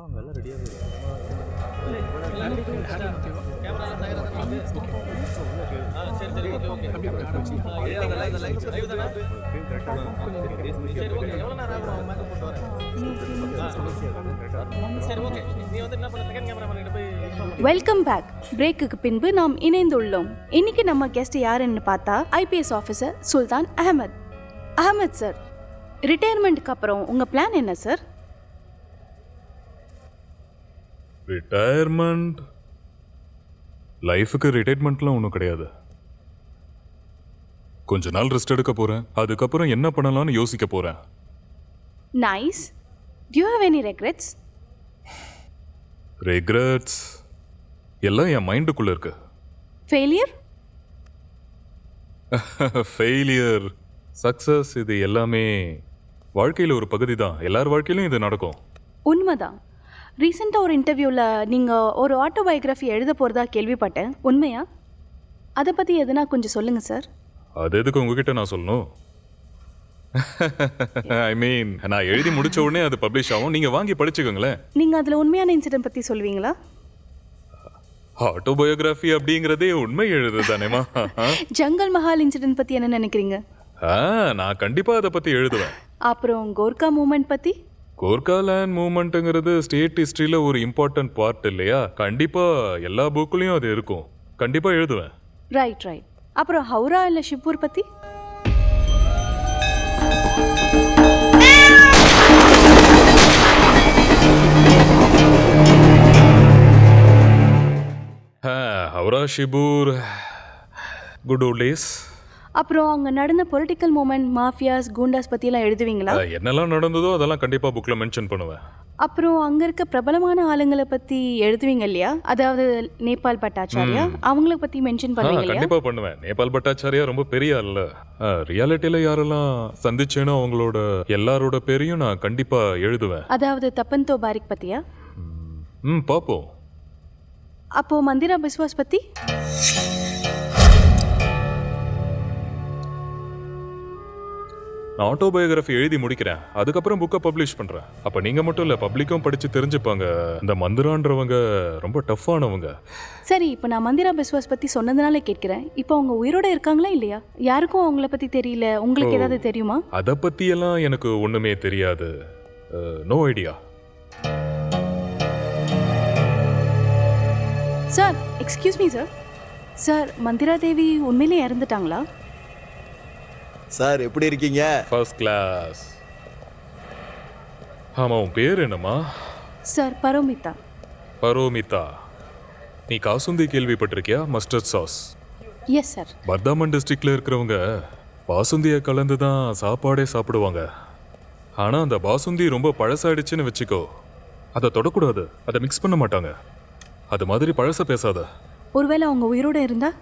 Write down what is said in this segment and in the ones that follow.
அங்கெல்லாம் ரெடியாகவே welcome back. பிரேக்குக்கு பின்பு நாம் இணைந்துள்ளோம். இன்னைக்கு நம்ம கெஸ்ட் யாருன்னு பார்த்தா ஐபிஎஸ் ஆஃபீஸர் சுல்தான் அஹமத். அஹமத் சார், ரிட்டையர்மெண்ட்டுக்கு அப்புறம் உங்க பிளான் என்ன சார்? ரிட்டையர்மெண்ட் லைஃபுக்கு ரிட்டையர்மெண்ட்லாம் ஒன்றும் கிடையாது. கொஞ்ச நாள் ரெஸ்ட் எடுக்க போறேன். அதுக்கப்புறம் என்ன பண்ணலாம்னு யோசிக்க போறேன். Nice. To you have any regrets? Regrets எல்லாம் என் மைண்டுக்குள்ள இருக்கு. ஃபெயிலியர், ஃபெயிலியர், சக்சஸ், இது எல்லாமே வாழ்க்கையில் ஒரு பகுதி தான். எல்லார் வாழ்க்கையிலும் இது நடக்கும். உண்மைதான். ரீசெண்டாக ஒரு இன்டர்வியூவில் நீங்கள் ஒரு ஆட்டோபயோகிராஃபி எழுத போகிறதா கேள்விப்பட்டேன். உண்மையா? அதை பற்றி எதுனா கொஞ்சம் சொல்லுங்கள் சார். அது எதுக்கு உங்ககிட்ட நான் சொல்லணும்? ஐ மீன், நான் எழுதி முடிச்ச உடனே அது பப்ளிஷ் ஆகும். நீங்கள் வாங்கி படிச்சுக்கோங்களேன். நீங்கள் அதில் உண்மையான இன்சிடென்ட் பற்றி சொல்லுவீங்களா? ஆட்டோபயோகிராஃபி அப்படிங்கிறதே உண்மை எழுது தானேமா. ஜங்கல் மஹால் இன்சிடென்ட் பற்றி என்ன நினைக்கிறீங்க? நான் கண்டிப்பாக அதை பற்றி எழுதுவேன். அப்புறம் கோர்க்கா மூமெண்ட் பற்றி? கோர்க்கா லேண்ட் மூவ்மெண்ட்டுங்கிறது ஸ்டேட் ஹிஸ்ட்ரியில் ஒரு இம்பார்ட்டன்ட் பார்ட் இல்லையா? கண்டிப்பாக எல்லா புக்லேயும் அது இருக்கும். கண்டிப்பாக எழுதுவேன். Right right. அப்புறம் ஹவுரா இல்லை ஷிப்பூர் பற்றி? Howrah Shibpur, good old days. அப்புறம் அங்கே நடந்த பொலிட்டிக்கல் மூமெண்ட், மாஃபியாஸ், கூண்டாஸ் பற்றியெல்லாம் எழுதுவீங்களா? என்னெல்லாம் நடந்ததோ அதெல்லாம் கண்டிப்பாக புக்கில் மென்ஷன் பண்ணுவேன். அப்புறம் அங்கே இருக்க பிரபலமான ஆளுங்களை பற்றி எழுதுவீங்க இல்லையா? அதாவது நேபாள் பட்டாச்சாரியா, அவங்கள பற்றி மென்ஷன் பண்ணுவீங்க இல்லையா? கண்டிப்பாக பண்ணுவேன். நேபாள் பட்டாச்சாரியா ரொம்ப பெரிய ஆள். ரியாலிட்டியில் யாரெல்லாம் சந்திச்சேனோ அவங்களோட எல்லாரோட பேரையும் நான் கண்டிப்பாக எழுதுவேன். அதாவது தப்பந்தோ பாரிக் பற்றியா? பார்ப்போம். அப்போது மந்திரா பிஸ்வாஸ் பற்றி? நான் ஆட்டோபயோகிராஃபி எழுதி முடிக்கிறேன். அதுக்கப்புறம் புக்கை பப்ளிஷ் பண்ணுறேன். அப்போ நீங்கள் மட்டும் இல்லை, பப்ளிக்கும் படித்து தெரிஞ்சுப்பாங்க. இந்த மந்திரான்றவங்க ரொம்ப டஃப்பானவங்க. சரி, இப்போ நான் மந்திரா பிஸ்வாஸ் பற்றி சொன்னதுனால கேட்குறேன். இப்போ அவங்க உயிரோடு இருக்காங்களா இல்லையா? யாருக்கும் அவங்கள பற்றி தெரியல. உங்களுக்கு ஏதாவது தெரியுமா? அதை பற்றியெல்லாம் எனக்கு ஒன்றுமே தெரியாது. No idea. Sir, excuse me sir. Sir, Mandira Devi உண்மையிலே இறந்துட்டாங்களா? சார், எப்படி இருக்கீங்க? First class. ஆமாம், உன் பேர் என்னம்மா? சார், பரோமிதா. பரோமிதா. நீ காசுந்தி கேள்விப்பட்டிருக்கியா? Mustard sauce. Yes sir. Bardhaman டிஸ்ட்ரிக்டில் இருக்கிறவங்க பாசுந்தியை கலந்து தான் சாப்பாடே சாப்பிடுவாங்க. ஆனால் அந்த பாசுந்தி ரொம்ப பழசாயிடுச்சுன்னு வச்சுக்கோ, அதை தொடக்கூடாது. அதை மிக்ஸ் பண்ண மாட்டாங்க. அது மாதிரி பழச பேசாத. ஒருவேளை அவங்க உயிரோடு இருந்தா?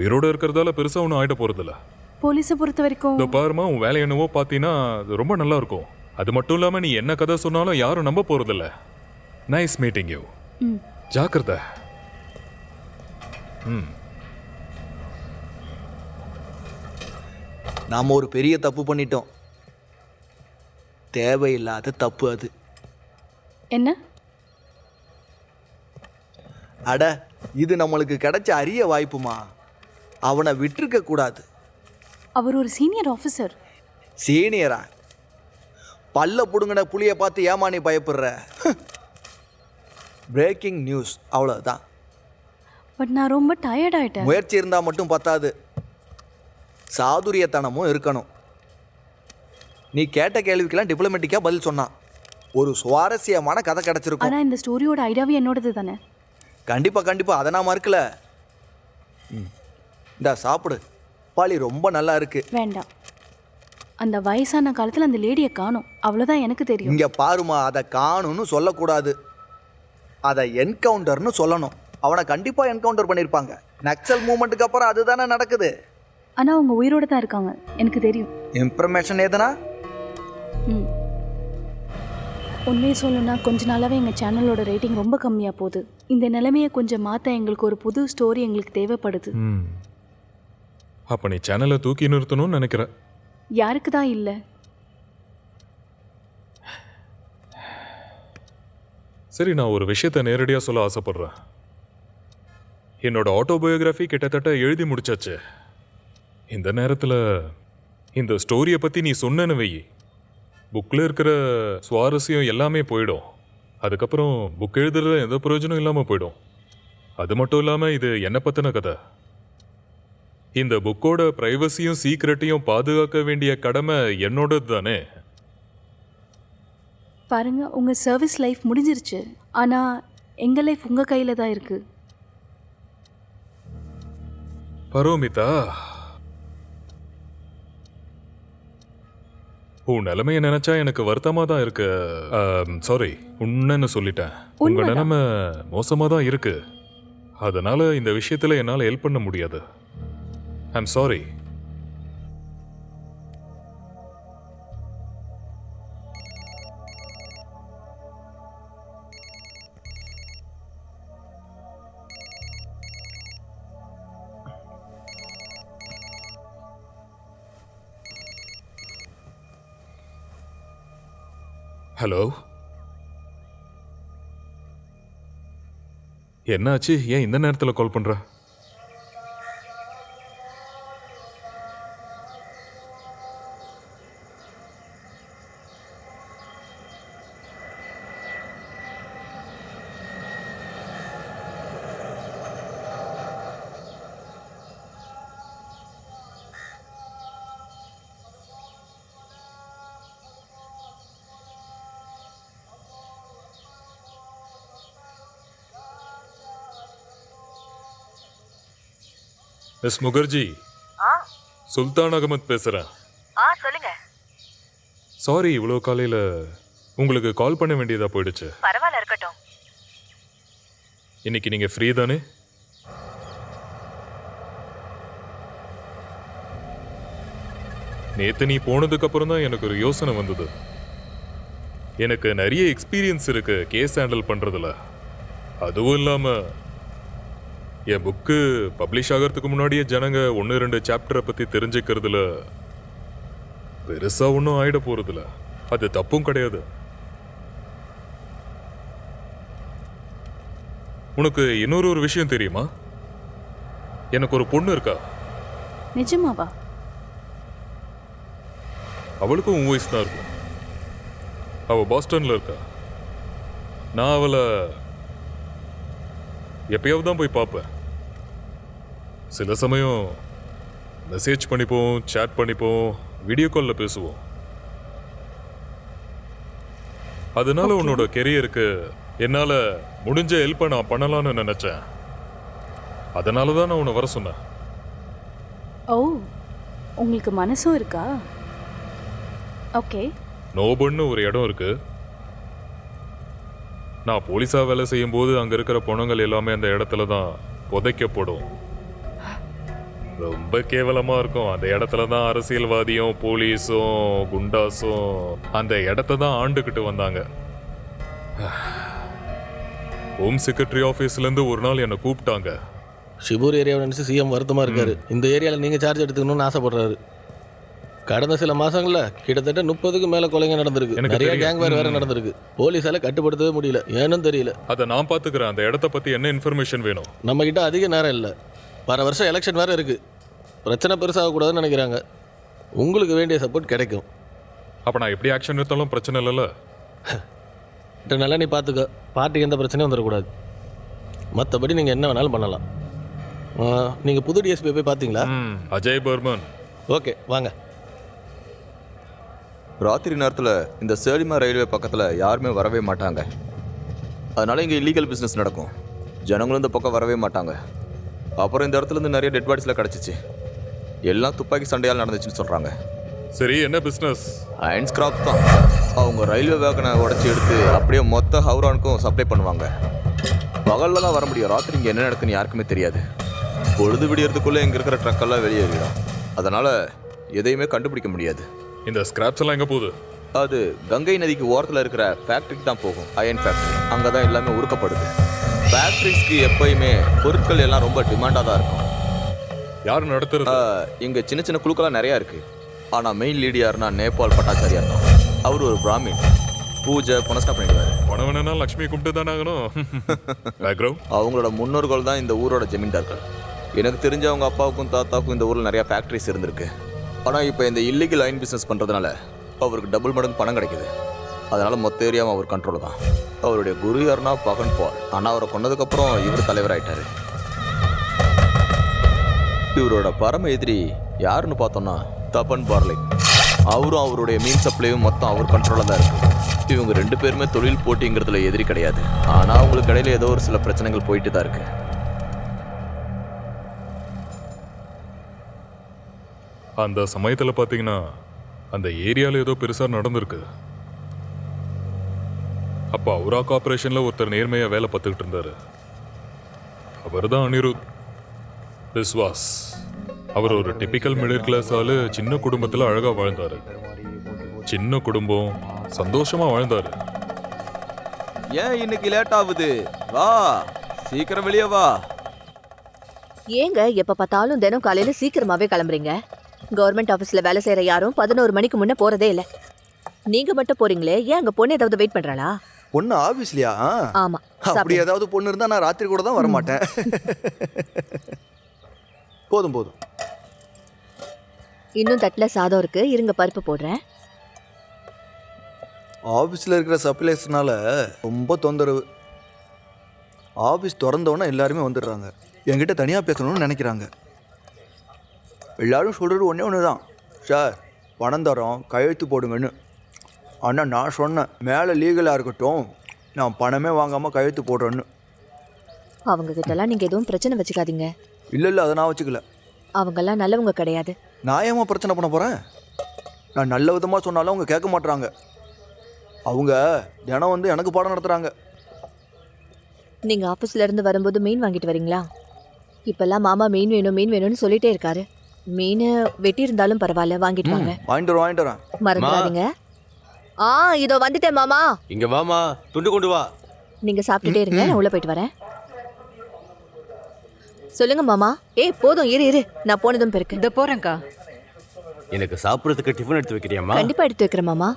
உயிரோடு இருக்கிறதால பெருசாக ஒன்றும் ஆகிட போகிறதில்ல. போலீஸை பொறுத்த வரைக்கும் இந்த பாருமா, உன் வேலை என்னவோ பார்த்தீங்கன்னா அது ரொம்ப நல்லா இருக்கும். அது மட்டும் இல்லாமல் நீ என்ன கதை சொன்னாலும் யாரும் நம்ப போகிறதில்ல. Nice meeting you. ஜாக்கிரதை. நாம ஒரு பெரிய தப்பு பண்ணிட்டோம். தேவையில்லாத தப்பு அது. என்ன? அட, இது நம்மளுக்கு கிடைச்ச அரிய வாய்ப்புமா. அவனை விட்டுருக்க கூடாது. அவர் ஒரு சீனியர் ஆஃபீஸர். சீனியரா? பல்ல புடுங்கின புளியை பார்த்து ஏமா நீ பயப்படுற? பிரேக்கிங் நியூஸ், அவ்வளோதான். பட் நான் ரொம்ப டயர்ட் ஆயிட்டேன். முயற்சி இருந்தால் மட்டும் பத்தாது, சாதுரியத்தனமும் இருக்கணும். நீ கேட்ட கேள்விக்கெல்லாம் டிப்ளமேட்டிக்காக பதில் சொன்னான். ஒரு சுவாரஸ்யமான கதை கிடச்சிருக்கும். ஆனால் இந்த ஸ்டோரியோட ஐடியாவே என்னோடது தானே? கண்டிப்பாக அதை நான் மறுக்கல. இந்தா சாப்பிடு, பாலி ரொம்ப நல்லா இருக்கு. வேண்டாம். அந்த வயசான காலத்தில் அந்த லேடியை காணும், அவ்வளோதான் எனக்கு தெரியும். இங்கே பாருமா, அதை காணும்னு சொல்லக்கூடாது, அதை என்கவுண்டர்னு சொல்லணும். அவனை கண்டிப்பாக என்கவுண்டர் பண்ணியிருப்பாங்க. நக்சல் மூமெண்ட்டுக்கு அப்புறம் அதுதானே நடக்குது. ஆனால் அவங்க உயிரோடு தான் இருக்காங்க, எனக்கு தெரியும். இன்ஃபர்மேஷன் எதுனா? உண்மையை சொல்லணும்னா கொஞ்ச நாளாகவே எங்கள் சேனலோட ரேட்டிங் ரொம்ப கம்மியாக போகுது. இந்த நிலைமையை கொஞ்சம் மாற்ற எங்களுக்கு ஒரு புது ஸ்டோரி எங்களுக்கு தேவைப்படுது. அப்போ நீ சேனலை தூக்கி நிறுத்தணும்னு நினைக்கிற? யாருக்கு தான் இல்லை? சரி, நான் ஒரு விஷயத்தை நேரடியாக சொல்ல ஆசைப்படுறேன். என்னோட ஆட்டோபயோகிராஃபி கிட்டத்தட்ட எழுதி முடிச்சாச்சு. இந்த நேரத்தில் இந்த ஸ்டோரியை பற்றி நீ சொன்னேன்னு வை, புக்கில் இருக்கிற சுவாரஸ்யம் எல்லாமே போயிடும். அதுக்கப்புறம் புக் எழுதுறதுல எந்த பிரயோஜனம் இல்லாமல் போயிடும். அது மட்டும் இல்லாமல் இது என்னை பற்றின கதை. இந்த புக்கோட பிரைவசியும் சீக்ரெட்டையும் பாதுகாக்க வேண்டிய கடமை என்னோடது தானே. பாருங்க, உங்க சர்வீஸ் லைஃப் முடிஞ்சிருச்சு. ஆனா எங்க லைஃப் உங்க கையில தான் இருக்கு. பரோமிதா, உன் நிலைமைய நினைச்சா எனக்கு வருத்தமா தான் இருக்கு. சாரி, உன்னன்னு சொல்லிட்டேன். உங்க உண்மைதான். நிலைமை மோசமா தான் இருக்கு. அதனால இந்த விஷயத்துல என்னால ஹெல்ப் பண்ண முடியாது. I'm sorry. ஹலோ, என்னாச்சு? ஏன் இந்த நேரத்தில் கால் பண்ற? மிஸ் முகர்ஜி, சுல்தான் அகமத் பேசுறேன். சொல்லுங்க. சாரி, இவ்வளோ காலையில் உங்களுக்கு கால் பண்ண வேண்டியதா போயிடுச்சு. பரவாயில்ல, இருக்கட்டும். இன்னைக்கு நீங்க ஃப்ரீ தானே? நேத்து நீ போனதுக்கு அப்புறம் தான் எனக்கு ஒரு யோசனை வந்தது. எனக்கு நிறைய எக்ஸ்பீரியன்ஸ் இருக்கு கேஸ் ஹேண்டில் பண்றதுல. அதுவும் இல்லாம என் புக்கு பப்ளிஷ் ஆகிறதுக்கு முன்னாடியே ஜனங்க 1-2 சாப்டரை பத்தி தெரிஞ்சுக்கிறதுல பெருசா ஒன்றும் ஆயிட போறதில்ல. அது தப்பும் கிடையாது. உனக்கு இன்னொரு விஷயம் தெரியுமா? எனக்கு ஒரு பொண்ணு இருக்கா. நிஜமாவா? அவளுக்கும் உன் வயசு தான் இருக்கும். அவள் பாஸ்டன்ல இருக்கா. நான் அவளை எப்பயாவது தான் போய் பார்ப்பேன். சில சமயம் மெசேஜ் பண்ணிப்போம், சேட் பண்ணிப்போம், வீடியோ காலில் பேசுவோம். அதனால உன்னோட கெரியருக்கு என்னால் முடிஞ்ச ஹெல்ப்பை நான் பண்ணலான்னு நினச்சேன். அதனால தான் நான் உன்னை வர சொன்னேன். ஓ, உங்களுக்கு மனசும் இருக்கா? ஓகே. நோபன்னு ஒரு இடம் இருக்கு. நான் போலீஸா வேலை செய்யும் போது அங்க இருக்கிற பொணங்கள் எல்லாமே அந்த இடத்துல தான் புதைக்கப்படும். ரொம்ப கேவலமா இருக்கும். அந்த இடத்துல தான் அரசியல்வாதியும் போலீஸும் குண்டாஸும் அந்த இடத்த தான் ஆண்டுகிட்டு வந்தாங்க. ஹோம் செக்ரட்டரி ஆஃபீஸ்ல இருந்து ஒரு நாள் என்னை கூப்பிட்டாங்க. ஷிபூர் ஏரியாவை நினைச்சு சிஎம் வருத்தமா இருக்காரு. இந்த ஏரியாவில் நீங்க சார்ஜ் எடுத்துக்கணும்னு ஆசைப்படுறாரு. கடந்த சில மாசங்கள்ல கிட்டத்தட்ட 30க்கு மேல கொலைங்க நடந்திருக்கு. எனக்கு நிறைய தெரியும். கேங் வேற நடந்திருக்கு. போலீஸால கட்டுப்படுத்தவே முடியல. ஏன்னு தெரியல. அதை நான் பாத்துக்கிறேன். அந்த இடத்த பத்தி என்ன இன்ஃபர்மேஷன் வேணும்? நம்ம கிட்ட அதிக நேரம் இல்லை. வர வருஷம் எலெக்ஷன் வேற இருக்கு. பிரச்சனை பெருசாக கூடாதுன்னு நினைக்கிறாங்க. உங்களுக்கு வேண்டிய சப்போர்ட் கிடைக்கும். அப்ப நான் எப்படி ஆக்ஷன் எடுத்தாலும் பிரச்சனை இல்லைல்ல? நல்லா நீ பார்த்துக்க. பார்ட்டிக்கு எந்த பிரச்சனையும் வந்துடக்கூடாது. மற்றபடி நீங்கள் என்ன வேணாலும் பண்ணலாம். நீங்கள் புது டிஎஸ்பி போய் பார்த்தீங்களா? அஜய் பர்மன். ஓகே, வாங்க. ராத்திரி நேரத்தில் இந்த சேலிமா ரயில்வே பக்கத்தில் யாருமே வரவே மாட்டாங்க. அதனால இங்கே இல்லீகல் பிஸ்னஸ் நடக்கும். ஜனங்களும் இந்த பக்கம் வரவே மாட்டாங்க. அப்புறம் இந்த இடத்துலேருந்து நிறைய டெட் பாடிஸ்லாம் கிடச்சிச்சு. எல்லாம் துப்பாக்கி சண்டையால் நடந்துச்சுன்னு சொல்கிறாங்க. சரி, என்ன பிஸ்னஸ்? அயன் ஸ்கிராப் தான். அவங்க ரயில்வே வேகனை உடச்சி எடுத்து அப்படியே மொத்த ஹவுரானுக்கும் சப்ளை பண்ணுவாங்க. பகலில் தான் வர முடியும். ராத்திரி இங்கே என்ன நடக்குன்னு யாருக்குமே தெரியாது. பொழுது விடியறதுக்குள்ளே இங்கே இருக்கிற ட்ரக்கெல்லாம் வெளியேறிடும். அதனால் எதையுமே கண்டுபிடிக்க முடியாது. இந்த ஸ்கிராப்ஸ் எல்லாம் எங்க போகுது? அது கங்கை நதிக்கு ஓரத்தில் இருக்கிற ஃபேக்ட்ரிக்கு தான் போகும். Iron factory. அங்கே தான் எல்லாமே உருக்கப்படுது. ஃபேக்ட்ரிஸ்க்கு எப்பயுமே பொருட்கள் எல்லாம் ரொம்ப டிமாண்டாக தான் இருக்கும். யார் நடத்துறது? இங்கே சின்ன சின்ன குழுக்கெல்லாம் நிறையா இருக்குது. ஆனால் மெயின் லீடு யாருன்னா நேபாள் பட்டாச்சாரியார் தான். அவர் ஒரு பிராமின். பூஜை புனஸ்காரம் பண்ணிடுவார். எவன வேணா லக்ஷ்மியை கும்பிட்டு தானே ஆகணும். பேக்ரவுண்ட் அவங்களோட முன்னோர்கள் தான் இந்த ஊரோட ஜமீன்தார்கள். எனக்கு தெரிஞ்ச அவங்க அப்பாவுக்கும் தாத்தாவுக்கும் இந்த ஊரில் நிறையா ஃபேக்ட்ரிஸ் இருந்திருக்கு. ஆனால் இப்போ இந்த இல்லீகல் லைன் பிஸ்னஸ் பண்ணுறதுனால அவருக்கு டபுள் மடங்கு பணம் கிடைக்குது. அதனால் மொத்த ஏரியாவும் அவர் கண்ட்ரோல் தான். அவருடைய குரு யாருன்னா பகன் பால். ஆனால் அவரை கொண்டதுக்கப்புறம் இவர் தலைவராயிட்டாரு. இவரோட பரம எதிரி யாருன்னு பார்த்தோம்னா தபன் பார்லிங். அவரும் அவருடைய மீன் சப்ளையும் மொத்தம் அவர் கண்ட்ரோலில் தான் இருக்கு. இவங்க 2 பேருமே தொழில் போட்டிங்கிறதுல எதிரி கிடையாது. ஆனால் அவங்களுக்கு இடையில ஏதோ ஒரு சில பிரச்சனைகள் போயிட்டு தான் இருக்கு. அந்த சமயத்தில் பார்த்தீங்கன்னா அந்த ஏரியாவில் ஏதோ பெருசாக நடந்திருக்கு. அப்போ அவுரா கார்பரேஷனில் ஒருத்தர் நேர்மையாக வேலை பார்த்துக்கிட்டு இருந்தார். அவர் தான் அனிருத் பிஸ்வாஸ். அவர் ஒரு டிபிக்கல் மிடில் கிளாஸ் ஆளு. சின்ன குடும்பத்தில் அழகாக வாழ்ந்தார். சின்ன குடும்பம், சந்தோஷமாக வாழ்ந்தார். ஏன் இன்னைக்கு லேட் ஆகுது? வா, சீக்கிரம் வெளியே வா. ஏங்க எப்ப பார்த்தாலும் தினம் காலையில சீக்கிரமாவே கிளம்புறீங்க? கவர்மெண்ட் ஆபீஸ்ல வேலை செய்யற யாரும் 11 மணிக்கு முன்ன போறதே இல்ல. நீங்க மட்டும் போறீங்களே, ஏன் அங்க பொண்ணு ஏதாவது வெயிட் பண்றாளா? பொண்ணு ஆபீஸ்லயா? ஆமா. அப்படி ஏதாவது பொண்ணு இருந்தா நான் ராத்திரி கூட தான் வரமாட்டேன். போதும் போதும். இன்னும் தட்டுல சாதம் இருக்கு, இருங்க பருப்பு போடுறேன். ஆஃபீஸில் இருக்கிற சப்ளைஸ்னால ரொம்ப தொந்தரவு. ஆஃபீஸ் திறந்தவொன்னே எல்லாருமே வந்துடுறாங்க. என்கிட்ட தனியாக பேசணும்னு நினைக்கிறாங்க. எல்லாரும் சொல்கிறது ஒன்று தான், சார் பணம் தரோம் கையெழுத்து போடுங்கன்னு. ஆனால் நான் சொன்னேன், மேலே லீகலாக இருக்கட்டும், நான் பணமே வாங்காமல் கையெழுத்து போடுறேன்னு. அவங்க கிட்டலாம் நீங்க எதுவும் பிரச்சனை வச்சுக்காதீங்க. இல்லை அதை நான் வச்சுக்கல. அவங்கெல்லாம் நல்லவங்க கிடையாது. நான் ஏமா பிரச்சனை பண்ண போகிறேன்? நான் நல்ல விதமாக சொன்னாலும் அவங்க கேட்க மாட்டுறாங்க. அவங்க தினம் வந்து எனக்கு பாடம் நடத்துகிறாங்க. நீங்க ஆபீஸ்ல இருந்து வரும்போது மீன் வாங்கிட்டு வரீங்களா? இப்பெல்லாம் மாமா மீன் வேணும் மீன் வேணும்னு சொல்லிட்டே இருக்காரு. மீன் வெட்டி இருந்தாலும் பரவாயில்ல, வாங்கிட்டு வாங்க. வாங்கிட்டு வரேன். மறந்துடாதீங்க. இதோ வந்துட்டேன் மாமா. இங்க வாமா, துண்டு கொண்டு வா. நீங்க சாப்பிட்டுட்டே இருங்க, நான் உள்ள போயிட்டு வரேன். சொல்லுங்க மாமா. போதும், இரு நான் போனதும் பிறகு இந்த போறேன்க்கா. எனக்கு சாப்பிட்றதுக்கு டிஃபன் எடுத்து வைக்கிறியாம்மா? கண்டிப்பா எடுத்து வைக்கிறேன் மாமா.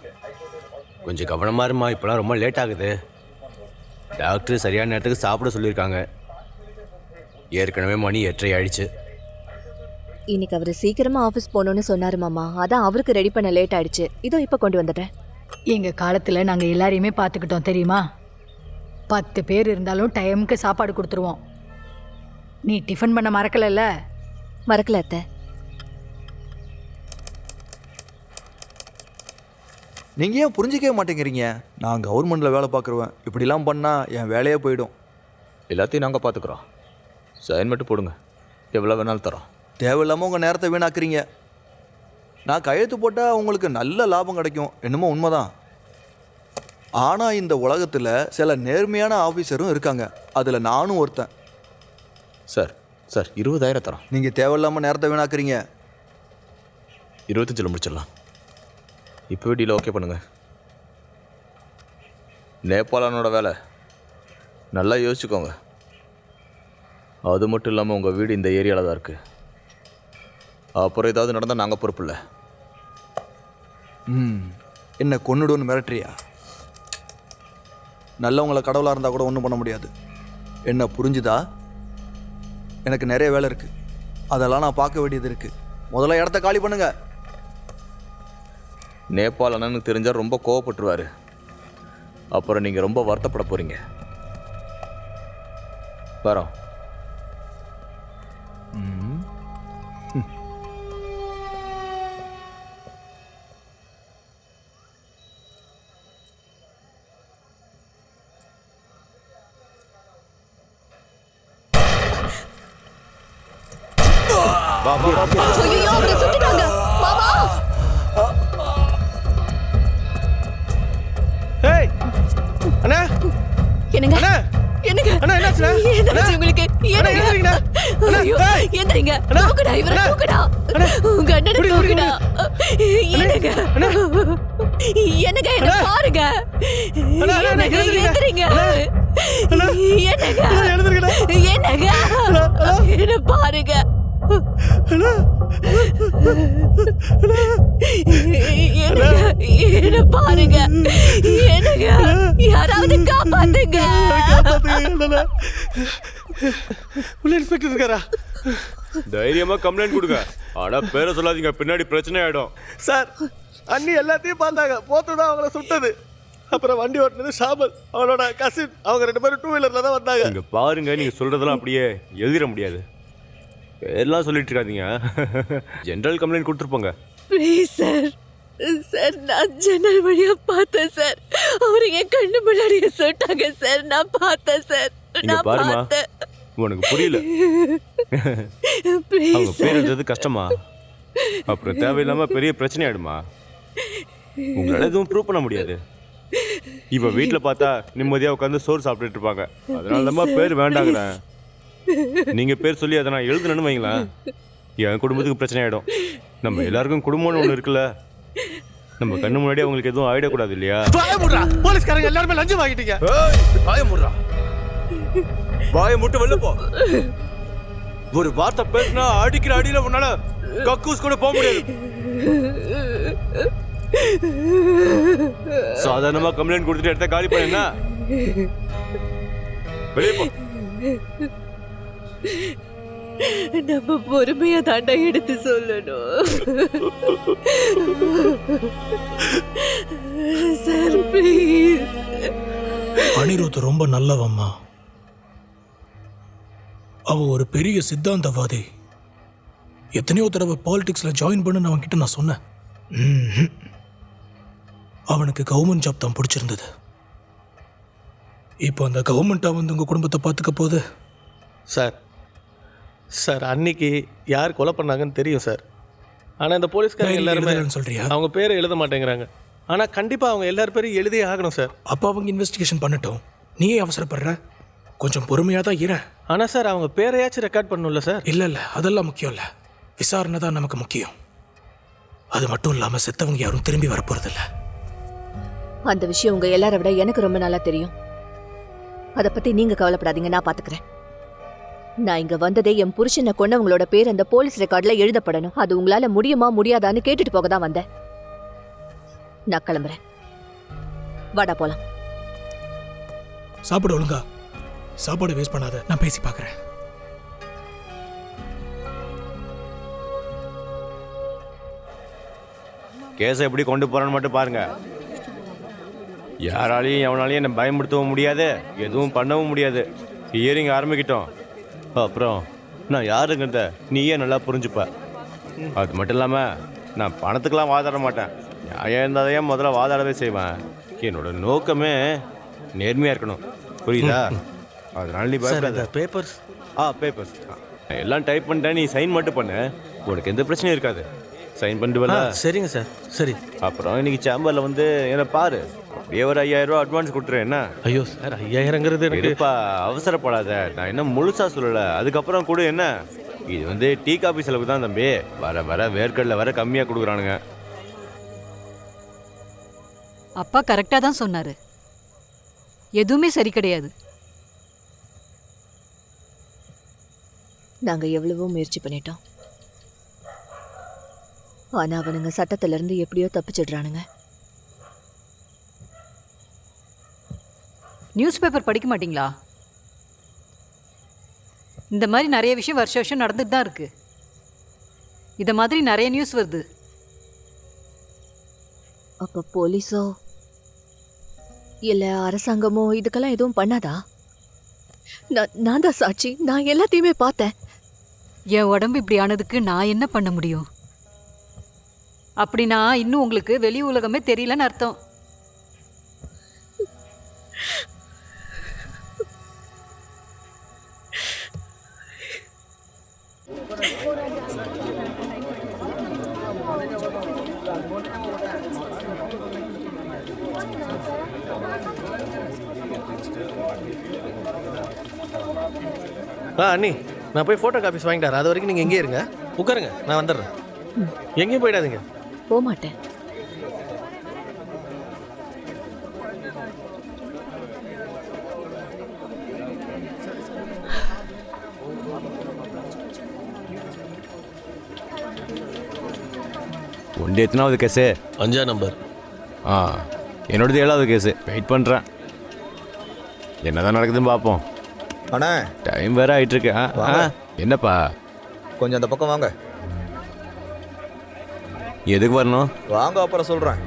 கொஞ்சம் கவனமா இருமா, இப்போலாம் ரொம்ப லேட் ஆகுது. டாக்டர் சரியான நேரத்துக்கு சாப்பிட சொல்லியிருக்காங்க. ஏற்கனவே மணி 8:30 ஆயிடுச்சு. இன்னைக்கு அவரு சீக்கிரமா ஆபீஸ் போகணும்னு சொன்னாரு மாமா. அதான் அவருக்கு ரெடி பண்ண லேட் ஆயிடுச்சு. இதோ இப்ப கொண்டு வந்துட்டேன். எங்க காலத்துல நாங்க எல்லாரையுமே பாத்துக்கிட்டோம் தெரியுமா? 10 பேர் இருந்தாலும் டைமுக்கு சாப்பாடு கொடுத்துருவோம். நீ டிஃபன் பண்ண மறக்கலல்ல? மறக்கல அத்தை. நீங்கள் ஏன் புரிஞ்சிக்கவே மாட்டேங்கிறீங்க? நான் கவர்மெண்ட்டில் வேலை பார்க்குறேன். இப்படிலாம் பண்ணால் என் வேலையே போயிடும். எல்லாத்தையும் நாங்கள் பார்த்துக்குறோம். சைன் மட்டும் போடுங்க, எவ்வளோ வேணாலும் தரோம். தேவையில்லாமல் உங்கள் நேரத்தை வீணாக்குறீங்க. நான் கையெழுத்து போட்டால் உங்களுக்கு நல்ல லாபம் கிடைக்கும், என்னமோ உண்மைதான். ஆனால் இந்த உலகத்தில் சில நேர்மையான ஆஃபீஸரும் இருக்காங்க. அதில் நானும் ஒருத்தன். சார் 20,000 தரோம். நீங்கள் தேவையில்லாமல் நேரத்தை வீணாக்குறீங்க. 25 முடிச்சிடலாம். இப்போவே டீல் ஓகே பண்ணுங்க. நேபாளனோட வேலை நல்லா யோசிச்சுக்கோங்க. அது மட்டும் இல்லாமல் உங்கள் வீடு இந்த ஏரியாவில் தான் இருக்குது. அப்புறம் ஏதாவது நடந்தால் நாங்கள் பொறுப்பு இல்லை. என்ன கொன்னுடுன்னு மிரட்டுறியா? நல்லவங்கள கடவுளாக இருந்தால் கூட ஒன்றும் பண்ண முடியாது. என்ன புரிஞ்சுதா? எனக்கு நிறைய வேலை இருக்குது, அதெல்லாம் நான் பார்க்க வேண்டியது இருக்குது. முதல்ல இடத்த காலி பண்ணுங்க. நேபாள் அண்ணனுக்கு தெரிஞ்சால் ரொம்ப கோவப்பட்டுருவார். அப்புறம் நீங்கள் ரொம்ப வருத்தப்பட போகிறீங்க. வரோம். ஐயோ, அவரை சுட்டுட்டாங்க. மாமா! ஏய் அண்ணா, என்னங்க? அண்ணா, என்னங்க? அண்ணா, என்னாச்சுண்ணா? என்னாச்சு உங்களுக்கு? அண்ணா, என்னங்க? எந்திரிங்கண்ணா. அண்ணா, ஐயோ, ஏய்! எந்திரிங்க. தூக்குடா, இவரை அண்ணா. தூக்குடா. அண்ணா. உங்க அண்ணனை குடி, தூக்குடா. என்னங்க? அண்ணா. என்னங்க, என்ன அண்ணா. பாருங்க. அண்ணா, அண்ணா, என்னங்க, எழுந்திருங்க. எந்திரிங்க. அண்ணா. என்னங்க? அண்ணா, எழுந்திருங்கண்ணா. என்னங்க? என்ன பாருங்க. என்னங்க? என்ன பாருங்க, என்னங்க, யாராவது காப்பாத்துங்க. உள்ள இன்ஸ்பெக்டர் இருக்காரா? தைரியமா கம்ப்ளைண்ட் கொடுங்க. ஆனா பேரை சொல்லாதீங்க, பின்னாடி பிரச்சனை ஆயிடும். சார், அண்ணி எல்லாத்தையும் பார்த்தாங்க. போத்துதான் அவங்கள சுட்டது. அப்புறம் வண்டி ஓட்டினது ஷாமல், அவளோட கசின். அவங்க 2 பேரும் 2 வீலர்ல தான் வந்தாங்க. நீங்க பாருங்க, நீங்க சொல்றதெல்லாம் அப்படியே எழுதிட முடியாது. பேர்லாம் சொல்லிட்டு இருக்காதீங்க. ஜெனரல் கம்ப்ளைண்ட் கொடுத்துருப்போங்க. ப்ளீஸ் சார், சார் நான் ஜன்னல் வழியா பார்த்தேன் சார். அவரு என் கண்ணு முன்னாடியே சுட்டாங்க சார். நான் பார்த்தேன் சார், இங்க நான் பாருமா, பார்த்தேன். உனக்கு புரியல. அவங்க ப்ளீஸ் பேர் சார். எழுதுறது கஷ்டமா? அப்புறம் தேவையில்லாம பெரிய பிரச்சனை ஆயிடுமா? உங்களால எதுவும் ப்ரூவ் பண்ண முடியாது. இப்ப வீட்டுல பார்த்தா நிம்மதியா உட்காந்து சோறு சாப்பிட்டுட்டு இருப்பாங்க. அதனால தான் பேர் வேண்டாங்கிறேன். நீங்க பேர் சொல்லி அதை நான் எழுதுனேன்னு வைங்களேன், என் குடும்பத்துக்கு பிரச்சனை ஆயிடும். நம்ம எல்லாருக்கும் குடும்பம்னு ஒண்ணு இருக்குல்ல, நம்ம கண்ணு முன்னாடி அவங்களுக்கு எதுவும் ஆயிடக்கூடாது இல்லையா? போலீஸ்காரங்க எல்லாருமே லஞ்சம் வாங்கிட்டீங்க. வாயமுடுறா, வாயை முட்டு வெளில போ. ஒரு வார்த்தை பேசினா அடிக்கிற அடியில உன்னால கக்கூஸ் கூட போக முடியாது. சாதாரணமா கம்ப்ளைண்ட் கொடுத்துட்டு எடுத்த காலி பண்ணா வெளியே போ. நம்ம பொறுமையா தாண்டா எடுத்து சொல்லணும் சார், ப்ளீஸ். அனிருத் ரொம்ப நல்லவம்மா. அவ ஒரு பெரிய சித்தாந்தவாதி. எத்தனையோ தடவை பாலிடிக்ஸ்ல ஜாயின் பண்ணு அவன்கிட்ட நான் சொன்னேன். அவனுக்கு கவர்மெண்ட் ஜாப் தான் பிடிச்சிருந்தது. இப்போ அந்த கவர்மெண்டா வந்து உங்க குடும்பத்தை பார்த்துக்க போகுது. சார் அன்னைக்கு யார் கொலை பண்ணாங்கன்னு தெரியும் சார். ஆனால் இந்த போலீஸ்காரங்க எல்லாருமே சொல்றியா? அவங்க பேரை எழுத மாட்டேங்கிறாங்க. ஆனால் கண்டிப்பாக அவங்க எல்லார் பேரும் எழுதியே ஆகணும் சார். அப்போ அவங்க இன்வெஸ்டிகேஷன் பண்ணட்டும், நீயே அவசரப்படுற. கொஞ்சம் பொறுமையாக தான் இரு. ஆனால் சார் அவங்க பேரையாச்சும் ரெக்கார்ட் பண்ணணும்ல சார்? இல்லை அதெல்லாம் முக்கியம் இல்லை. விசாரணை தான் நமக்கு முக்கியம். அது மட்டும் இல்லாமல் செத்தவங்க யாரும் திரும்பி வரப்போறதில்ல. அந்த விஷயம் உங்க எல்லாரை விட எனக்கு ரொம்ப நல்லா தெரியும். அதை பத்தி நீங்க கவலைப்படாதீங்க, நான் பாத்துக்கிறேன். நான் இங்க வந்ததே என் புருஷனை கொண்டவங்களோட பேர் அந்த போலீஸ் ரெக்கார்ட்ல எழுதப்படணும். அது உங்களால முடியுமா முடியாதான்னு கேட்டுட்டு போக தான் வந்தேன். நான் கிளம்புறேன். வாடா போலாம். சாப்பிட ஒழுங்கா. சாப்பாடு வேஸ்ட் பண்ணாத, நான் பேசி பார்க்கறேன். கேஸை எப்படி கொண்டு போறான்னு மட்டும் பாருங்க. யாராலையும் எவனாலையும் என்னை பயமுறுத்தவும் முடியாது, எதுவும் பண்ணவும் முடியாது. ஹியரிங் ஆரம்பிக்கிட்டோம். அப்புறம் நான் யாருங்கிறத நீயே நல்லா புரிஞ்சுப்ப. அது மட்டும் இல்லாமல் நான் பணத்துக்கெல்லாம் வாதாட மாட்டேன். நியாயம் இருந்தாதையே முதல்ல வாதாடவே செய்வேன். என்னோட நோக்கமே நேர்மையாக இருக்கணும், புரியுதா? அதனால நீ பயப்படாத. பேப்பர்ஸ் பேப்பர்ஸ் எல்லாம் டைப் பண்ணிட்டேன். நீ சைன் மட்டும் பண்ணு, உனக்கு எந்த பிரச்சனையும் இருக்காது. சைன் பண்ணிட்டு சரிங்க சார். சரி. அப்புறம் இன்னைக்கு சேம்பரில் வந்து என்னை பாரு. அப்படியே ஒரு 5000 ரூபா அட்வான்ஸ் கொடுத்துறேன். என்ன? ஐயோ சார், 5000ங்கிறது இருப்பா, அவசரப்படாத. நான் என்ன முழுசா சொல்லலை, அதுக்கப்புறம் கூட என்ன, இது வந்து டீ காபி செலவுக்கு தான் தம்பி. வர வர வேர்க்கடல வர கம்மியாக கொடுக்குறானுங்க. அப்பா கரெக்டாக தான் சொன்னார். எதுவுமே சரி கிடையாது. நாங்க எவ்வளவோ முயற்சி பண்ணிட்டோம். ஆனா அவனுங்க சட்டத்துல இருந்து எப்படியோ தப்பிச்சிடுறானுங்க. நியூஸ் பேப்பர் படிக்க மாட்டீங்களா? இந்த மாதிரி நிறைய விஷயம் வருஷம் வருஷம் நடந்துட்டு தான் இருக்கு. இதை மாதிரி நிறைய நியூஸ் வருது. அப்ப போலீஸோ இல்ல அரசாங்கமோ இதுக்கெல்லாம் எதுவும் பண்ணாதா? நான் தான் சாட்சி. நான் எல்லாத்தையுமே பார்த்தேன். என் உடம்பு இப்படி ஆனதுக்கு நான் என்ன பண்ண முடியும்? அப்படின்னா இன்னும் உங்களுக்கு வெளி உலகமே தெரியலன்னு அர்த்தம். அண்ணி, நான் போய் ஃபோட்டோ காப்பீஸ் வாங்கிட்டாரு. அது வரைக்கும் நீங்கள் எங்கே இருங்க, உட்காருங்க, நான் வந்துடுறேன். எங்கேயும் போயிடாதீங்க. போக மாட்டேன். ஒன்று எத்தனாவது கேஸு? 5ஆம் நம்பர். ஆ என்னோடது 7வது கேஸு. வெயிட் பண்ணுறேன், என்னதான் நடக்குதுன்னு பார்ப்போம். அண்ணா டைம் வேற ஆயிட்டு இருக்கு. என்னப்பா? கொஞ்சம் அந்த பக்கம் வாங்க. எதுக்கு வரணும்? வாங்க, அப்புறம் சொல்கிறேன்.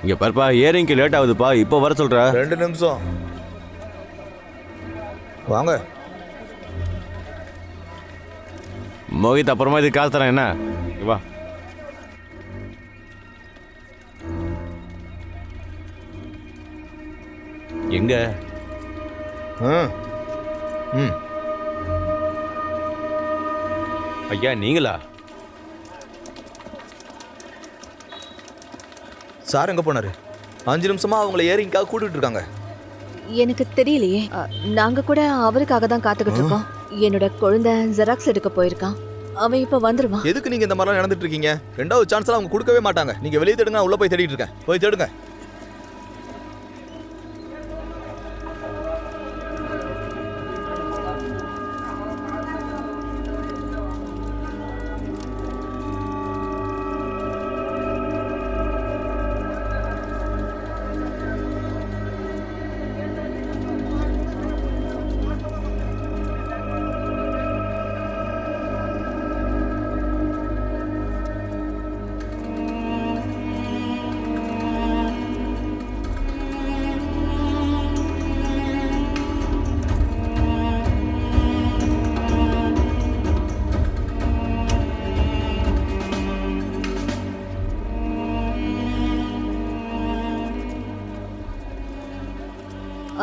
இங்கே பாருப்பா, ஏரிங்க்கு லேட் ஆகுதுப்பா, இப்போ வர சொல்கிற. 2 நிமிஷம் வாங்க. மோகித் அப்புறமா இது காசு தரேன். என்ன இங்க வா. எங்க? ம் ம் ஐயா நீங்களா? சார் எங்கே போனார்? 5 நிமிஷமா அவங்கள ஏரிங்காக கூட்டிகிட்டு இருக்காங்க. எனக்கு தெரியலையே. நாங்க கூட அவருக்காக தான் காத்துக்கிட்டு இருக்கோம். என்னோட குழந்தை ஜெராக்ஸ் எடுக்க போயிருக்கான். அவன் இப்ப வந்துருவான். எதுக்கு நீங்கள் இந்த மாதிரிலாம் நடந்துட்டு இருக்கீங்க? 2வது சான்ஸ்லாம் அவங்க கொடுக்கவே மாட்டாங்க. நீங்கள் வெளியே தேடுங்க, நான் உள்ளே போய் தேடிட்டு இருக்கேன். போய் தேடுங்க.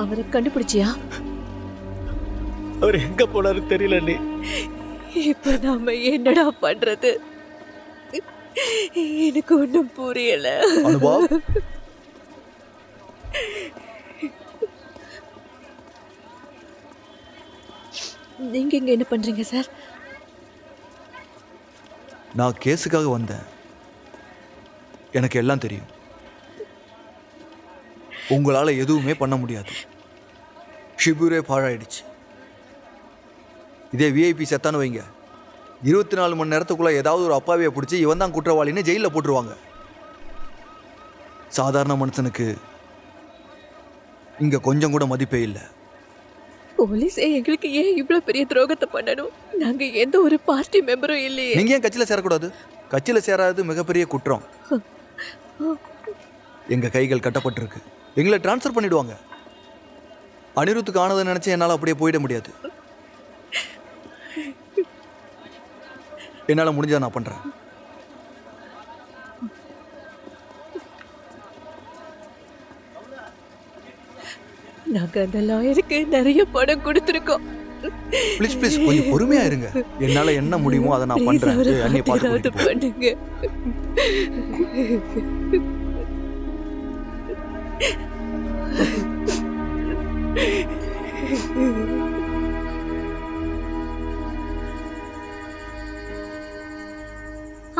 அவரை கண்டுபிடிச்சியா? அவர் எங்கே போனாரு தெரியல. நீ இப்ப நாம என்னடா பண்றது? எனக்கு ஒன்றும் புரியல. அனுபவ், நீங்க இங்க என்ன பண்றீங்க சார்? நான் கேஸுக்காக வந்தேன். எனக்கு எல்லாம் தெரியும். உங்களால் எதுவுமே பண்ண முடியாது. ஷிபுரே பாழாயிடுச்சு. இதே விஐபி செத்தான்னு வைங்க, 24 மணி நேரத்துக்குள்ள ஏதாவது ஒரு அப்பாவியை பிடிச்சி இவன் தான் குற்றவாளின்னு ஜெயிலில் போட்டுருவாங்க. சாதாரண மனுஷனுக்கு இங்க கொஞ்சம் கூட மதிப்பே இல்லை. போலீஸே எங்களுக்கு ஏன் இவ்வளவு பெரிய துரோகத்தை பண்ணணும்? நாங்க எந்த ஒரு பார்ட்டி மெம்பரும் இல்லையே. நீங்க ஏன் கட்சியில் சேரக்கூடாது? கட்சியில் சேராதது மிகப்பெரிய குற்றம். எங்க கைகள் கட்டப்பட்டிருக்கு. எங்களை டிரான்ஸ்ஃபர் பண்ணிடுவாங்க. அனிருத்துக்கு ஆனதை நினைச்சு என்னால் அப்படியே போயிட முடியாது. என்னால் முடிஞ்சா நான் பண்றேன். நாங்க அந்த லாயருக்கு நிறைய பணம் கொடுத்துருக்கோம். ப்ளீஸ் ப்ளீஸ் கொஞ்சம் பொறுமையா இருங்க. என்னால என்ன முடியுமோ அதை நான் பண்றேன். அண்ணியை பார்த்து பண்ணுங்க.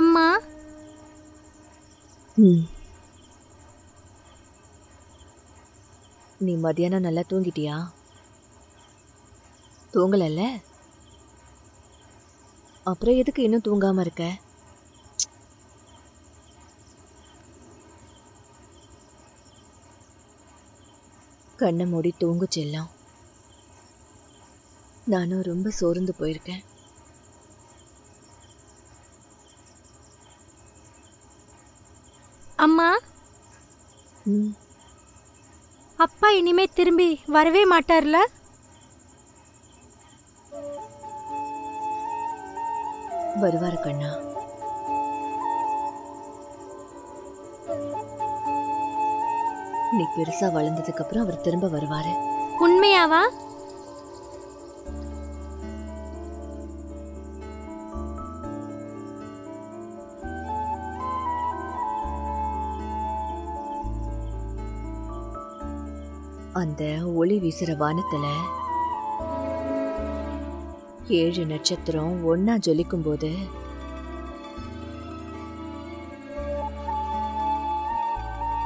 அம்மா, நீ மத்தியானம் நல்லா தூங்கிட்டியா? தூங்கலல்ல? அப்புறம் எதுக்கு இன்னும் தூங்காம இருக்க? கண்ணை மூடி தூங்கு செல்லம். நானும் ரொம்ப சோர்ந்து போயிருக்கேன். அம்மா, அப்பா இனிமே திரும்பி வரவே மாட்டார்ல? வருவாரு கண்ணா. நீ பெருசா வளர்ந்ததுக்கு அப்புறம் அவர் திரும்ப வருவாரு. உண்மையாவா? அந்த ஒளி வீசுற வானத்துல 7 நட்சத்திரம் ஒன்னா ஜொலிக்கும் போது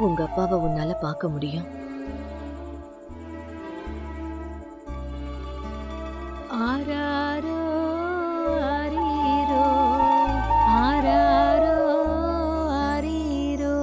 உங்க அப்பாவை உன்னால பார்க்க முடியும். ஆராரோ ஆரீரோ ஆராரோ ஆரீரோ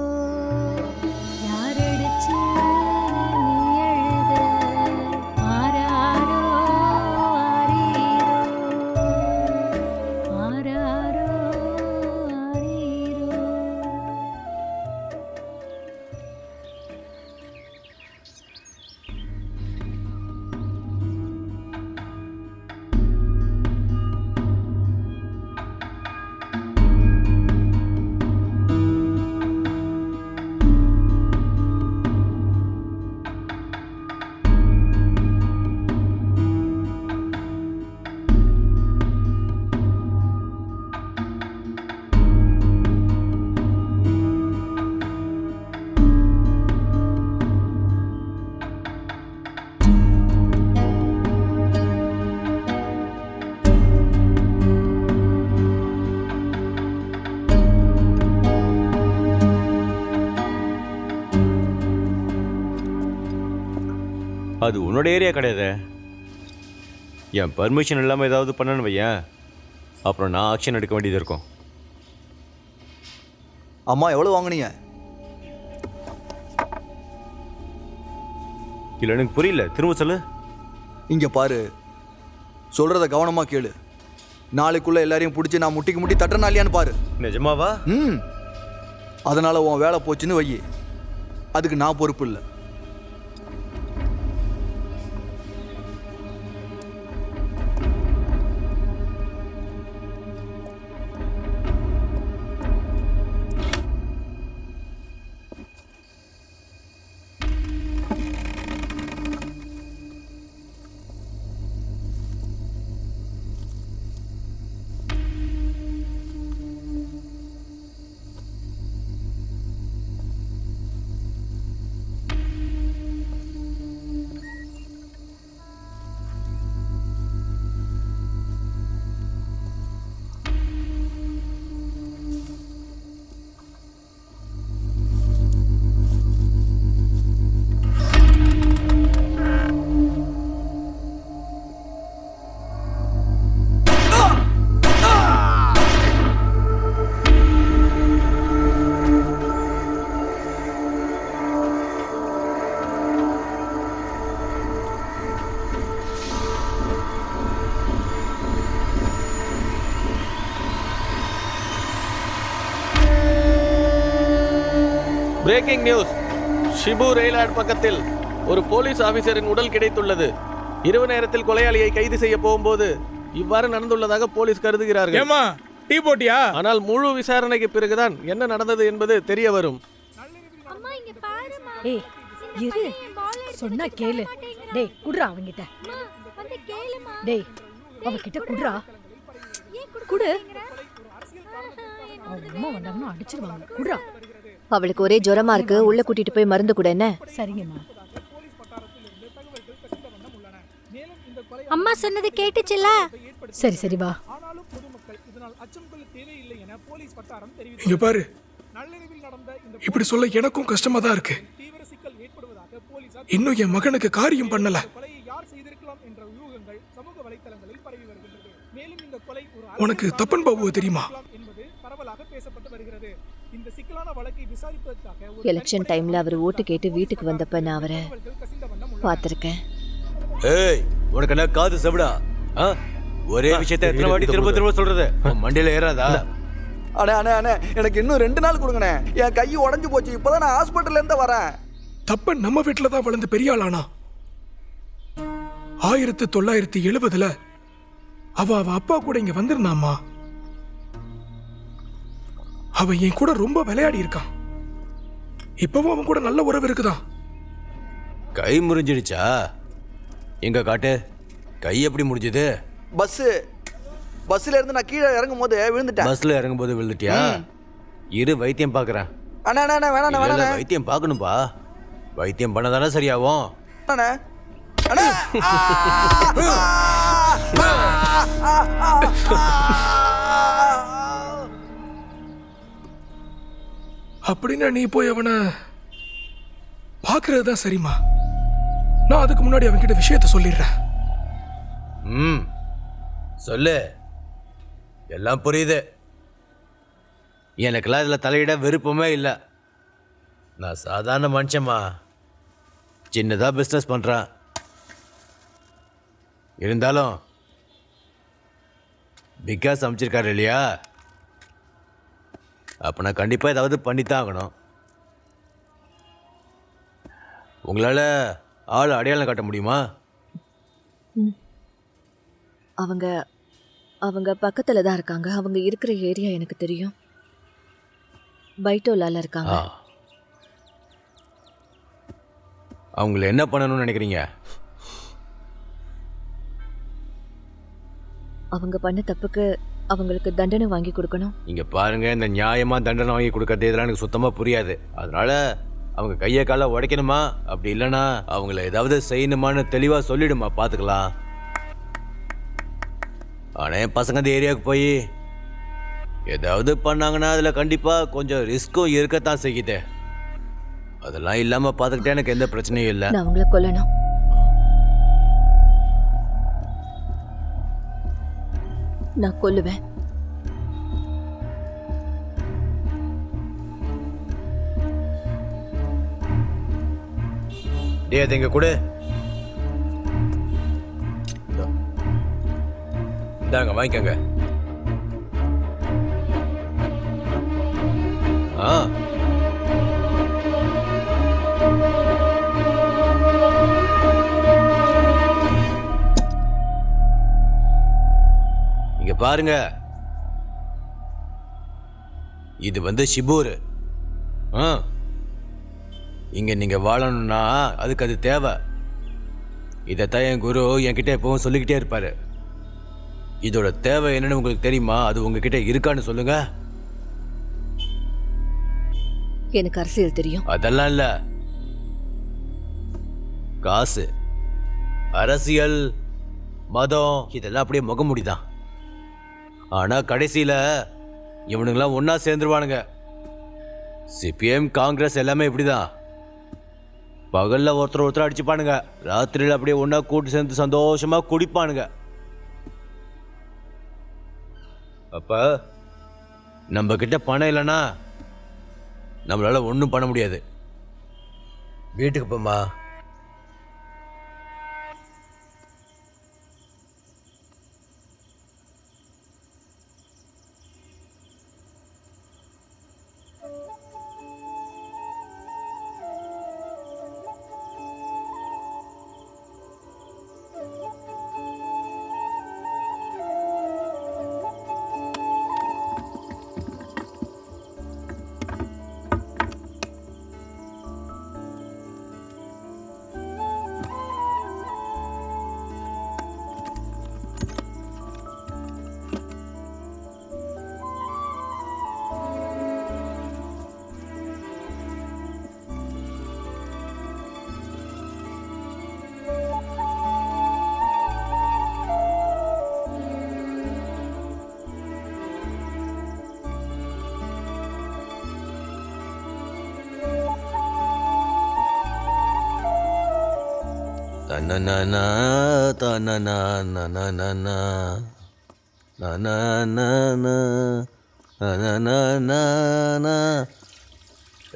அது உன்னோட ஏரியா கிடையாது. என் பர்மிஷன் இல்லாமல் ஏதாவது பண்ணணும்னு வையேன், அப்புறம் நான் ஆக்ஷன் எடுக்க வேண்டியது இருக்கும். அம்மா எவ்வளோ வாங்குனீங்க? இல்லை எனக்கு புரியல, திரும்ப சொல்லு. இங்கே பாரு, சொல்கிறத கவனமாக கேளு. நாளைக்குள்ளே எல்லாரையும் பிடிச்சி நான் முட்டிக்கு முட்டி தட்டுறனா இல்லையான்னு பாரு. நிஜமாவா? அதனால் உன் வேலை போச்சுன்னு வை, அதுக்கு நான் பொறுப்பு இல்லை. Breaking news. ஷிபு ரயிலாட் பக்கத்தில் ஒரு போலீஸ் ஆபீசரின் உடல் கிடைத்துள்ளது. இரவு நேரத்தில் கொலையாளியை கைது செய்ய போகும்போது இவ்வாறு நடந்துள்ளதாக போலீஸ் கருதுகிறார்கள். ஏமா டீ போட்டியா? ஆனால் முழு விசாரணைக்கு பிறகுதான் என்ன நடந்தது என்பது தெரிய வரும். ஏய் இரு, சொன்னா கேளு. டேய் குடுறா அவங்கிட்ட. டேய் அவகிட்ட குடுறா. குடு. அவங்க அம்மா வந்தாங்கன்னா அடிச்சிருவாங்க. குடுறா. அவளுக்கு ஒரே ஜுரமா இருக்கு, உள்ள கூட்டிட்டு போய் மருந்து கூட. என்ன? சரிங்கம்மா. அம்மா சொன்னது கேட்டுச்சுல? சரி சரி வா. இங்க பாரு, இப்படி சொல்ல எனக்கும் கஷ்டமா தான் இருக்கு. இன்னும் என் மகனுக்கு காரியம் பண்ணல. உனக்கு தப்பன் பாபுவை தெரியுமா? எலெக்ஷன் டைம்ல அவர் ஓட்டு கேட்டு வீட்டுக்கு வந்தப்ப நான் அவரை பார்த்திருக்கேன். ஏய், உனக்கு என்ன காது செவிடா? ஒரே விஷயத்தை எத்தனை வாட்டி திரும்ப திரும்ப சொல்றது? மண்டியில ஏறாதா? அண்ணே அண்ணே அண்ணே, எனக்கு இன்னும் 2 நாள் கொடுங்கண்ணே. என் கை உடஞ்சு போச்சு, இப்போதான் நான் ஹாஸ்பிட்டல்ல இருந்து வரேன். தப்பன் நம்ம வீட்டுல தான் வளர்ந்து பெரிய ஆளானா. 1970 அவ அப்பா கூட இங்க வந்திருந்தாமா. அவன் என் கூட ரொம்ப விளையாடி இருக்கான். இப்பவும் அவன் கூட நல்ல உறவு இருக்குதான். கை முறிஞ்சிடுச்சா? எங்க காட்டு, கை எப்படி முடிஞ்சது? பஸ்ல இருந்து நான் கீழே இறங்கும் போது விழுந்துட்டேன். பஸ்ல இறங்கும் போது விழுந்துட்டியா? இரு, வைத்தியம் பாக்குறேன். அண்ணா அண்ணா வேணாண்ணா வேணாண்ணா. வைத்தியம் பார்க்கணும்பா. வைத்தியம் பண்ணதானே சரியாகும். அண்ணா அண்ணா அப்படின்னா நீ போய் அவனை பாக்குறது தான் சரிம்மா. நான் அதுக்கு முன்னாடி அவன்கிட்ட விஷயத்த சொல்லிடுறேன். சொல்லு, எல்லாம் புரியுது. எனக்கெல்லாம் இதுல தலையிட விருப்பமே இல்லை. நான் சாதாரண மனுஷமா, சின்னதா பிஸ்னஸ் பண்றேன். இருந்தாலும் பிகாஸ் அமைச்சிருக்காரு இல்லையா, அப்போ நான் கண்டிப்பாக ஏதாவது பண்ணித்தான் ஆகணும். உங்களால் ஆள் அடையாளம் காட்ட முடியுமா? அவங்க பக்கத்துல தான் இருக்காங்க. அவங்க இருக்கிற ஏரியா எனக்கு தெரியும். பைட்டோலால இருக்காங்க. அவங்கள என்ன பண்ணணும்னு நினைக்கிறீங்க? அவங்க பண்ண தப்புக்கு அவங்களுக்கு தண்டனை வாங்கி கொடுக்கணும். இங்க பாருங்க, இந்த நியாயமா தண்டனை வாங்கி கொடுக்கறது இதெல்லாம் எனக்கு சுத்தமா புரியாது. அதனால அவங்க கையை காலை உடைக்கணுமா, அப்படி இல்லைன்னா அவங்கள ஏதாவது செய்யணுமான்னு தெளிவா சொல்லிடுமா, பாத்துக்கலாம். ஆனா என் பசங்க இந்த ஏரியாவுக்கு போய் ஏதாவது பண்ணாங்கன்னா அதுல கண்டிப்பா கொஞ்சம் ரிஸ்க்கும் இருக்கத்தான் செய்யுது. அதெல்லாம் இல்லாம பாத்துக்கிட்டே எனக்கு எந்த பிரச்சனையும் இல்லை. நான் அவங்கள கொல்லணும். நான் கொல்லுவேன். டேய் அதை இங்க கொடு. இந்தாங்க வாங்கிக்கோங்க. ஆ இங்க பாருங்க, இது ஷிபூர். இங்க நீங்க வாழணும்னா அதுக்கு அது தேவை. இதைத்தான் என் குரு என்கிட்ட எப்பவும் சொல்லிக்கிட்டே இருப்பாரு. இதோட தேவை என்னன்னு உங்களுக்கு தெரியுமா? அது உங்ககிட்ட இருக்கான்னு சொல்லுங்க. எனக்கு அரசியல் தெரியும். அதெல்லாம் இல்ல, காசு, அரசியல், மதம் இதெல்லாம் அப்படியே முகமூடிதான். ஆனா கடைசியில இவனுங்களாம் ஒன்னா சேர்ந்துருவானுங்க. சிபிஎம், காங்கிரஸ் எல்லாமே இப்படிதான். பகல்ல ஒருத்தர் அடிச்சுப்பானுங்க, ராத்திரியில அப்படியே ஒன்னா கூட்டு சேர்ந்து சந்தோஷமா குடிப்பானுங்க. அப்ப நம்ம கிட்ட பணம் இல்லைன்னா நம்மளால ஒன்றும் பண்ண முடியாது. வீட்டுக்கு போமா.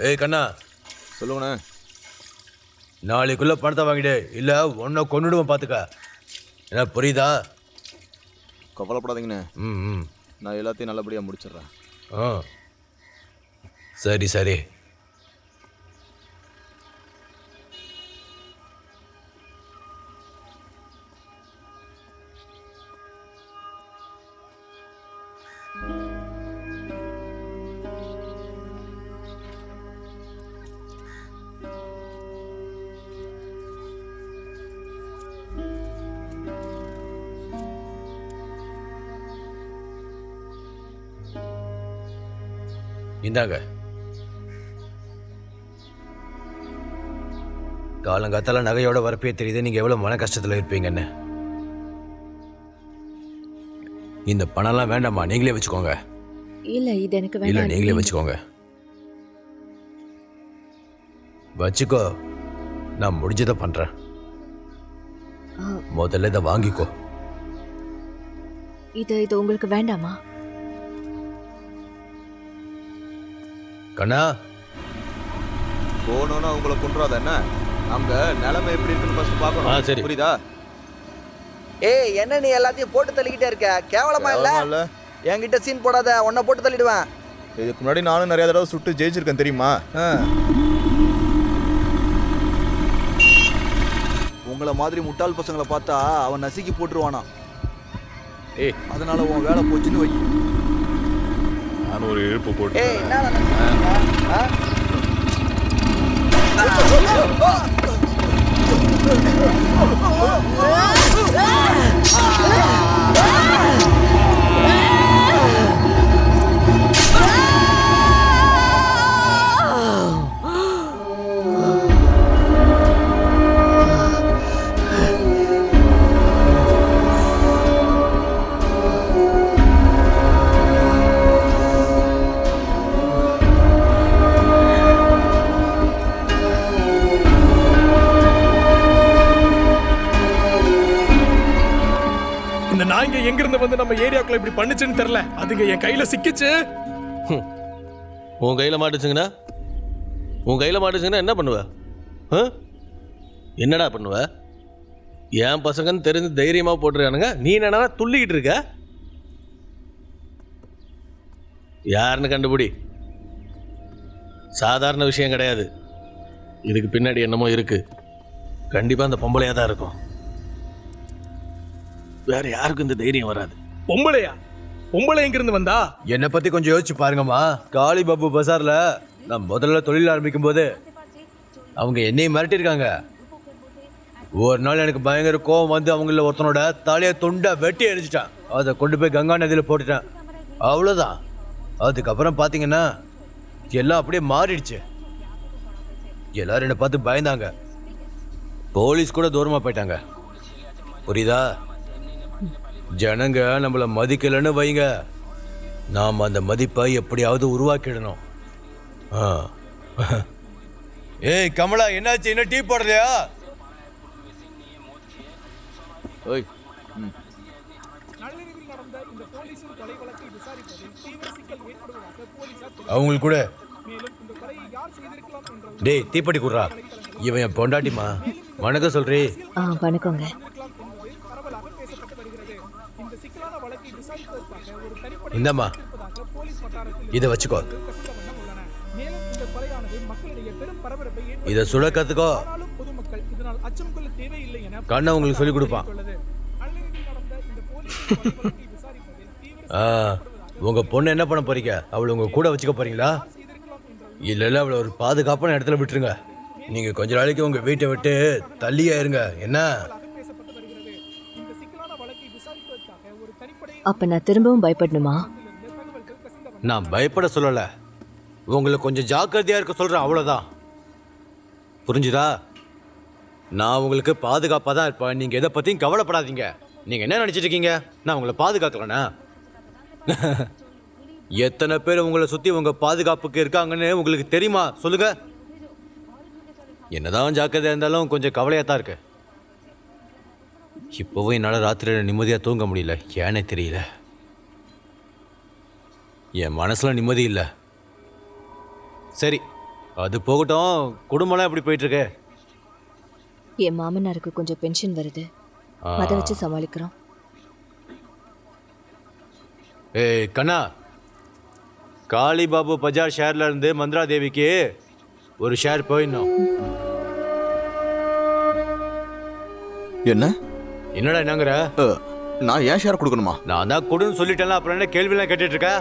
ஏய் கண்ணா, சொல்லுங்கண்ணே. நாளைக்குள்ள பணத்தை வாங்கிடு, இல்ல ஒன்ன கொன்னுடுவோம் பாத்துக்க. என்ன புரியுதா? கவலைப்படாதீங்கண்ணே, ம் நான் எல்லாத்தையும் நல்லபடியாக முடிச்சிடுறேன். சரி சரி. இந்தாங்க. காலங்காத்தால நகையோட வரப்பே தெரியுது நீங்க எவ்வளவு மன கஷ்டத்துல இருப்பீங்கன்னு. இந்த பணம்லாம் வேண்டாமா, நீங்களே வச்சுக்கோங்க. இல்ல இது எனக்கு இல்ல வேண்டாம். நீங்களே வச்சுக்கோங்க. வச்சுக்கோ, நான் முடிஞ்சதை பண்றேன். முதல்ல இதை வாங்கிக்கோ. இது உங்களுக்கு வேண்டாமா? கண்ணா, போனோன்னா உங்களை கொண்டுறாத என்ன? அங்க நிலைமை எப்படி இருக்குன்னு ஃபர்ஸ்ட் பார்க்கணும். சரி. புரியுதா? ஏய் என்ன நீ எல்லாத்தையும் போட்டு தள்ளிக்கிட்டே இருக்க? கேவலமா இல்ல? என்கிட்ட சீன் போடாத, உன்னை போட்டு தள்ளிடுவேன். இதுக்கு முன்னாடி நானும் நிறைய தடவை சுட்டு ஜெயிச்சிருக்கேன் தெரியுமா? உங்களை மாதிரி முட்டாள் பசங்களை பார்த்தா அவன் நசுக்கி போட்டுருவானா. ஏய் அதனால உன் வேலை போச்சுன்னு வை. நான் ஒரு இழுப்பு போட்டு ஏய் என்ன நம்ம ஏரியாக்குள்ள இப்படி பண்ணுச்சுன்னு தெரியல. அதுங்க என் கையில சிக்கிச்சு. உன் கையில் மாட்டுச்சுங்கன்னா என்ன பண்ணுவ? என்னடா பண்ணுவ? என் பசங்கன்னு தெரிஞ்சு தைரியமாக போட்டுருக்கானுங்க, நீ என்னடா துள்ளிக்கிட்டு இருக்க? யாருன்னு கண்டுபிடி. சாதாரண விஷயம் கிடையாது, இதுக்கு பின்னாடி என்னமோ இருக்கு. கண்டிப்பாக அந்த பொம்பளையாக தான் இருக்கும், வேற யாருக்கும் இந்த தைரியம் வராது. பொம்பளையா? பொம்பளை எங்கிருந்து வந்தா? என்னை பத்தி கொஞ்சம் யோசிச்சு பாருங்கம்மா. காளி பாபு பசார்ல நான் முதல்ல தொழில் ஆரம்பிக்கும் போது அவங்க என்னையும் மிரட்டிருக்காங்க. ஒரு நாள் எனக்கு பயங்கர கோவம் வந்து அவங்கள ஒருத்தனோட தலையை துண்டா வெட்டி எரிஞ்சிட்டான். அதை கொண்டு போய் கங்கா நதியில் போட்டுட்டேன். அவ்வளோதான். அதுக்கப்புறம் பார்த்தீங்கன்னா எல்லாம் அப்படியே மாறிடுச்சு. எல்லாரும் என்னை பார்த்து பயந்தாங்க. போலீஸ் கூட தூரமாக போயிட்டாங்க. புரியுதா? ஜனங்க நம்மளை மதிக்கலைன்னு வைங்க, நாம் அந்த மதிப்பை எப்படியாவது உருவாக்கிடணும். ஏய் கமலா, என்னாச்சு? என்ன டீ போடலையா? ஓய், அவங்களுக்கு கூட டேய் தீப்பெட்டி குடுறா. இவன் என் பொண்டாட்டிமா. வணக்கம் சொல்றீ. வணக்கங்க. இந்தாம்மா, இதை வச்சுக்கோ. இதை சுட கத்துக்கோ. கண்ணை உங்களுக்கு சொல்லி கொடுப்பான். உங்க பொண்ணு என்ன பண்ண போறீங்க? அவளை உங்க கூட வச்சுக்க போறீங்களா? இல்ல அவளை ஒரு பாதுகாப்பான இடத்துல விட்டுருங்க. நீங்க கொஞ்ச நாளைக்கு உங்க வீட்டை விட்டு தள்ளியா இருங்க. என்ன? அப்ப நான் திரும்பவும் பயப்படணுமா? நான் பயப்பட சொல்லல, உங்களை கொஞ்சம் ஜாக்கிரதையா இருக்க சொல்றேன், அவ்வளவுதான். புரிஞ்சுதா? நான் உங்களுக்கு பாதுகாப்பா தான் இருப்பேன். நீங்க எதை பத்தியும் கவலைப்படாதீங்க. நீங்க என்ன நினைச்சிட்டு இருக்கீங்க? நான் உங்களை பாதுகாக்கலனா? எத்தனை பேர் உங்களை சுத்தி உங்க பாதுகாப்புக்கு இருக்காங்கன்னு உங்களுக்கு தெரியுமா? சொல்லுங்க. என்னதான் ஜாக்கிரதையா இருந்தாலும் கொஞ்சம் கவலையா தான் இருக்கு. இப்போவும் என்னால் ராத்திரியில் நிம்மதியாக தூங்க முடியல. ஏனே தெரியல. என் மனசுல நிம்மதி இல்லை. சரி, அது போகட்டும். குடும்பம்லாம் எப்படி போயிட்டு இருக்கு? என் மாமனாருக்கு கொஞ்சம் பென்ஷன் வருது, அதை வச்சு சமாளிக்கிறோம். ஏய் கண்ணா, காளி பாபு பஜார் ஷேர்ல இருந்து மந்திரா தேவிக்கு ஒரு ஷேர் போயிடணும். என்ன? என்னடா என்னங்கிற? நான் ஏன் ஷேர் கொடுக்கணுமா? நான் தான் கொடுன்னு சொல்லிட்டேன்ல, அப்புறம் என்ன கேள்வியெல்லாம் கேட்டுட்டு இருக்க?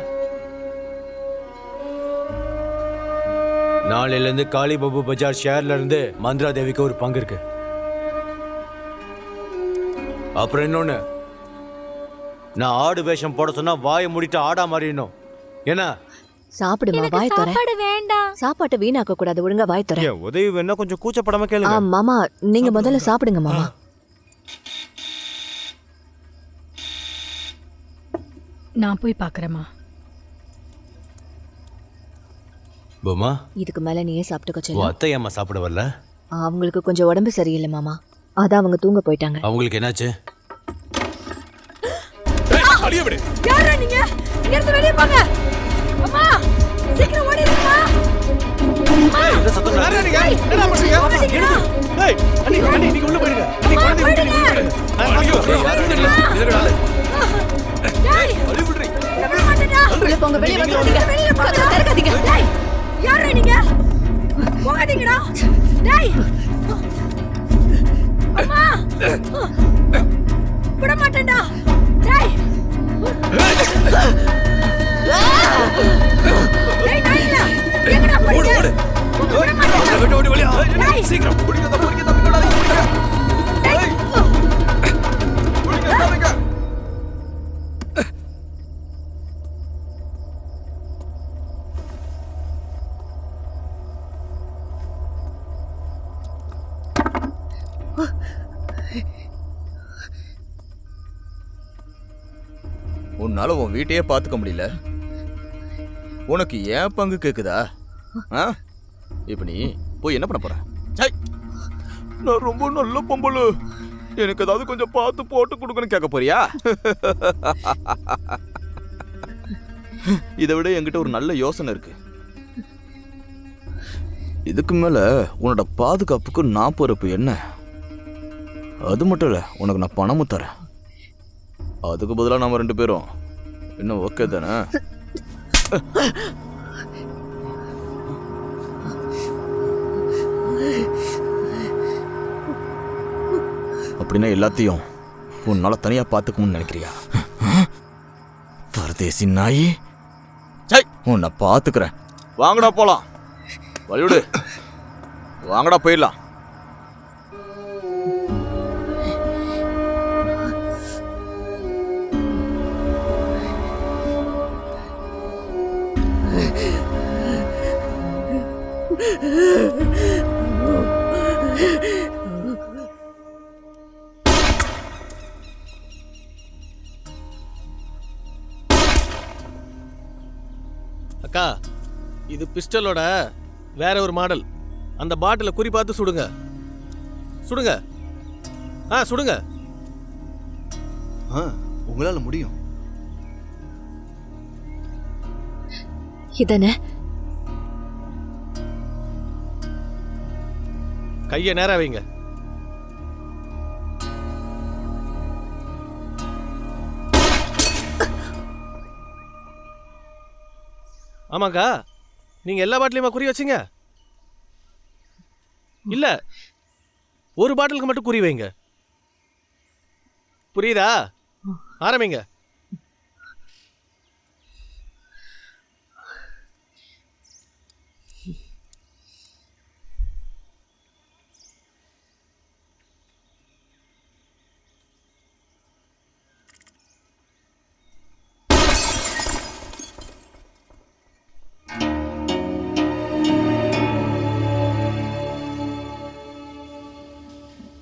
நாளையிலேருந்து காளி பாபு பஜார் ஷேர்ல இருந்து மந்திரா தேவிக்கு ஒரு பங்கு இருக்கு. அப்புறம் இன்னொன்னு, நான் ஆடு வேஷம் போட சொன்னா வாயை மூடிட்டு ஆடா மாறிடணும். என்ன? சாப்பிடுமா, வாய் தர. வேண்டாம். சாப்பாட்டை வீணாக்க கூடாது, ஒழுங்கா வாய் தர. உதவி வேணா கொஞ்சம் கூச்சப்படாம கேளுங்க. மாமா, நீங்க முதல்ல சாப்பிடுங்க மாமா. நான் போய் பார்க்குறேம்மா. போமா, இதுக்கு மேல நீயே சாப்பிட்டுக்க உன் சொல்லு. அத்தை ஏம்மா சாப்பிட வரல? அவங்களுக்கு கொஞ்சம் உடம்பு சரியில்லை மாமா, அதான் அவங்க தூங்க போயிட்டாங்க. அவங்களுக்கு என்னாச்சு? யாரா நீங்க? இங்க இருந்து வெளிய போங்க. அம்மா, சீக்கிரம் ஓடிடுங்கம்மா. என்ன சத்தம்? என்ன பண்றீங்க? ஏய், அண்ணி நீங்க உள்ள போயிடுங்க. அண்ணி குழந்தை விட்டு நீங்க உள்ள போயிடுங்க. ஐயோ, யாரும் தெரியல. இதெல்லாம் ஆளு. டேய், அழி விடுறீ. உள்ள மாட்டடா. உள்ள போங்க, வெளிய வந்துடுங்க. வெளிய போங்க. திறக்காதீங்க. டேய், யாரா நீங்க? போகாதீங்கடா. டேய். அம்மா. விட மாட்டேன்டா. டேய். டேய் நாயிங்களா, எங்கடா போறீங்க? விட மாட்டேன்டா. ஓடி வெளிய. டேய். சீக்கிரம். பிடிங்க தம்பி, விடாதீங்க. டேய். பிடிங்க. உன்னால உன் வீட்டையே பார்த்துக்க முடியல, உனக்கு ஏன் பங்கு கேக்குதா? இப்ப நீ போய் என்ன பண்ண போற? நான் ரொம்ப நல்ல பொம்பளை. எனக்கு ஏதாவது கொஞ்சம் பார்த்து போட்டு கொடுக்கணும் கேட்க போறியா? இதை விட என்கிட்ட ஒரு நல்ல யோசனை இருக்கு. இதுக்கு மேல உன்னோட பாதுகாப்புக்கு நான் பொறுப்பு. என்ன? அது மட்டும் இல்ல, உனக்கு நான் பணமும் தரேன். அதுக்கு பதிலாக நாம 2 பேரும் இன்னும் ஓகே தானே? அப்படின்னா எல்லாத்தையும் உன்னால தனியா பார்த்துக்கணும்னு நினைக்கிறியா? பரதேசி நாயி, உன்னை பார்த்துக்கிறேன். வாங்கடா போலாம். வழிவிடு, வாங்கடா போயிடலாம். அக்கா, இது பிஸ்டலோட வேற ஒரு மாடல். அந்த பாட்டில குறி பார்த்து சுடுங்க. சுடுங்க. சுடுங்க. உங்களால முடியும். இதானே? கையை நேரா வைங்க. ஆமாக்கா, நீங்க எல்லா பாட்டிலையுமா குறி வச்சிங்க? இல்ல, ஒரு பாட்டிலுக்கு மட்டும் குறி வைங்க. புரியுதா? ஆரம்பிங்க.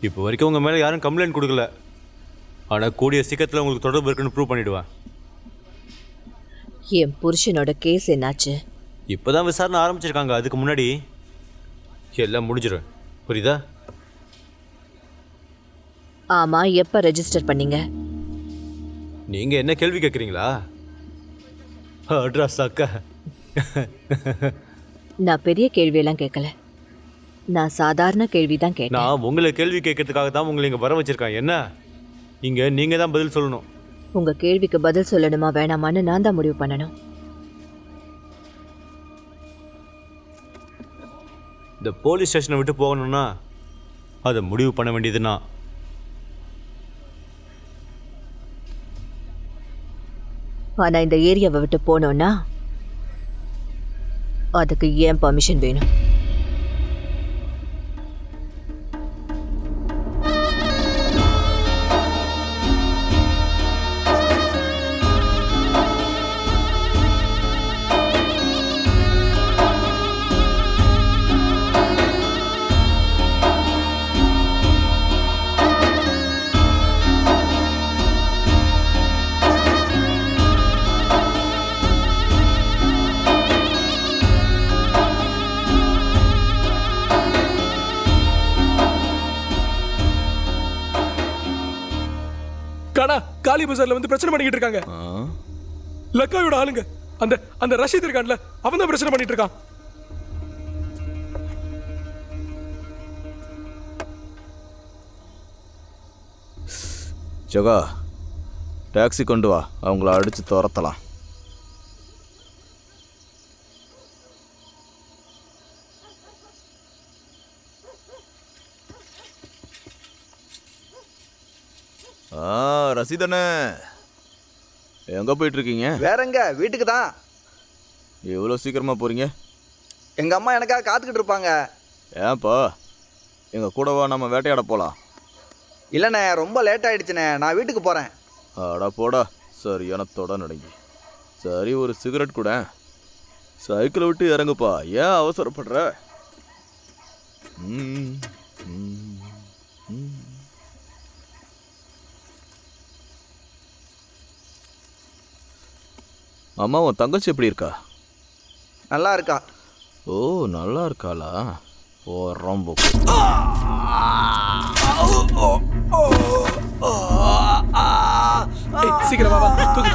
இப்போ வரைக்கும் உங்கள் மேலே யாரும் கம்ப்ளைண்ட் கொடுக்கல. ஆனால் கூடிய சீக்கிரத்தில் உங்களுக்கு தொடர்பு இருக்குன்னு ப்ரூவ் பண்ணிவிடுவேன். என் புருஷனோட கேஸ் என்னாச்சு? இப்போ தான் விசாரணை ஆரம்பிச்சிருக்காங்க. அதுக்கு முன்னாடி எல்லாம் முடிஞ்சிடும். புரியுதா? ஆமா, எப்ப ரெஜிஸ்டர் பண்ணீங்க? நீங்கள் என்ன கேள்வி கேட்குறீங்களா? அட்ரஸ் அக்கா, நான் பெரிய கேள்வியெல்லாம் கேட்கல. நான் சாதாரண கேள்வி தான் கேட்டேன். நான் உங்களை கேள்வி கேட்கறதுக்காக தான் உங்களை இங்கே வர வச்சிருக்கேன். என்ன? இங்கே நீங்கள் தான் பதில் சொல்லணும். உங்க கேள்விக்கு பதில் சொல்லணுமா வேணாமான்னு நான் தான் முடிவு பண்ணணும். இந்த போலீஸ் ஸ்டேஷனை விட்டு போகணும்னா அதை முடிவு பண்ண வேண்டியதுன்னா ஆனா இந்த ஏரியாவை விட்டு போனோம்னா அதுக்கு ஏன் பர்மிஷன் வேணும்? காலி பஜார்ல வந்து பிரச்சனை பண்ணிட்டு இருக்காங்க. லக்காயோட ஆளுங்க. அந்த அந்த ரஷீத் இருக்கான்ல, அவன் தான் பிரச்சனை பண்ணிட்டு இருக்கான். ஜகா, டாக்ஸி கொண்டு வா, அவங்கள அடிச்சு துரத்தலாம். ரசீதண்ணே, எங்க போயிட்டு இருக்கீங்க? வேற எங்க? வீட்டுக்கு தான். எவ்வளோ சீக்கிரமா போறீங்க? எங்க அம்மா எனக்காக காத்துக்கிட்டு இருப்பாங்க. ஏன்ப்பா, எங்க கூடவா நம்ம வேட்டையாட போலாம்? இல்லைண்ணே, ரொம்ப லேட் ஆயிடுச்சுண்ணே, நான் வீட்டுக்கு போறேன். அடா போடா, சரியான தொட நடங்கி. சரி, ஒரு சிகரெட் கூட. சைக்கிளை விட்டு இறங்குப்பா, ஏன் அவசரப்படுற? அம்மா, உன் தங்கச்சி எப்படி இருக்கா? நல்லா இருக்கா. ஓ, நல்லா இருக்காளா? ஓ, ரொம்ப சீக்கிரம் வா தூக்கு.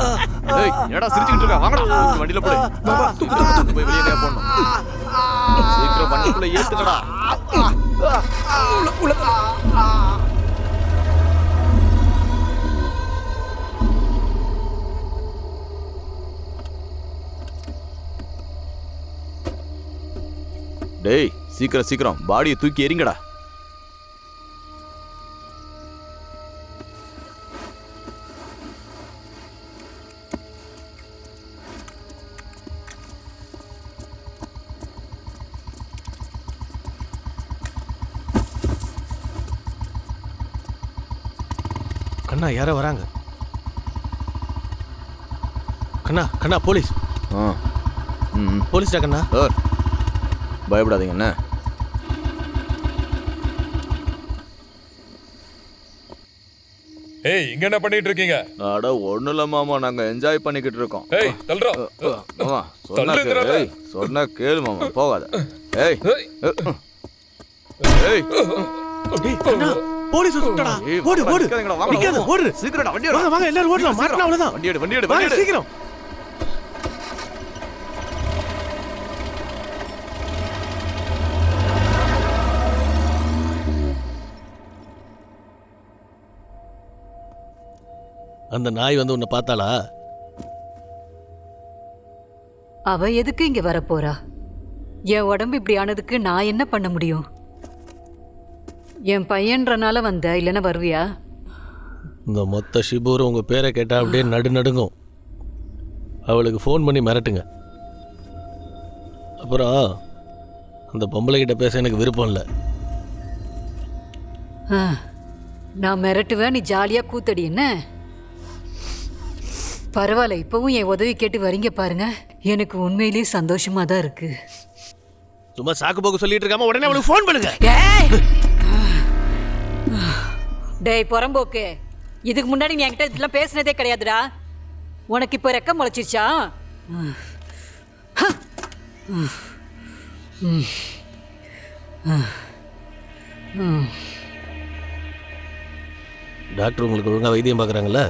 ஏய் என்னடா சிரிச்சுக்கிட்டு இருக்க வாங்கடா வண்டியில போடு தூக்கு போய் வெளியே போடணும் சீக்கிரம் வண்டிக்குள்ள ஏத்துக்கடா டேய் சீக்கிரம் சீக்கிரம் பாடியை தூக்கி எறிங்கடா கண்ணா யாரோ வராங்க. கண்ணா கண்ணா போலீஸ் போலீஸ்டா கண்ணா. சார் பயப்படாதீங்க என்ன ஏய் இங்க என்ன பண்ணிட்டு இருக்கீங்க? அட ஒண்ணும் இல்ல மாமா நாங்க என்ஜாய் பண்ணிக்கிட்டு இருக்கோம். ஏய் தள்ளுறா. மாமா சொன்னா கேளு மாமா போகாத. ஏய் ஏய் டேய் கண்ணா போலீஸ் சுட்டடா. ஓடு ஓடு நிக்காத ஓடு சீக்கிரம்டா வண்டி எடு. வாங்க வாங்க எல்லாரும் ஓடலாம் மாட்டலாம் அவ்வளவுதான். வண்டி எடு வண்டி எடு வாங்க வண்டி எடு சீக்கிரம். அந்த நாய் வந்து உன்னை பார்த்தாளா? அவ எதுக்கு இங்க வரப்போறா? என் உடம்பு இப்படி ஆனதுக்கு நான் என்ன பண்ண முடியும்? என் பையன்றனால வந்த, இல்லைன்னா வருவியா? இந்த மொத்த ஷிபூரும் உங்க பேரை கேட்டா அப்படியே நடுநடுங்கும். அவளுக்கு ஃபோன் பண்ணி மிரட்டுங்க. அப்புறம் அந்த பொம்பளை கிட்ட பேச எனக்கு விருப்பம் இல்லை. நான் மிரட்டுவேன், நீ ஜாலியா கூத்தடி என்ன? பரவாயில்ல, இப்பவும் என் உதவி கேட்டு வரீங்க பாருங்க. எனக்கு உண்மையிலேயே சந்தோஷமா தான் இருக்கு. சும்மா சாக்கு போக்கு சொல்லிட்டு இருக்காம உடனே அவளுக்கு ஃபோன் பண்ணுங்க. டேய் புறம்போக்கு, இதுக்கு முன்னாடி நீ என்கிட்ட இதெல்லாம் பேசுனதே கிடையாதுடா. உனக்கு இப்போ ரெக்க முளைச்சிருச்சா? டாக்டர் உங்களுக்கு ஒழுங்காக வைத்தியம் பார்க்குறாங்கல்ல?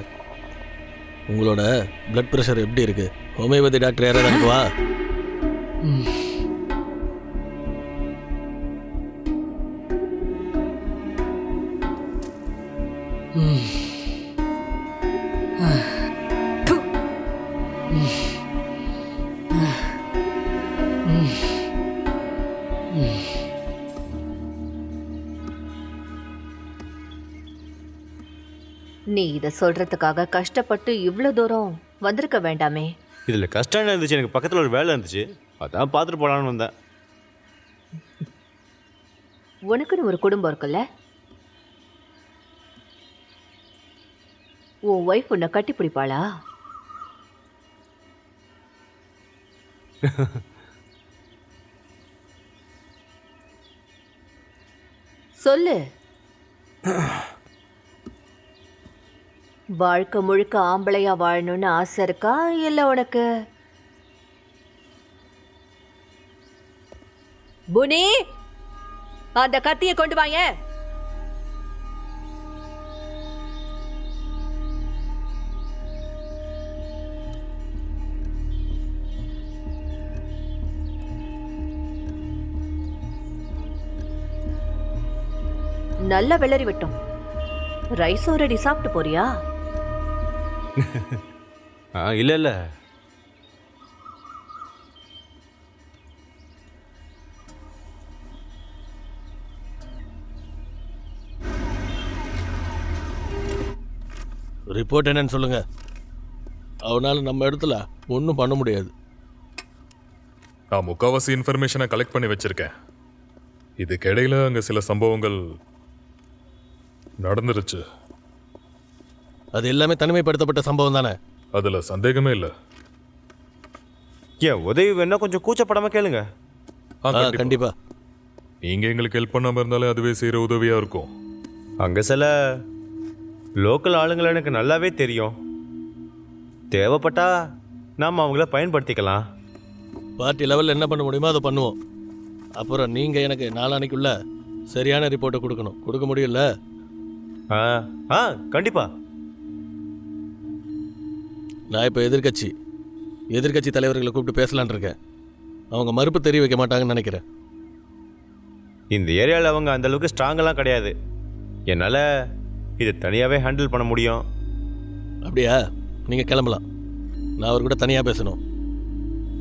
உங்களோட பிளட் ப்ரெஷர் எப்படி இருக்கு? ஹோமியோபதி டாக்டர் யாராவது அனுப்புவா? நீ இத சொல்றதுக்காக கஷ்டப்பட்டு இவ்ளோ தூரம் வந்திருக்க வேண்டாமே. இதில் கஷ்டம் என்ன இருந்துச்சு? எனக்கு பக்கத்தில் ஒரு வேலை இருந்துச்சு, அதான் பார்த்துட்டு போகலான்னு வந்தேன். உனக்குன்னு ஒரு குடும்பம் இருக்குல்ல? உன் ஒய்ஃப் உன்னை கட்டி பிடிப்பாளா? சொல்லு. வாழ்க்கை முழுக்க ஆம்பளையா வாழணும்னு ஆசை இருக்கா, இல்ல உனக்கு? புனி, அந்த கத்தியை கொண்டு வாங்க. நல்ல வெள்ளரி விட்டோம். ரைஸ் ஆல்ரெடி சாப்பிட்டு போறியா? இல்லை இல்லை, ரிப்போர்ட் என்னன்னு சொல்லுங்க. அவனால நம்ம இடத்துல ஒன்றும் பண்ண முடியாது. நான் முக்காவாசி இன்ஃபர்மேஷனை கலெக்ட் பண்ணி வச்சிருக்கேன். இதுக்கிடையில் அங்கே சில சம்பவங்கள் நடந்துருச்சு. அது எல்லாமே தனிமைப்படுத்தப்பட்ட சம்பவம் தானே? அதில் சந்தேகமே இல்லை. ஏன் உதவி வேணா கொஞ்சம் கூச்சப்படாமல் கேளுங்க. கண்டிப்பா. நீங்கள் எங்களுக்கு ஹெல்ப் பண்ணாமல் இருந்தாலே அதுவே செய்கிற உதவியாக இருக்கும். அங்கே சில லோக்கல் ஆளுங்களை எனக்கு நல்லாவே தெரியும். தேவைப்பட்டா நாம் அவங்கள பயன்படுத்திக்கலாம். பார்ட்டி லெவலில் என்ன பண்ண முடியுமோ அதை பண்ணுவோம். அப்புறம் நீங்கள் எனக்கு நாளானைக்குள்ள சரியான ரிப்போர்ட்டை கொடுக்கணும். கொடுக்க முடியல? ஆ ஆ கண்டிப்பா. நான் இப்போ எதிர்க்கட்சி தலைவர்களை கூப்பிட்டு பேசலான் இருக்கேன். அவங்க மறுப்பு தெரிய வைக்க மாட்டாங்கன்னு நினைக்கிறேன். இந்த ஏரியாவில் அவங்க அந்த அளவுக்கு ஸ்ட்ராங்கெல்லாம் கிடையாது. என்னால் இதை தனியாகவே ஹேண்டில் பண்ண முடியும். அப்படியா? நீங்கள் கிளம்பலாம். நான் அவர் கூட தனியாக பேசணும்.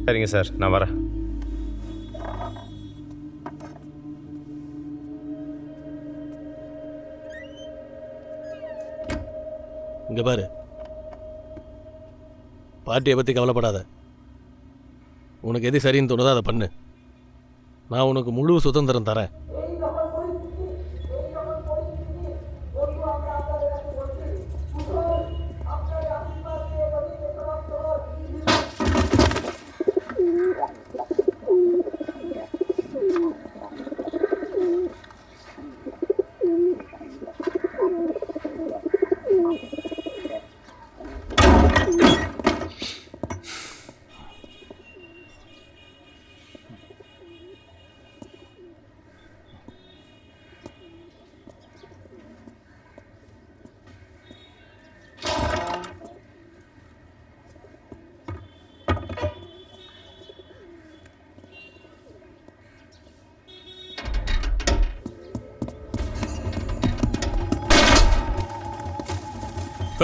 சரிங்க சார், நான் வரேன். இங்கே பாரு, பார்ட்டியை பற்றி கவலைப்படாத. உனக்கு எது சரின்னு தோணுதோ அதை பண்ணு. நான் உனக்கு முழு சுதந்திரம் தரேன்.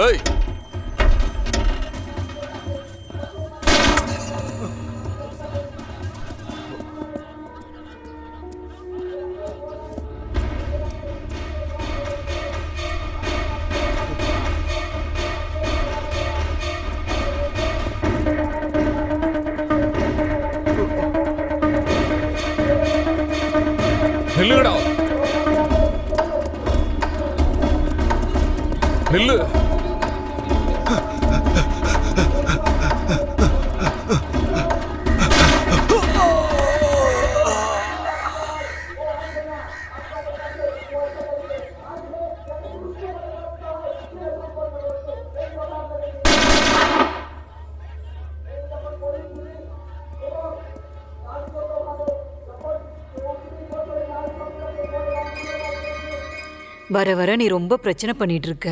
ஏய், நில்லுங்கடா, நில்லு. வர வர நீ ரொம்ப பிரச்சனை பண்ணிட்டு இருக்க.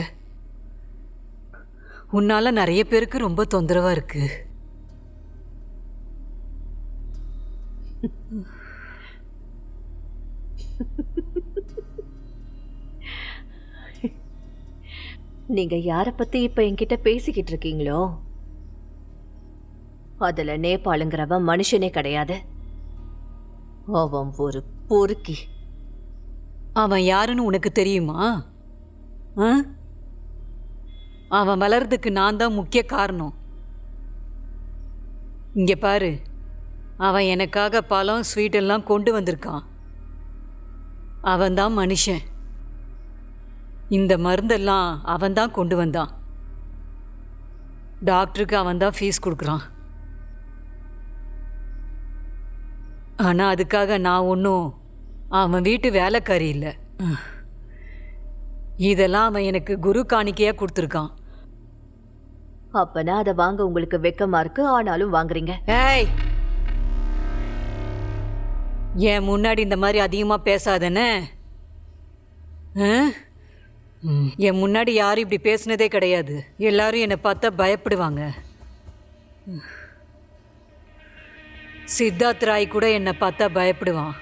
உன்னால நிறைய பேருக்கு ரொம்ப தொந்தரவா இருக்கு. நீங்க யார பத்தி இப்ப என்கிட்ட பேசிக்கிட்டு இருக்கீங்களோ அதுல நேபாளுங்கிறவன் மனுஷனே கிடையாது. அவன் ஒரு பொறுக்கி. அவன் யாருன்னு உனக்கு தெரியுமா? ஆ? அவன் வளர்றதுக்கு நான் தான் முக்கிய காரணம். இங்க பாரு, அவன் எனக்காக பழம் ஸ்வீட் எல்லாம் கொண்டு வந்திருக்கான். அவன்தான் மனுஷன். இந்த மருந்தெல்லாம் அவன்தான் கொண்டு வந்தான். டாக்டருக்கு அவன்தான் ஃபீஸ் கொடுக்குறான். ஆனா அதுக்காக நான் ஒன்றும் அவன் வீட்டு வேலைக்காரி இல்லை. இதெல்லாம் அவன் எனக்கு குரு காணிக்கையா கொடுத்துருக்கான். அப்பனா அதை வாங்க உங்களுக்கு வெக்கமா இருக்கு, ஆனாலும் வாங்குறீங்க. ஏய், என் முன்னாடி இந்த மாதிரி அதிகமா பேசாதேன்னு. என் முன்னாடி யாரும் இப்படி பேசுனதே கிடையாது. எல்லாரும் என்னை பார்த்தா பயப்படுவாங்க. சித்தார்த் ராய் கூட என்னை பார்த்தா பயப்படுவான்.